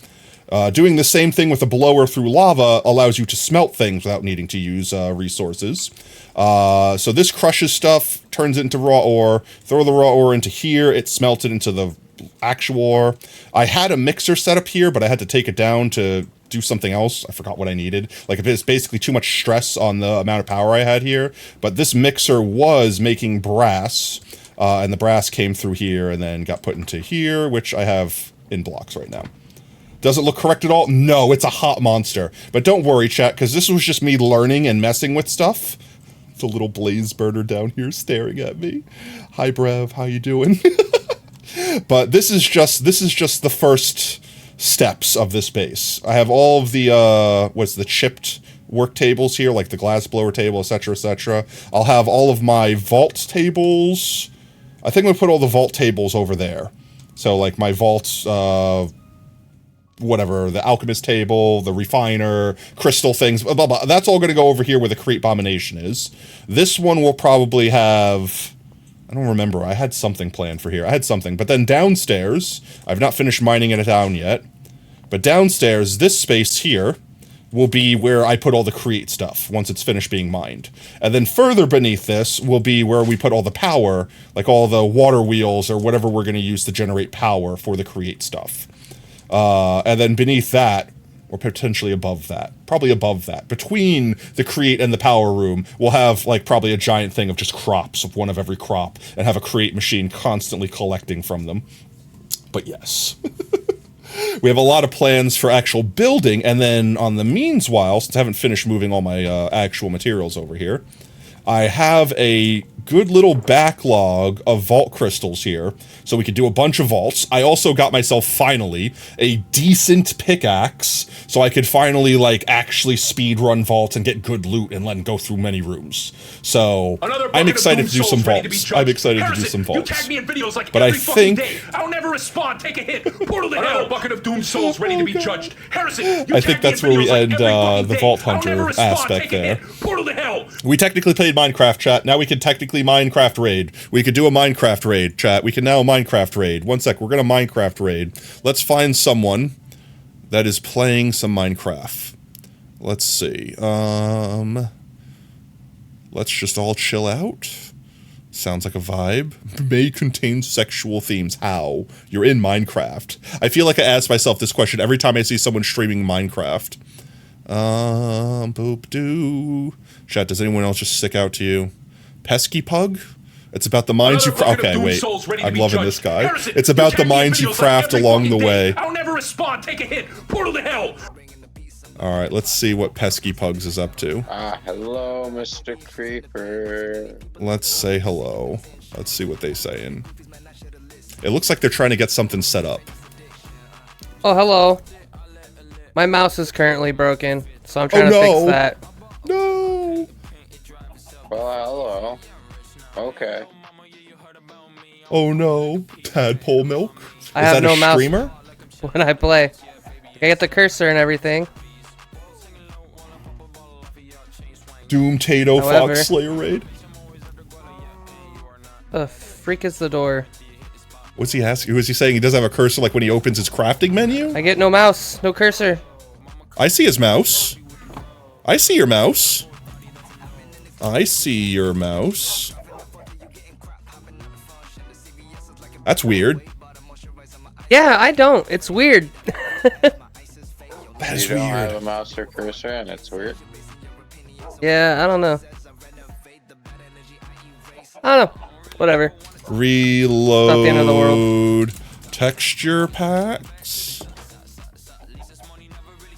Doing the same thing with a blower through lava allows you to smelt things without needing to use resources. So this crushes stuff, turns it into raw ore, throw the raw ore into here, it smelted into the actual ore. I had a mixer set up here, but I had to take it down to do something else. I forgot what I needed. Like, it's basically too much stress on the amount of power I had here. But this mixer was making brass, and the brass came through here and then got put into here, which I have in blocks right now. Does it look correct at all? No, it's a hot monster. But don't worry, chat, because this was just me learning and messing with stuff. It's a little blaze burner down here staring at me. Hi, Brev, how you doing? But this is just the first steps of this base. I have all of the the chipped work tables here, like the glass blower table, etc., etc. I'll have all of my vault tables. I think I'm gonna put all the vault tables over there. So like my vaults, whatever, the alchemist table, the refiner, crystal things, blah, blah, blah. That's all going to go over here where the Create Abomination is. This one will probably have, I don't remember, I had something planned for here. I had something, but then downstairs, I've not finished mining it down yet, but downstairs, this space here will be where I put all the Create stuff once it's finished being mined. And then further beneath this will be where we put all the power, like all the water wheels or whatever we're going to use to generate power for the Create stuff. And then beneath that, or potentially above that, probably above that, between the Create and the power room, we'll have like probably a giant thing of just crops, of one of every crop, and have a Create machine constantly collecting from them. But yes. We have a lot of plans for actual building, and then on the meanwhile, since I haven't finished moving all my actual materials over here, I have a good little backlog of vault crystals here, so we could do a bunch of vaults. I also got myself, finally, a decent pickaxe, so I could finally, like, actually speed run vaults and get good loot and let go through many rooms. So, I'm excited to do some vaults. I'm excited to do some vaults. You tag me in videos like but every I fucking think... day. I'll never respond. Take a hit. Portal to hell. Bucket of doom souls ready to be judged. Harrison, you I think that's where we end the Vault Hunter aspect there. Portal to hell. We technically played Minecraft, chat. Now we can technically Minecraft raid. We could do a Minecraft raid, chat. We can now Minecraft raid. One sec, we're gonna Minecraft raid. Let's find someone that is playing some Minecraft. Let's see. Let's just all chill out. Sounds like a vibe. May contain sexual themes. How? You're in Minecraft. I feel like I ask myself this question every time I see someone streaming Minecraft. Boop doo. Chat, does anyone else just stick out to you? Pesky Pug? It's about the mines you craft. Okay, wait. I'm loving this guy. Harrison, it's about the mines you craft like along the way. I'll never respond. Take a hit. Portal to hell. Alright, let's see what Pesky Pugs is up to. Hello, Mr. Creeper. Let's say hello. Let's see what they're saying. It looks like they're trying to get something set up. Oh, hello. My mouse is currently broken, so I'm trying to fix that. No! Well, hello. Okay. Oh no. Tadpole milk? I have no mouse streamer? when I play. I get the cursor and everything. Doom Tato However, Fox Slayer raid? The freak is the door. What's he asking? Was he saying he doesn't have a cursor like when he opens his crafting menu? I get no mouse, no cursor. I see his mouse. I see your mouse. I see your mouse. That's weird. Yeah, I don't. It's weird. That is you don't weird. have a mouse or cursor, and it's weird. Yeah, I don't know. I don't know. Whatever. Reload. Not the end of the world. Texture packs.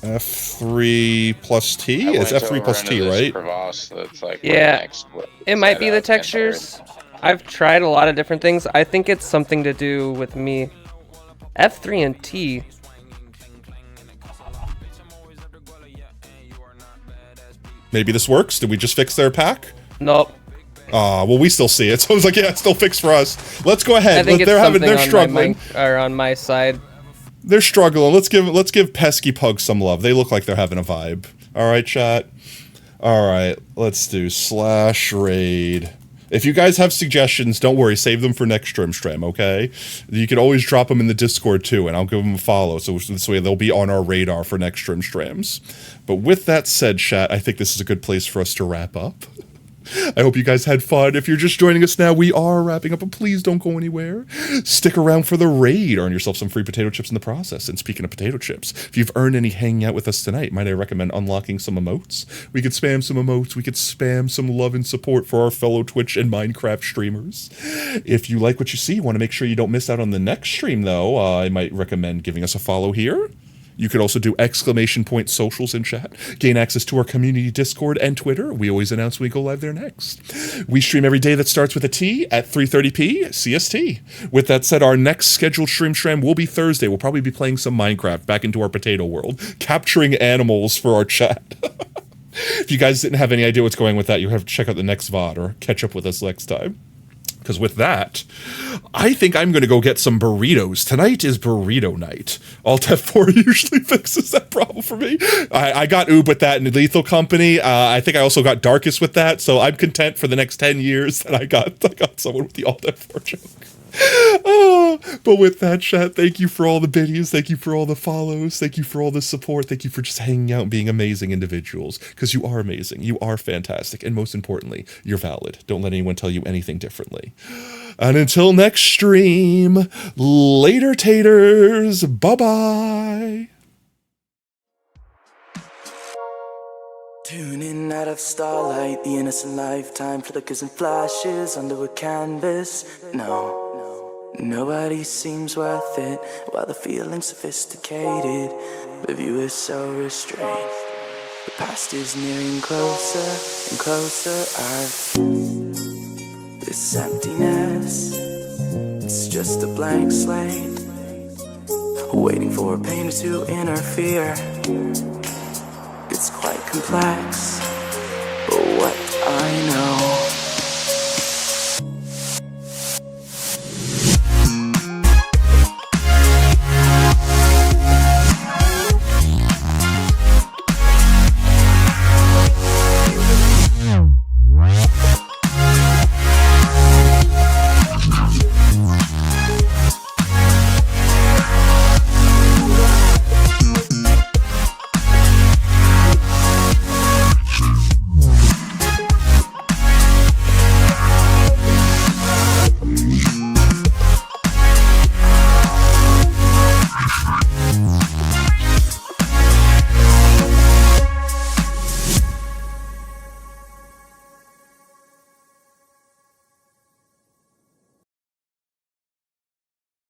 F3 plus T? It's F3 plus T, right? That's like Yeah. It might be the textures. I've tried a lot of different things. I think it's something to do with me. F3 and T. Maybe this works. Did we just fix their pack? Nope. Well, we still see it. So I was like, yeah, it's still fixed for us. Let's go ahead. I think They're struggling. On my side. They're struggling. Let's give Pesky Pug some love. They look like they're having a vibe. All right, chat. All right, let's do /raid. If you guys have suggestions, don't worry. Save them for next stream, okay? You can always drop them in the Discord too, and I'll give them a follow. So this way they'll be on our radar for next streams. But with that said, chat, I think this is a good place for us to wrap up. I hope you guys had fun. If you're just joining us now, we are wrapping up, but please don't go anywhere. Stick around for the raid. Earn yourself some free potato chips in the process. And speaking of potato chips, if you've earned any hanging out with us tonight, might I recommend unlocking some emotes? We could spam some emotes. We could spam some love and support for our fellow Twitch and Minecraft streamers. If you like what you see, you want to make sure you don't miss out on the next stream, though, I might recommend giving us a follow here. You could also do ! socials in chat, gain access to our community Discord and Twitter. We always announce when we go live there next. We stream every day that starts with a T at 3:30 CST. With that said, our next scheduled stream will be Thursday. We'll probably be playing some Minecraft back into our potato world, capturing animals for our chat. If you guys didn't have any idea what's going with that, you have to check out the next VOD or catch up with us next time. Because with that, I think I'm going to go get some burritos. Tonight is burrito night. Alt F4 usually fixes that problem for me. I got Oob with that in Lethal Company. I think I also got Darkest with that. So I'm content for the next 10 years that I got someone with the Alt F4 joke. But with that, chat, thank you for all the biddies, thank you for all the follows, thank you for all the support, thank you for just hanging out and being amazing individuals, because you are amazing, you are fantastic, and most importantly, you're valid. Don't let anyone tell you anything differently. And until next stream, later taters, bye-bye. Tuning out of starlight, the innocent lifetime flickers and flashes under a canvas. No, nobody seems worth it, while the feeling's sophisticated. The view is so restrained. The past is nearing closer and closer. This emptiness, it's just a blank slate, waiting for a painter to interfere. It's quite complex, but what I know